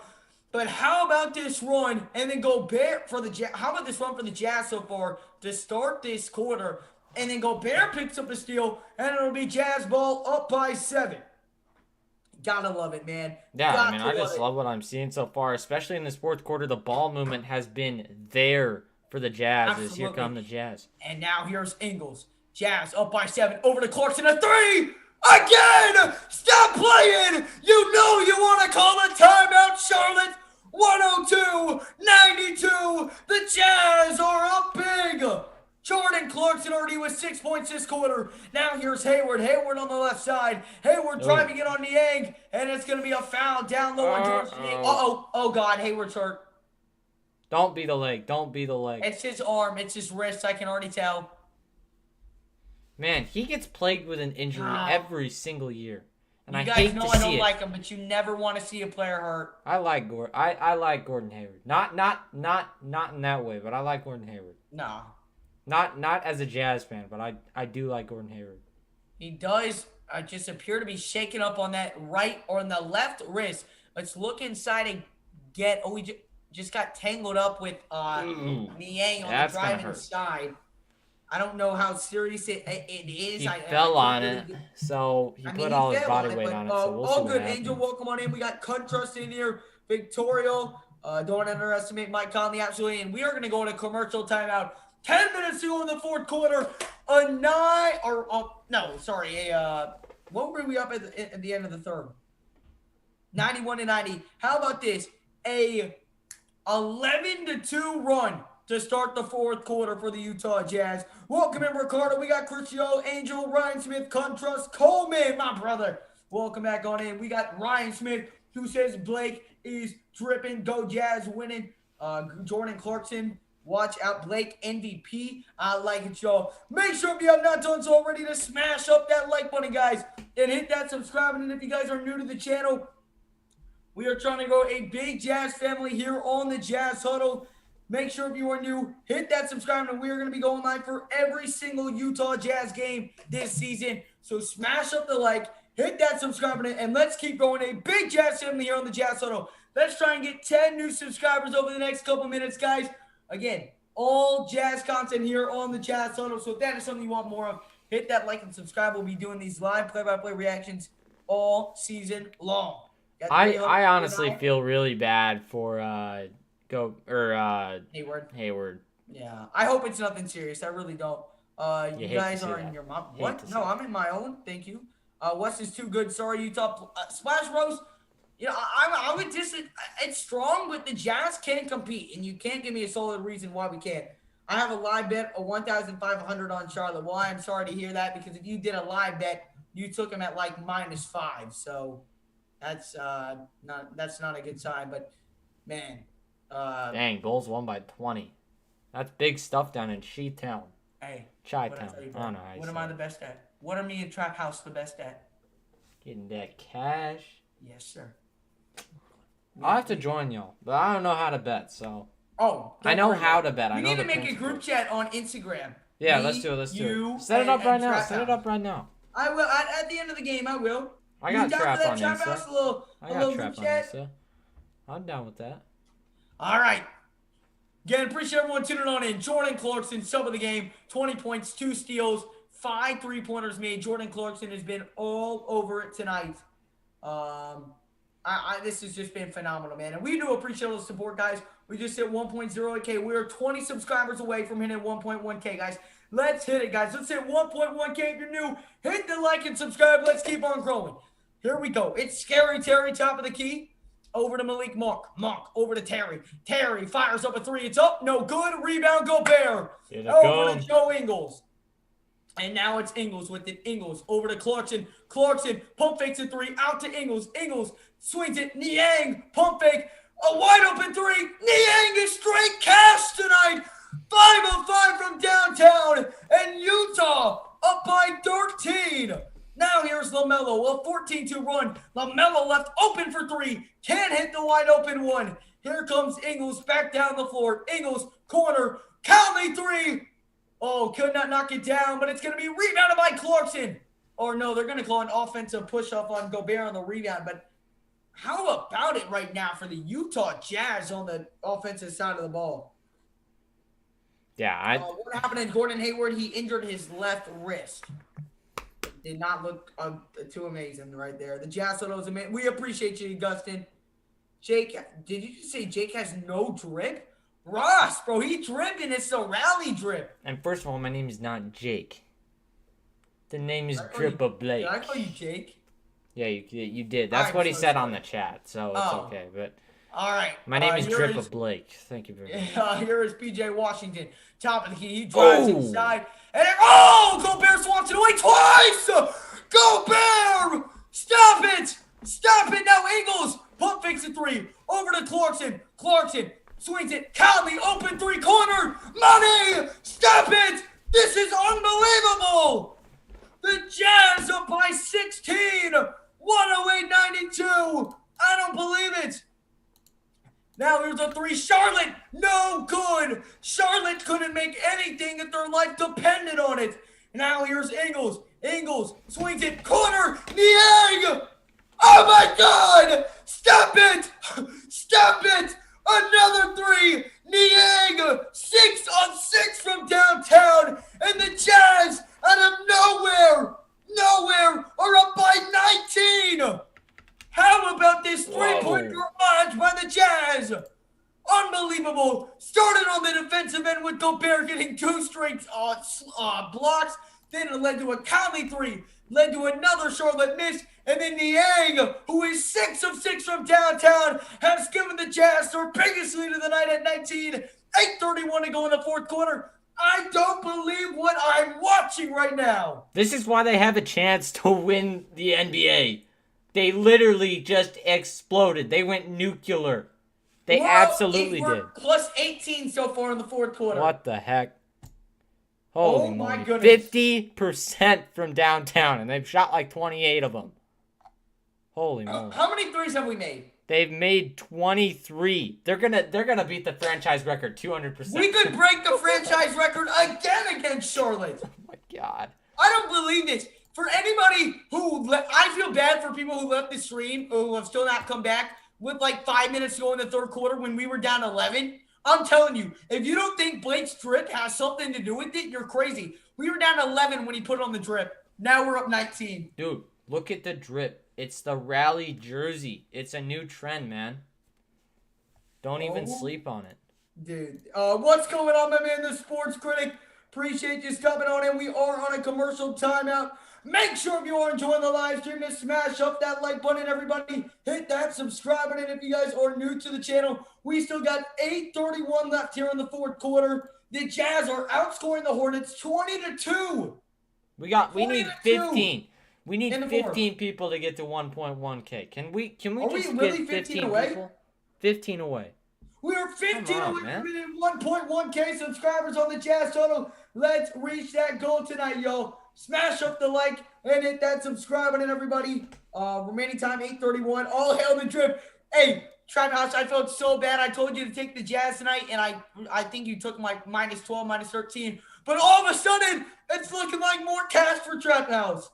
But how about this run and then Gobert for the Jazz? How about this run for the Jazz so far to start this quarter? And then Gobert picks up a steal, and it'll be Jazz ball up by 7. Gotta love it, man. Yeah, I mean, I just love what I'm seeing so far, especially in this fourth quarter. The ball movement has been there for the Jazz. Absolutely. As here come the Jazz. And now here's Ingles. Jazz up by 7. Over to Clarkson, a 3! Again! Stop playing! You know you want to call a timeout, Charlotte! 102-92. The Jazz are up big. Jordan Clarkson already with 6 points this quarter. Now here's Hayward. Hayward on the left side. Hayward driving it on Niang, and it's going to be a foul down low on George Niang. Oh, God. Hayward's hurt. Don't be the leg. Don't be the leg. It's his arm. It's his wrist. I can already tell. Man, he gets plagued with an injury every single year. And you I guys hate know to I see don't it. like him, but you never want to see a player hurt. I like Gordon. I like Gordon Hayward. Not in that way, but I like Gordon Hayward. No. Not as a Jazz fan, but I do like Gordon Hayward. He does just appear to be shaken up on that right or on the left wrist. Let's look inside and get. Oh, we just got tangled up with Niang on the driving side. I don't know how serious it is. He fell on it, so he put all his body weight on it. So we'll see all what good. happens. Angel, welcome on in. We got Contrast in here. Victorio. Don't underestimate Mike Conley, absolutely. And we are going to go into commercial timeout. 10 minutes to go in the fourth quarter. What were we up at the end of the third? 91-90. How about this? A 11-2 run to start the fourth quarter for the Utah Jazz. Welcome in, Ricardo. We got Crucio, Angel, Ryan Smith, Contrast, Coleman, my brother. Welcome back on in. We got Ryan Smith, who says Blake is dripping. Go Jazz winning. Jordan Clarkson, watch out. Blake MVP. I like it, y'all. Make sure if you have not done so already to smash up that like button, guys, and hit that subscribe button. And if you guys are new to the channel, we are trying to grow a big Jazz family here on the Jazz Huddle. Make sure if you are new, hit that subscribe button. We are going to be going live for every single Utah Jazz game this season. So smash up the like, hit that subscribe button, and let's keep growing a big Jazz family here on the Jazz Huddle. Let's try and get 10 new subscribers over the next couple minutes, guys. Again, all Jazz content here on the Jazz Huddle. So if that is something you want more of, hit that like and subscribe. We'll be doing these live play-by-play reactions all season long. I honestly feel really bad for Hayward. Yeah, I hope it's nothing serious. I really don't. You guys are in your mom. What? No, I'm in my own. Thank you. West is too good. Sorry, Utah. Splash Rose. You know, I would just. It's strong, but the Jazz can compete, and you can't give me a solid reason why we can't. I have a live bet of 1,500 on Charlotte. Well, I'm sorry to hear that, because if you did a live bet, you took him at like -5. So that's not a good sign. But man. Dang, Bulls won by 20. That's big stuff down in Chi-Town. Hey. Chi-Town. I don't know how What am I the best at? What are me and Trap House the best at? Getting that cash. Yes, sir. I'll have to join y'all, but I don't know how to bet, so. Oh. I know how to bet. We need to make a group chat on Instagram. Yeah, let's do it. Set it up right now. Set it up right now. I will. At the end of the game, I will. I got Trap on Trap House, Insta. I got Trap on Insta. I'm down with that. All right. Again, appreciate everyone tuning on in. Jordan Clarkson, sub of the game, 20 points, 2 steals, 5 3-pointers made. Jordan Clarkson has been all over it tonight. This has just been phenomenal, man. And we do appreciate all the support, guys. We just hit 1.0K. We are 20 subscribers away from hitting 1.1K, guys. Let's hit it, guys. Let's hit 1.1K. If you're new, hit the like and subscribe. Let's keep on growing. Here we go. It's Scary Terry, top of the key. Over to Malik Monk. Monk over to Terry. Terry fires up a three. It's up. No good. Rebound. Gobert. Over to Joe Ingles. And now it's Ingles with it. Ingles over to Clarkson. Clarkson pump fakes a three. Out to Ingles. Ingles swings it. Niang pump fake. A wide open three. Niang is straight cash tonight. 5 of 5 from downtown. And Utah up by 13. Now here's LaMelo. A 14-2 run. LaMelo left open for three. Can't hit the wide open one. Here comes Ingles back down the floor. Ingles corner. Conley three. Oh, could not knock it down, but it's going to be rebounded by Clarkson. Or no, they're going to call an offensive push-off on Gobert on the rebound. But how about it right now for the Utah Jazz on the offensive side of the ball? Yeah. What happened in Gordon Hayward? He injured his left wrist. Did not look too amazing right there. The Jazz thought it was amazing. We appreciate you, Gustin. Jake, did you just say Jake has no drip? Ross, bro, he dripped and it's a rally drip. And first of all, my name is not Jake. The name is Drippa Blake. Did I call you Jake? Yeah, you did. That's what he said on the chat, so it's okay. But all right. My name is Drippa Blake. Thank you very much. Here is PJ Washington, top of the key. He drives inside. And Gobert swats it away twice! Gobert! Stop it! Stop it now, Ingles! Pump fakes a three. Over to Clarkson. Clarkson swings it. Conley, open three corner. Money! Stop it! This is unbelievable! The Jazz up by 16. 108-92. I don't believe it. Now here's a three. Charlotte, no good. Charlotte couldn't make anything if their life depended on it. Now here's Ingles. Ingles swings it. Corner. Niang. Oh my God. Stop it. Stop it. Another three. Niang. 6 on 6 from downtown. And the Jazz out of nowhere are up by 19. How about this three-point barrage by the Jazz? Unbelievable. Started on the defensive end with Gobert getting 2 straight blocks. Then it led to a Conley three. Led to another Charlotte miss. And then Niang, who is 6 of 6 from downtown, has given the Jazz their biggest lead of the night at 19. 8:31 to go in the fourth quarter. I don't believe what I'm watching right now. This is why they have a chance to win the NBA. They literally just exploded. They went nuclear. They absolutely did. Plus 18 so far in the fourth quarter. What the heck? Holy my moly. goodness. 50% from downtown, and they've shot like 28 of them. Holy moly. How many threes have we made? They've made 23. They're gonna beat the franchise record 200%. We could break the franchise record again against Charlotte. Oh my God. I don't believe this. For anybody who I feel bad for people who left the stream who have still not come back with like 5 minutes to go in the third quarter when we were down 11. I'm telling you, if you don't think Blake's drip has something to do with it, you're crazy. We were down 11 when he put on the drip. Now we're up 19. Dude, look at the drip. It's the rally jersey. It's a new trend, man. Don't even sleep on it. Dude, what's going on, my man, the sports critic? Appreciate you coming on in. We are on a commercial timeout. Make sure if you are enjoying the live stream to smash up that like button, everybody. Hit that subscribe button if you guys are new to the channel. We still got 8:31 left here in the fourth quarter. The Jazz are outscoring the Hornets 20-2. We need 15. We need 15 people to get to 1.1K. Can we just get 15 away? people? 15 away. We are 15 away from 1.1K subscribers on the Jazz total. Let's reach that goal tonight, yo. Smash up the like and hit that subscribe button, everybody. Remaining time, 8:31. All hail the drip. Hey, Trap House, I felt so bad. I told you to take the Jazz tonight, and I think you took my -12, -13. But all of a sudden, it's looking like more cash for Trap House.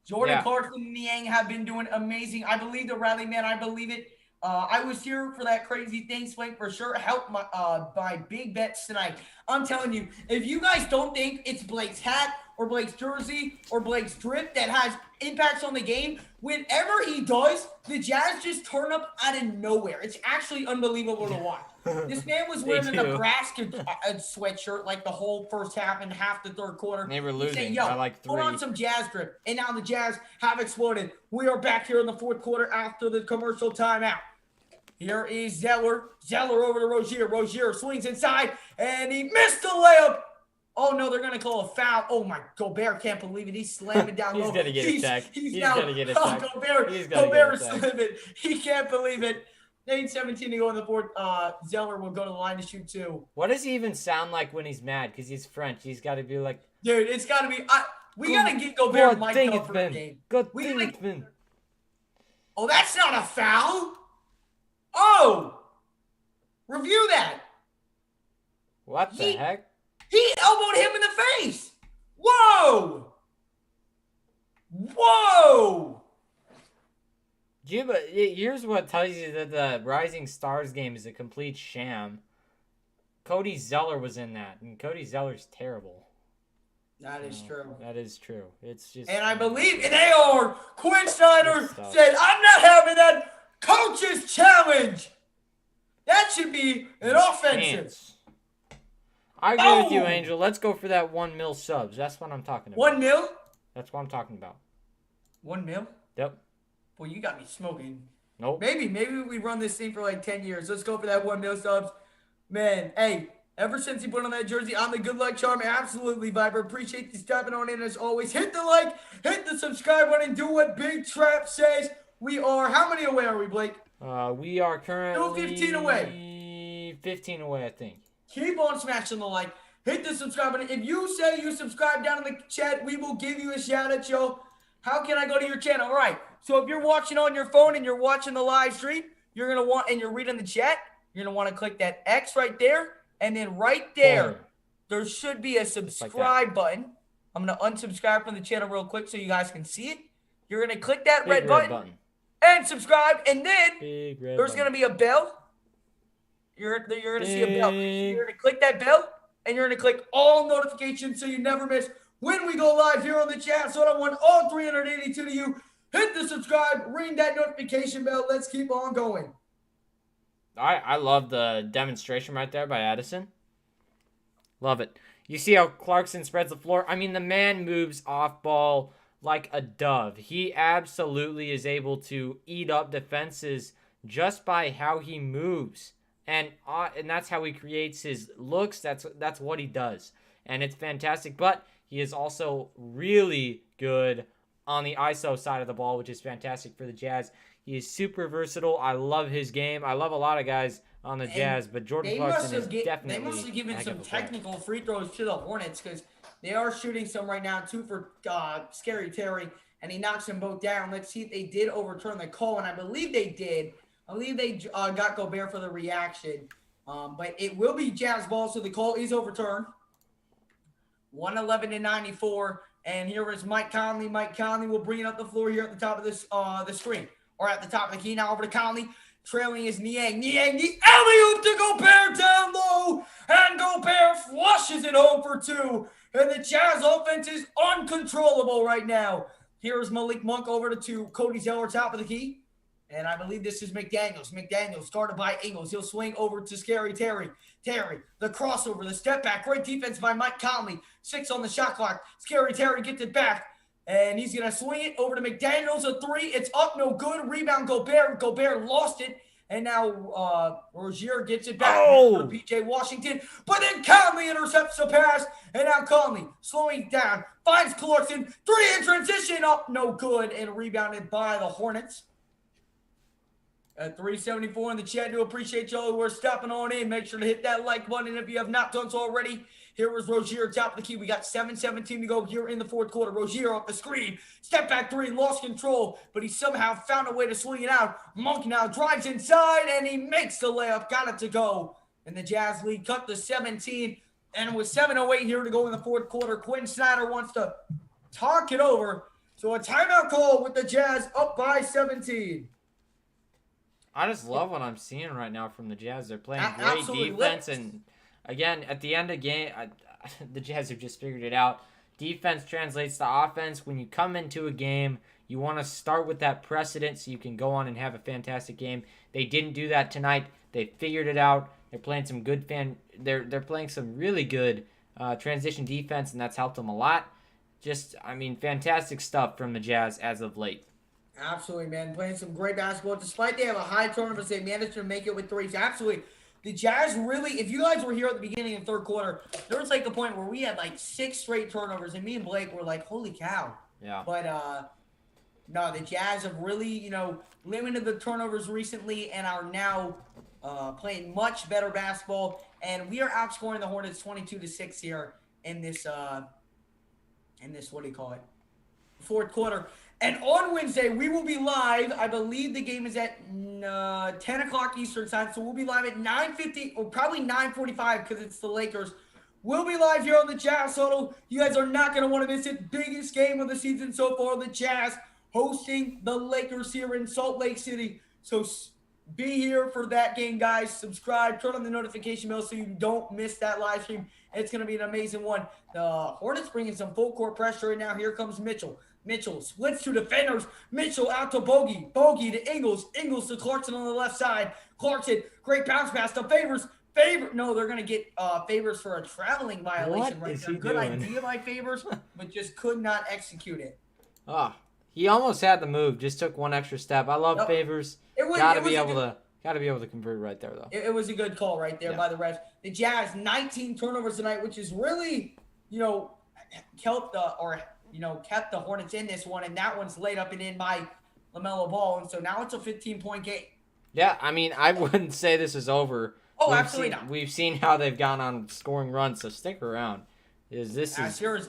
Jordan Clarkson and Niang have been doing amazing. I believe the rally, man. I believe it. I was here for that crazy thing swing for sure. Helped my big bets tonight. I'm telling you, if you guys don't think it's Blake's hat or Blake's jersey or Blake's drip that has impacts on the game, whenever he does, the Jazz just turn up out of nowhere. It's actually unbelievable to watch. This man was wearing a Nebraska sweatshirt like the whole first half and half the third quarter. They were losing saying, by like 3. Put on some Jazz drip. And now the Jazz have exploded. We are back here in the fourth quarter after the commercial timeout. Here is Zeller. Zeller over to Rozier. Rozier swings inside, and he missed the layup. Oh, no, they're going to call a foul. Oh, my. Gobert can't believe it. He's slamming down low. He's going to get attacked. He's going to get attacked. Gobert is slamming. He can't believe it. 8:17 to go in the fourth. Zeller will go to the line to shoot 2. What does he even sound like when he's mad? Because he's French. He's got to be like... Dude, it's got to be... we got to get Gobert mic'd up for the game. Good thing it's been. Oh, that's not a foul. Oh! Review that. What the heck? He elbowed him in the face. Whoa! Whoa! But here's what tells you that the Rising Stars game is a complete sham. Cody Zeller was in that, and Cody Zeller's terrible. That is true. That is true. It's just... And I believe they are. Quinn Snyder said, I'm not having that coach's challenge. That should be an offensive. I agree with you, Angel. Let's go for that 1 mil subs. That's what I'm talking about. 1 mil? That's what I'm talking about. 1 mil? Yep. Boy, you got me smoking. Nope. Maybe we run this thing for like 10 years. Let's go for that 1 mil subs. Man, hey, ever since he put on that jersey, I'm the good luck charm. Absolutely, Viber. Appreciate you stepping on in as always. Hit the like, hit the subscribe button, do what Big Trap says. We are, how many away are we, Blake? We are currently 15 away. 15 away, I think. Keep on smashing the like. Hit the subscribe button. If you say you subscribe down in the chat, we will give you a shout out, yo. How can I go to your channel? All right. So if you're watching on your phone and you're watching the live stream, you're going to want, and you're reading the chat, you're going to want to click that X right there. And then right there, there should be a subscribe button. I'm going to unsubscribe from the channel real quick so you guys can see it. You're going to click that red button and subscribe. And then there's going to be a bell. You're going to see a bell. You're going to click that bell, and you're going to click all notifications so you never miss when we go live here on the chat. So I want all 382 of you. Hit the subscribe, ring that notification bell. Let's keep on going. I love the demonstration right there by Addison. Love it. You see how Clarkson spreads the floor? I mean, the man moves off ball like a dove. He absolutely is able to eat up defenses just by how he moves. And that's how he creates his looks. That's what he does. And it's fantastic. But he is also really good on the ISO side of the ball, which is fantastic for the Jazz. He is super versatile. I love his game. I love a lot of guys on the Jazz, but Jordan Clarkson is definitely... They must have given some technical free throws to the Hornets because they are shooting some right now, 2 for Scary Terry, and he knocks them both down. Let's see if they did overturn the call, and I believe they did. I believe they got Gobert for the reaction, but it will be Jazz ball, so the call is overturned. 111-94, and here is Mike Conley. Mike Conley will bring it up the floor here at the top of this the screen, or at the top of the key. Now over to Conley. Trailing is Niang. Niang, the alley-oop to Gobert down low, and Gobert flushes it home for 2. And the Jazz offense is uncontrollable right now. Here's Malik Monk over to Cody Zeller, top of the key. And I believe this is McDaniels. McDaniels guarded by Ingles. He'll swing over to Scary Terry. Terry, the crossover, the step back. Great defense by Mike Conley. 6 on the shot clock. Scary Terry gets it back. And he's going to swing it over to McDaniels. A 3. It's up, no good. Rebound, Gobert. Gobert lost it. And now Rozier gets it back for P.J. Washington. But then Conley intercepts the pass. And now Conley slowing down. Finds Clarkson. 3 in transition. Up, no good. And rebounded by the Hornets. At 374 in the chat. Do appreciate y'all who are stopping on in. Make sure to hit that like button if you have not done so already. Here was Rozier, top of the key. We got 7:17 to go here in the fourth quarter. Rozier off the screen. Step back 3, lost control, but he somehow found a way to swing it out. Monk now drives inside, and he makes the layup. Got it to go. And the Jazz lead cut to 17. And with 7:08 here to go in the fourth quarter, Quinn Snyder wants to talk it over. So a timeout call with the Jazz up by 17. I just love what I'm seeing right now from the Jazz. They're playing great Absolutely defense, lit. and again, at the end of the game, the Jazz have just figured it out. Defense translates to offense. When you come into a game, you want to start with that precedent so you can go on and have a fantastic game. They didn't do that tonight. They figured it out. They're playing some good They're playing some really good transition defense, and that's helped them a lot. Just, I mean, fantastic stuff from the Jazz as of late. Absolutely, man. Playing some great basketball. Despite they have a high turnover, they managed to make it with threes. Absolutely. The Jazz really, if you guys were here at the beginning of the third quarter, there was like the point where we had like 6 straight turnovers, and me and Blake were like, holy cow. Yeah. But, no, the Jazz have really, limited the turnovers recently and are now playing much better basketball. And we are outscoring the Hornets 22-6 here in this, what do you call it? Fourth quarter. And on Wednesday, we will be live. I believe the game is at 10 o'clock Eastern time. So we'll be live at 9:50 or probably 9:45 because it's the Lakers. We'll be live here on the Jazz Huddle. You guys are not going to want to miss it. Biggest game of the season so far. The Jazz hosting the Lakers here in Salt Lake City. So be here for that game, guys. Subscribe. Turn on the notification bell so you don't miss that live stream. It's going to be an amazing one. The Hornets bringing some full court pressure right now. Here comes Mitchell. Mitchell splits to defenders. Mitchell out to Bogey. Bogey to Ingles. Ingles to Clarkson on the left side. Clarkson, great bounce pass to Favors. No, they're going to get Favors for a traveling violation What right is there. he Good doing? idea by Favors, but just could not execute it. He almost had the move. Just took one extra step. I love Favors. Gotta be able to convert right there, though. It was a good call right there by the refs. The Jazz, 19 turnovers tonight, which is really, kept the Hornets in this one, and that one's laid up and in by LaMelo Ball, and so now it's a 15-point game. Yeah, I mean, I wouldn't say this is over. Absolutely not. We've seen how they've gone on scoring runs, so stick around. Here is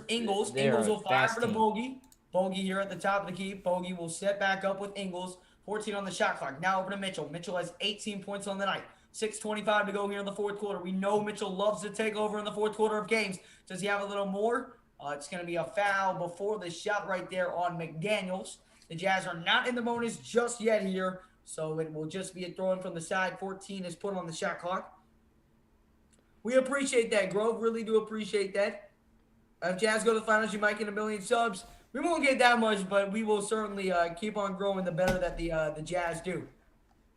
Ingles. Ingles will fire for the Bogey. Bogey here at the top of the key. Bogey will set back up with Ingles. 14 on the shot clock. Now over to Mitchell. Mitchell has 18 points on the night. 6:25 to go here in the fourth quarter. We know Mitchell loves to take over in the fourth quarter of games. Does he have a little more? It's going to be a foul before the shot right there on McDaniels. The Jazz are not in the bonus just yet here, so it will just be a throw-in from the side. 14 is put on the shot clock. We appreciate that, Grove. Really do appreciate that. If Jazz go to the finals, you might get 1 million subs. We won't get that much, but we will certainly keep on growing the better that the Jazz do.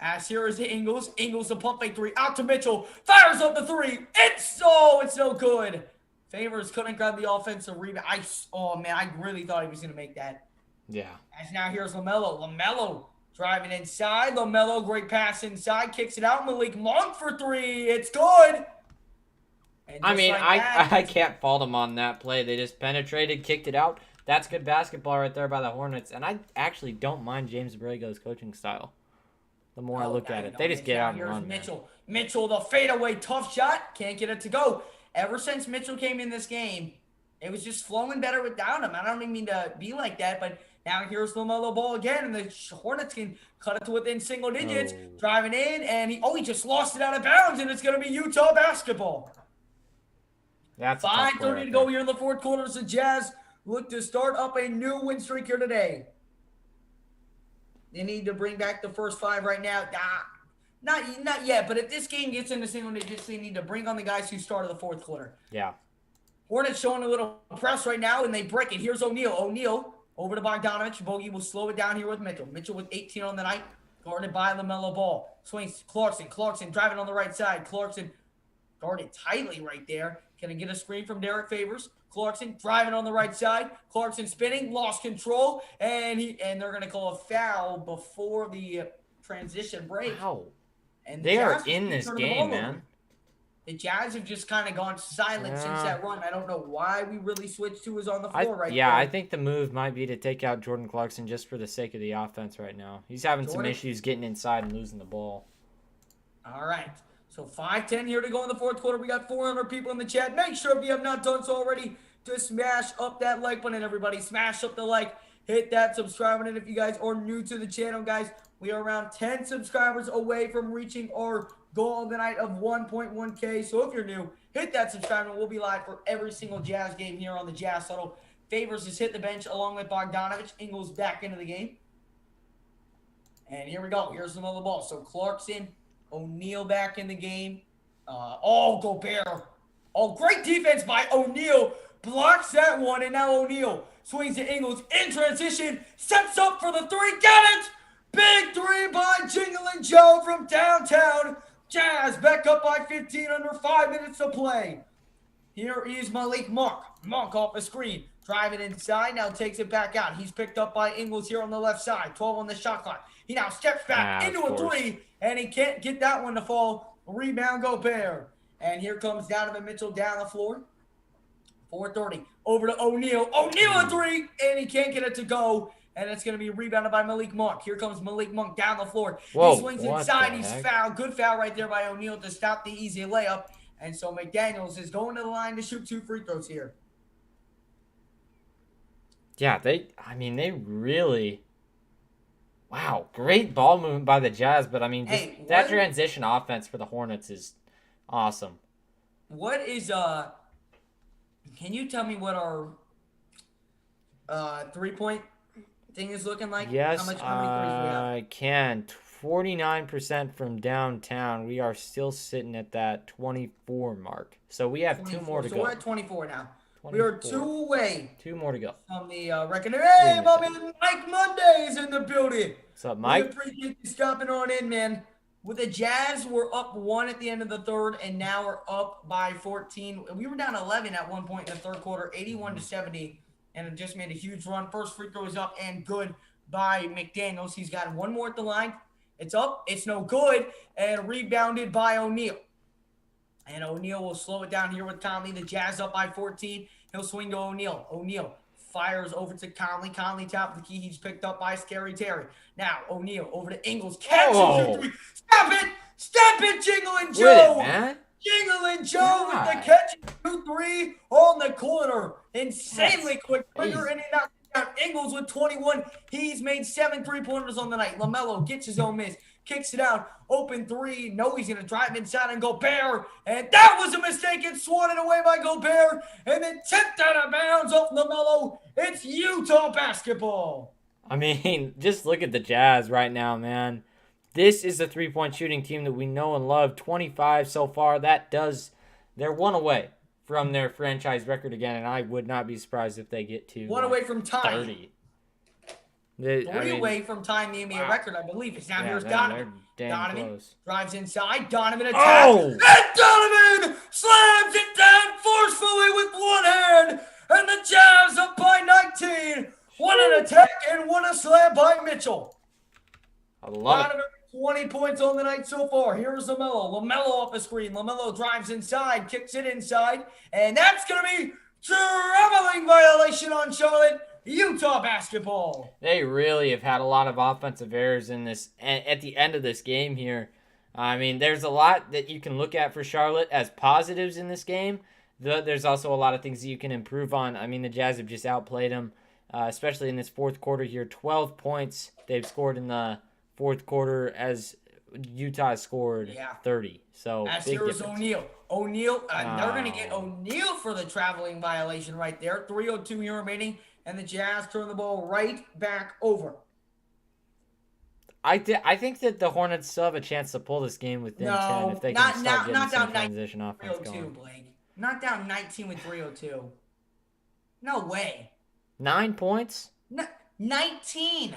As here is Ingles. Ingles the pump fake 3 out to Mitchell. Fires up the 3. It's no good. Favors couldn't grab the offensive rebound. I really thought he was going to make that. Yeah. As now here's LaMelo. LaMelo driving inside. LaMelo, great pass inside. Kicks it out. Malik Monk for 3. It's good. I can't fault him on that play. They just penetrated, kicked it out. That's good basketball right there by the Hornets. And I actually don't mind James Borrego's coaching style. The more I look at it. They just get out and run. Mitchell, the fadeaway tough shot. Can't get it to go. Ever since Mitchell came in this game, it was just flowing better without him. I don't even mean to be like that, but now here's LaMelo Ball again, and the Hornets can cut it to within single digits. Driving in, and he just lost it out of bounds, and it's going to be Utah basketball. That's 5:30 to go here in the fourth quarter. As the Jazz look to start up a new win streak here today. They need to bring back the first 5 right now. Not yet, but if this game gets into single digits, they need to bring on the guys who started the fourth quarter. Yeah. Hornets showing a little press right now, and they break it. Here's O'Neal. O'Neal over to Bogdanovich. Bogey will slow it down here with Mitchell. Mitchell with 18 on the night, guarded by LaMelo Ball. Swings Clarkson. Clarkson driving on the right side. Clarkson guarded tightly right there. Can he get a screen from Derek Favors? Clarkson driving on the right side. Clarkson spinning, lost control, and they're going to call a foul before the transition break. Wow. And they are in this game, man. The Jazz have just kind of gone silent since that run. I don't know why we really switched to is on the floor right there. I think the move might be to take out Jordan Clarkson just for the sake of the offense right now. He's having some issues getting inside and losing the ball. All right. So 5:10 here to go in the fourth quarter. We got 400 people in the chat. Make sure if you have not done so already to smash up that like button, everybody. Smash up the like. Hit that subscribe button if you guys are new to the channel, guys. We are around 10 subscribers away from reaching our goal of the night of 1.1K. So if you're new, hit that subscribe button. We'll be live for every single Jazz game here on the Jazz Huddle. Favors has hit the bench along with Bogdanovich. Ingles back into the game. And here we go. Here's another ball. So Clarkson, O'Neal back in the game. Gobert. Oh, great defense by O'Neal. Blocks that one, and now O'Neal swings to Ingles in transition. Sets up for the three. Got it! Big three by Jingling Joe from downtown. Jazz back up by 15 under 5 minutes to play. Here is Malik Monk. Monk off the screen. Driving inside, now takes it back out. He's picked up by Ingles here on the left side. 12 on the shot clock. He now steps back into a three, and he can't get that one to fall. Rebound Gobert. And here comes Donovan Mitchell down the floor. 4:30. Over to O'Neal. O'Neal a three, and he can't get it to go. And it's going to be rebounded by Malik Monk. Here comes Malik Monk down the floor. Whoa, he swings inside. He's fouled. Good foul right there by O'Neal to stop the easy layup. And so McDaniels is going to the line to shoot 2 free throws here. Yeah, they really, wow, great ball movement by the Jazz. But, I mean, that transition offense for the Hornets is awesome. What is, can you tell me what our 3-point thing is looking like? Yes, how many threes we have? I can. 49% from downtown. We are still sitting at that 24 mark. So we have 2 more to go. So we're at 24 now. 24. We are 2 away. 2 more to go. From the record. Hey, my man, Mike Monday's in the building. What's up, Mike? We appreciate you stopping on in, man. With the Jazz, we're up 1 at the end of the third, and now we're up by 14. We were down 11 at one point in the third quarter, 81-70, and it just made a huge run. First free throw is up and good by McDaniels. He's got 1 more at the line. It's up. It's no good, and rebounded by O'Neal. And O'Neal will slow it down here with Conley. The Jazz up by 14. He'll swing to O'Neal. O'Neal fires over to Conley. Conley top of the key. He's picked up by Scary Terry. Now O'Neal over to Ingles. Catches 3. Stop it! Stop it, Jingling Joe! Quit it, man. Jingling Joe with the catch 2-3 on the corner. Insanely quick trigger, and he knocks down Ingles with 21. He's made 7 3-pointers on the night. LaMelo gets his own miss. Kicks it out. Open 3. No, he's going to drive inside and Gobert. And that was a mistake. It's swatted away by Gobert. And then tipped out of bounds off LaMelo. It's Utah basketball. I mean, just look at the Jazz right now, man. This is the 3-point shooting team that we know and love. 25 so far. They're 1 away from their franchise record again. And I would not be surprised if they get to 1 away from tying. 30. 3 away from tying the NBA record, I believe. It's now here's Donovan. Donovan drives inside. Donovan attacks. Oh! And Donovan slams it down forcefully with 1 hand. And the Jazz up by 19. 1 an attack and 1 a slam by Mitchell. I love Donovan, 20 points on the night so far. Here's LaMelo. LaMelo off the screen. LaMelo drives inside, kicks it inside. And that's going to be traveling violation on Charlotte. Utah basketball. They really have had a lot of offensive errors in this at the end of this game here. I mean, there's a lot that you can look at for Charlotte as positives in this game. There's also a lot of things that you can improve on. I mean, the Jazz have just outplayed them, especially in this fourth quarter here. 12 points they've scored in the fourth quarter as Utah scored 30. So as big here's difference. O'Neal. They're going to get O'Neal for the traveling violation right there. 3:02 here remaining. And the Jazz turn the ball right back over. I think that the Hornets still have a chance to pull this game within 10 if they can start getting some transition offense going. Blake. Not down 19 with 3:02. No way. 9 points? 19.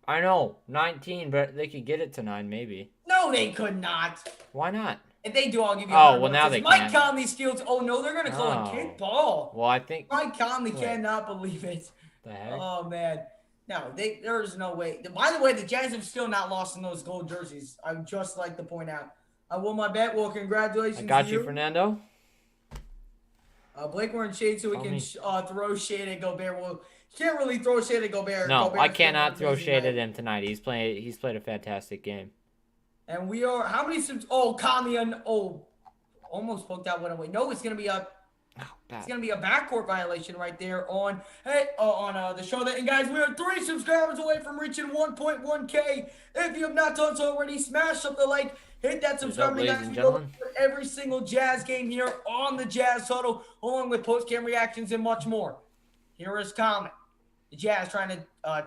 I know, 19, but they could get it to 9 maybe. No, they could not. Why not? If they do, I'll give you. Oh, well, now they Mike can. Conley steals. Oh no, they're gonna call it kickball. Well, I think Mike Conley cannot believe it. The heck? Oh man, no, there's no way. By the way, the Jazz have still not lost in those gold jerseys. I would just like to point out. I won my bet. Well, congratulations. I got to you, Fernando. Blake wearing shade so we can throw shade at Gobert. Well, you can't really throw shade at Gobert. No, Gobert's I cannot throw shade at night. him tonight. He's played a fantastic game. And we are how many? Conley almost poked that one away. No, it's gonna be a. It's going to be a backcourt violation right there on the show. And guys, we are 3 subscribers away from reaching 1.1K. If you have not done so already, smash up the like, hit that subscribe button. Guys, we go for every single Jazz game here on the Jazz Huddle, along with post-game reactions and much more. Here is Conley. The Jazz trying to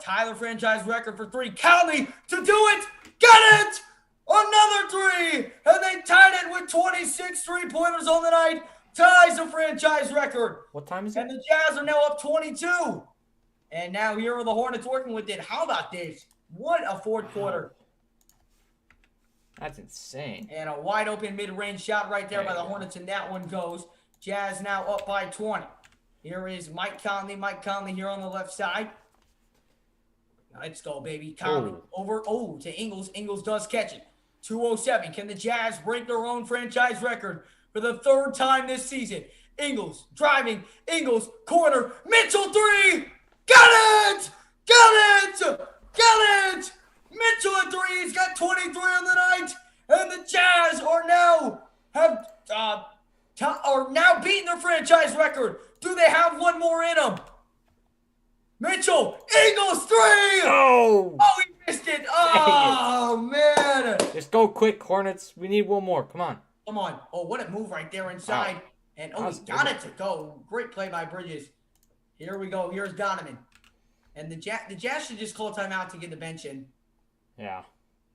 tie the franchise record for three. Conley to do it. Got it! Another three! And they tied it with 26 three-pointers on the night. Ties the franchise record. What time is it? And the Jazz are now up 22. And now here are the Hornets working with it. How about this? What a fourth quarter. That's insane. And a wide open mid-range shot right there by the you go. Hornets, and that one goes. Jazz now up by 20. Here is Mike Conley. Mike Conley here on the left side. Let's go, baby. Conley over to Ingles. Ingles does catch it. 2:07. Can the Jazz break their own franchise record for the third time this season? Ingles driving. Ingles corner. Mitchell three. Got it! Got it! Got it! Mitchell at three. He's got 23 on the night. And the Jazz are now beating their franchise record. Do they have one more in them? Mitchell, Ingles three! Oh! Oh, he missed it. Oh, man. Just go quick, Hornets. We need one more. Come on. Come on. Oh, what a move right there inside. Wow. And he got it to go. Great play by Bridges. Here we go. Here's Donovan. And the Jazz should just call timeout to get the bench in. Yeah.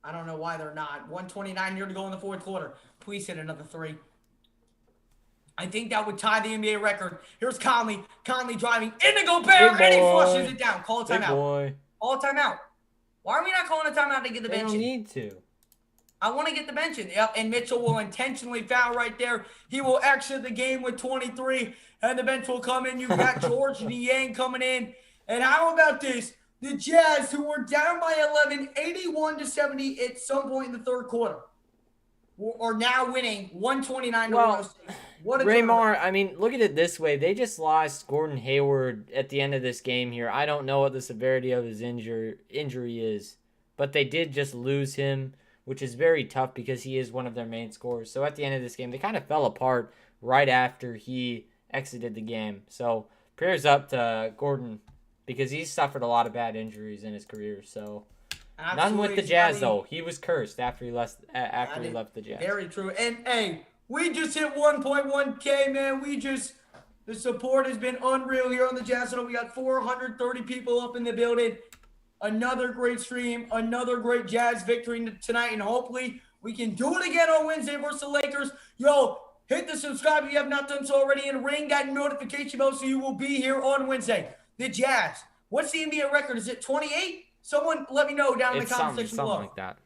I don't know why they're not. 1:29 here to go in the fourth quarter. Please hit another three. I think that would tie the NBA record. Here's Conley. Conley driving into Gobert, and he flushes it down. Call a Big timeout. boy. Call a timeout. Why are we not calling a timeout to get the They bench don't in? need to. I want to get the bench in. Yep, and Mitchell will intentionally foul right there. He will exit the game with 23, and the bench will come in. You've got George Niang coming in. And how about this? The Jazz, who were down by 11, 81-70 at some point in the third quarter, are now winning 129 to 106. What a Raymar, I mean, look at it this way. They just lost Gordon Hayward at the end of this game here. I don't know what the severity of his injury is, but they did just lose him, which is very tough because he is one of their main scorers. So at the end of this game, they kind of fell apart right after he exited the game. So prayers up to Gordon because he's suffered a lot of bad injuries in his career. So none with the Jazz, though. He was cursed after he left the Jazz. Very true. And, hey, we just hit 1.1K, man. The support has been unreal here on the Jazz. We got 430 people up in the building. Another great stream, another great Jazz victory tonight, and hopefully we can do it again on Wednesday versus the Lakers. Yo, hit the subscribe if you have not done so already, and ring that notification bell so you will be here on Wednesday. The Jazz, what's the NBA record? Is it 28? Someone let me know down in the comment section below. Something like that.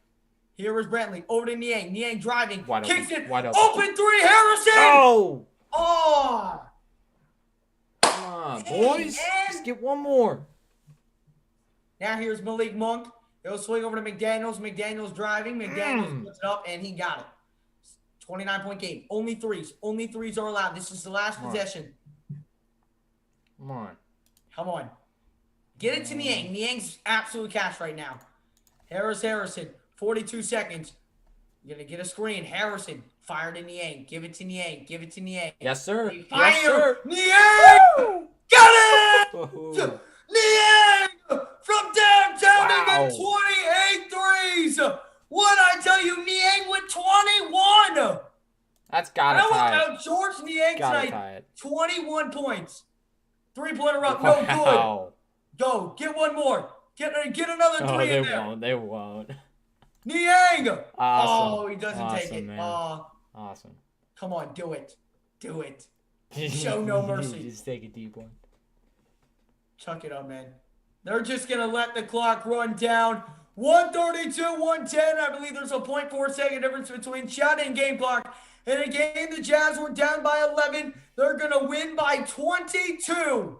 Here is Brantley. Over to Niang. Niang driving. Kicks it. Wide open. Open three. Harrison. Oh! Oh! Come on, boys. Just get one more. Now here's Malik Monk. He'll swing over to McDaniels. McDaniels driving. McDaniels puts it up, and he got it. 29-point game. Only threes. Only threes are allowed. This is the last possession. Come on. Come on. Get it to Niang. Niang's absolute cash right now. Harrison. 42 seconds. You're going to get a screen. Harrison. Fire to Niang. Give it to Niang. Give it to Niang. Yes, sir. Fire. Yes, sir. Niang! Got it! Woo-hoo. Niang! From downtown, Wow. they got 28 threes. What I tell you, Niang with 21. That's gotta How tie it. about George Niang Gotta tie tonight? it. 21 points. Three-pointer up. No good. Wow. Go. Get one more. Get another Oh, three they in there. won't. They won't. Niang! Awesome. Oh, he doesn't take it. Man. Oh, Awesome. come on. Do it. Do it. Show no mercy. Just take a deep one. Chuck it up, man. They're just going to let the clock run down. 132, 110. I believe there's a 0.4 second difference between shot and game clock. In a game, the Jazz were down by 11. They're going to win by 22.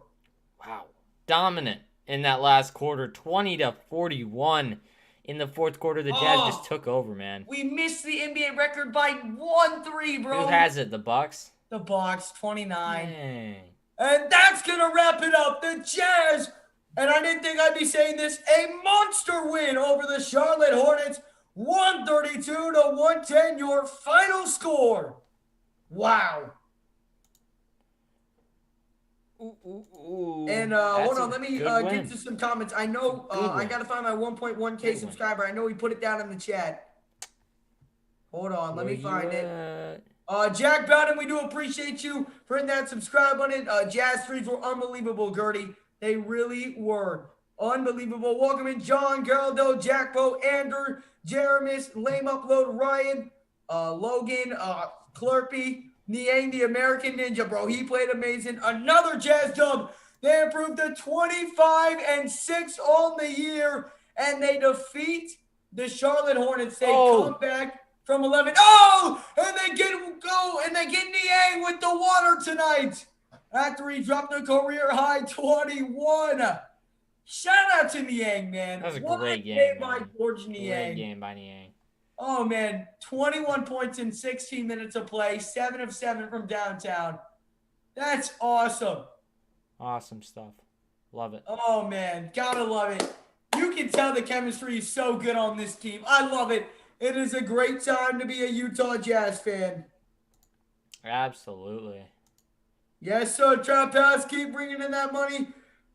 Wow. Dominant in that last quarter. 20-41. In the fourth quarter, the Jazz just took over, man. We missed the NBA record by 1-3, bro. Who has it? The Bucks? The Bucks, 29. Dang. And that's going to wrap it up. The Jazz, and I didn't think I'd be saying this, a monster win over the Charlotte Hornets. 132-110, your final score. Wow. Ooh. And hold on, let me get to some comments. I know I got to find my 1.1K subscriber. I know he put it down in the chat. Hold on, let me find it. Jack Bowden, we do appreciate you for hitting that subscribe button. Jazz threes were unbelievable, Gertie. They really were. Unbelievable. Welcome in John, Geraldo, Jackpo, Andrew, Jeremis, Lame Upload, Ryan, Logan, Clerpy, Niang, the American Ninja, bro. He played amazing. Another Jazz dub. They improved to 25-6 on the year, and they defeat the Charlotte Hornets. They come back from 11. Oh, and they get Niang with the water tonight after he dropped a career high 21. Shout out to Niang, man. That was a what great a game by George Niang. Great game by Niang. Oh, man. 21 points in 16 minutes of play. 7 of 7 from downtown. That's awesome. Awesome stuff. Love it. Oh, man. Gotta love it. You can tell the chemistry is so good on this team. I love it. It is a great time to be a Utah Jazz fan. Absolutely. Yes, sir. Trap House, keep bringing in that money.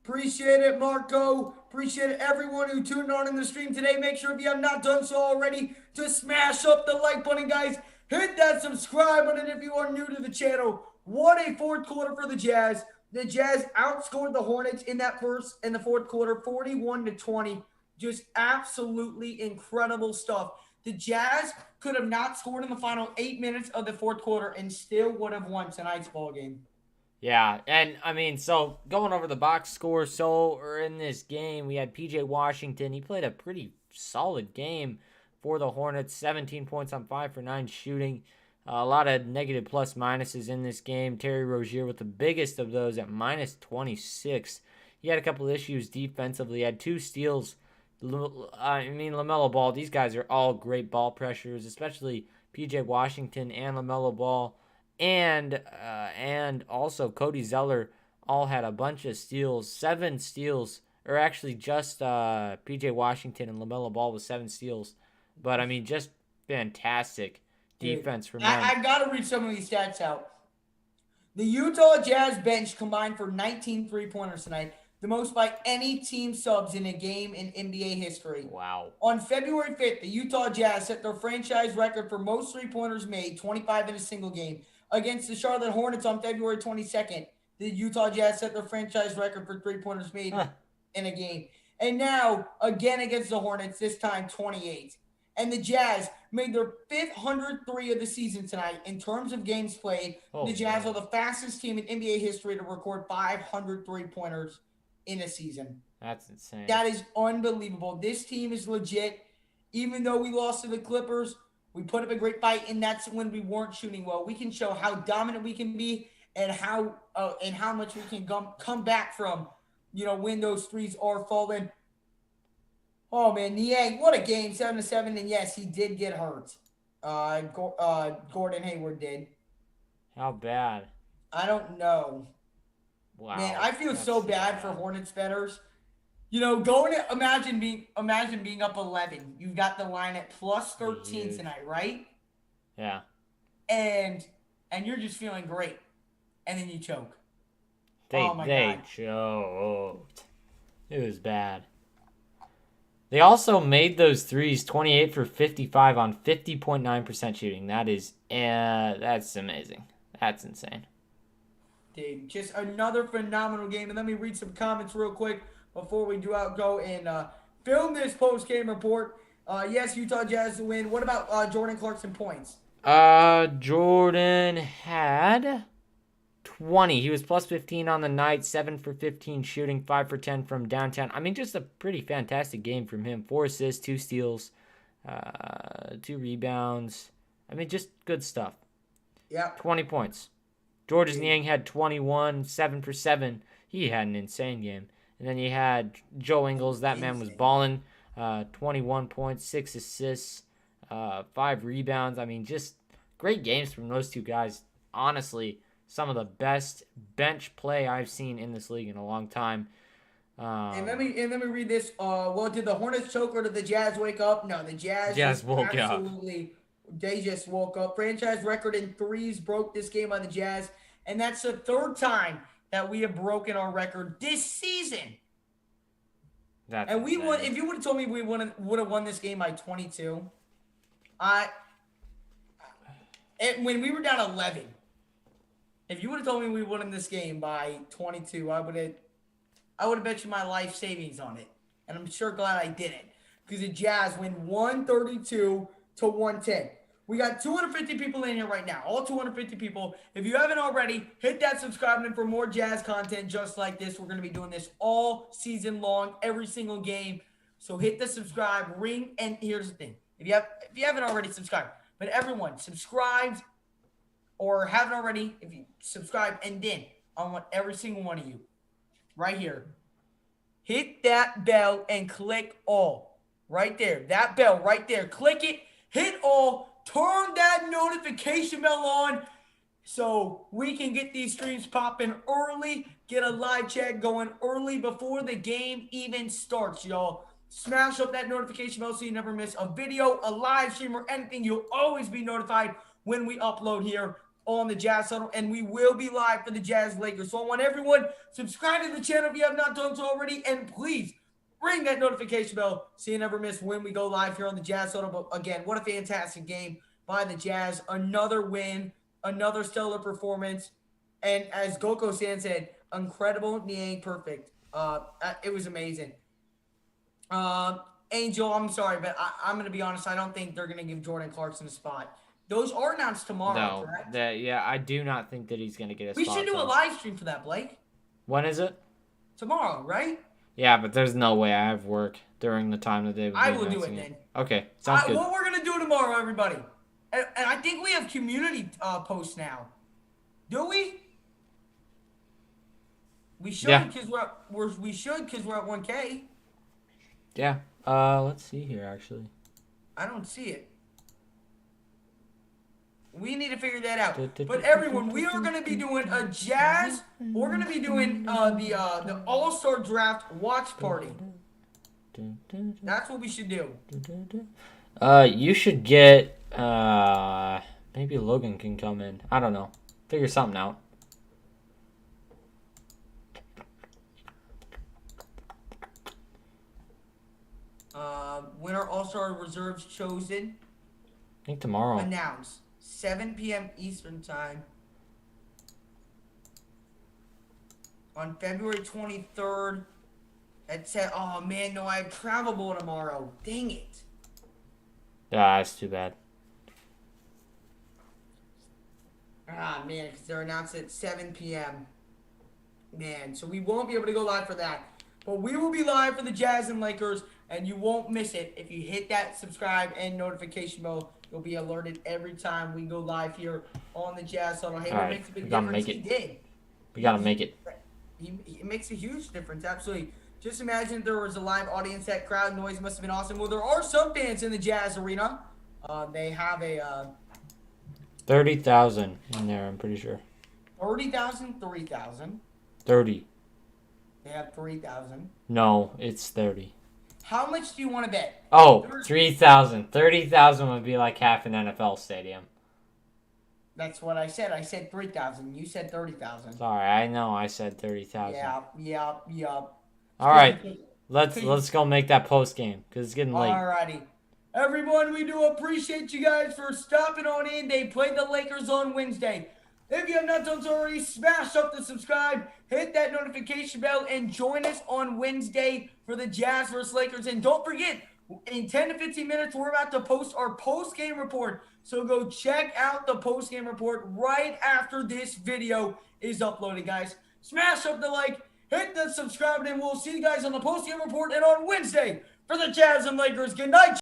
Appreciate it, Marco. Appreciate everyone who tuned on in the stream today. Make sure if you have not done so already to smash up the like button, guys. Hit that subscribe button if you are new to the channel. What a fourth quarter for the Jazz. The Jazz outscored the Hornets in the fourth quarter, 41-20. Just absolutely incredible stuff. The Jazz could have not scored in the final 8 minutes of the fourth quarter and still would have won tonight's ball game. Yeah, and I mean, so going over the box score, in this game, we had PJ Washington. He played a pretty solid game for the Hornets, 17 points on 5 for 9 shooting. A lot of negative plus minuses in this game. Terry Rozier with the biggest of those at minus 26. He had a couple of issues defensively. He had 2 steals. LaMelo Ball, these guys are all great ball pressures, especially PJ Washington and LaMelo Ball. And also Cody Zeller all had a bunch of steals, 7 steals, or actually just PJ Washington and LaMelo Ball with 7 steals. But, I mean, just fantastic defense from them. I got to read some of these stats out. The Utah Jazz bench combined for 19 three-pointers tonight, the most by any team subs in a game in NBA history. Wow. On February 5th, the Utah Jazz set their franchise record for most three-pointers made, 25 in a single game. Against the Charlotte Hornets on February 22nd, the Utah Jazz set their franchise record for three-pointers made in a game. And now, again against the Hornets, this time 28. And the Jazz made their 503 of the season tonight in terms of games played. The Jazz are the fastest team in NBA history to record 500 three-pointers in a season. That's insane. That is unbelievable. This team is legit. Even though we lost to the Clippers, we put up a great fight, and that's when we weren't shooting well. We can show how dominant we can be and how much we can come back from, when those threes are falling. Oh, man, Niang, what a game, 7-7, and yes, he did get hurt. Gordon Hayward did. How bad? I don't know. Wow. Man, I feel so bad for Hornets bettors. Imagine being up 11. You've got the line at plus 13 tonight, right? Yeah. And you're just feeling great. And then you choke. They God. choked. It was bad. They also made those threes 28 for 55 on 50.9% shooting. That's amazing. That's insane. Dude, just another phenomenal game. And let me read some comments real quick before we go and film this post-game report. Yes, Utah Jazz to win. What about Jordan Clarkson points? Jordan had 20. He was plus 15 on the night, 7 for 15 shooting, 5 for 10 from downtown. I mean, just a pretty fantastic game from him. 4 assists, 2 steals, 2 rebounds. I mean, just good stuff. Yeah. 20 points. Georges Niang had 21, 7 for 7. He had an insane game. And then you had Joe Ingles. That man was balling. 21 points, 6 assists, 5 rebounds. I mean, just great games from those two guys. Honestly, some of the best bench play I've seen in this league in a long time. And let me read this. Did the Hornets choke or did the Jazz wake up? No, the Jazz woke up. They just woke up. Franchise record in threes broke this game by the Jazz. And that's the 3rd time that we have broken our record this season. And we won. If you would have told me we would have won this game by 22, when we were down 11, if you would have told me we won this game by 22, I I would have bet you my life savings on it. And I'm sure glad I didn't. Because the Jazz win 132 to 110. We got 250 people in here right now. All 250 people. If you haven't already, hit that subscribe button for more Jazz content just like this. We're going to be doing this all season long, every single game. So hit the subscribe, ring, and here's the thing. If you haven't already subscribed, but everyone subscribed or haven't already, if you subscribe, and then I want every single one of you right here. Hit that bell and click all. Right there. That bell right there. Click it. Hit all. Turn that notification bell on so we can get these streams popping early. Get a live chat going early before the game even starts, y'all. Smash up that notification bell so you never miss a video, a live stream, or anything. You'll always be notified when we upload here on the Jazz Huddle, and we will be live for the Jazz Lakers. So I want everyone subscribe to the channel if you have not done so already, and please ring that notification bell so you never miss when we go live here on the Jazz Huddle. But again, what a fantastic game by the Jazz. Another win, another stellar performance, and as Goko-san said, incredible, ain't perfect. It was amazing. Angel, I'm sorry, but I'm going to be honest. I don't think they're going to give Jordan Clarkson a spot. Those are announced tomorrow, correct? Yeah, I do not think that he's going to get a spot. We should do a live stream for that, Blake. When is it? Tomorrow, right? Yeah, but there's no way I have work during the time that they would be I will do it announcing then. Okay, sounds good. What we're going to do tomorrow, everybody. And I think we have community posts now. Do we? We should because we're at 1K. Yeah. Let's see here actually. I don't see it. We need to figure that out. But everyone, we are going to be doing a Jazz. We're going to be doing the All-Star Draft watch party. That's what we should do. You should get maybe Logan can come in. I don't know. Figure something out. When are All-Star reserves chosen? I think tomorrow. Announced. 7 p.m. Eastern Time. On February 23rd. It said, oh man, no, I have travel ball tomorrow. Dang it. Yeah, that's too bad. Ah, man, because they're announced at 7 p.m. Man, so we won't be able to go live for that. But we will be live for the Jazz and Lakers, and you won't miss it. If you hit that subscribe and notification bell, you'll be alerted every time we go live here on the Jazz Huddle. Hayward makes a big difference. He did. We got to make it. He makes a huge difference, absolutely. Just imagine if there was a live audience. That crowd noise must have been awesome. Well, there are some fans in the Jazz arena. They have a 30,000 in there, I'm pretty sure. 30,000, 3,000. 30. They have 3,000. No, it's 30. How much do you want to bet? Oh, 3,000. 30,000 would be like half an NFL stadium. That's what I said. I said 3,000. You said 30,000. Sorry, I know I said 30,000. Yeah. All right, let's go make that post game because it's getting late. Alrighty. Everyone, we do appreciate you guys for stopping on in. They played the Lakers on Wednesday. If you have not done so already, smash up the subscribe, hit that notification bell, and join us on Wednesday for the Jazz vs. Lakers. And don't forget, in 10 to 15 minutes, we're about to post our post-game report. So go check out the post-game report right after this video is uploaded, guys. Smash up the like, hit the subscribe, and we'll see you guys on the post-game report and on Wednesday for the Jazz and Lakers. Good night.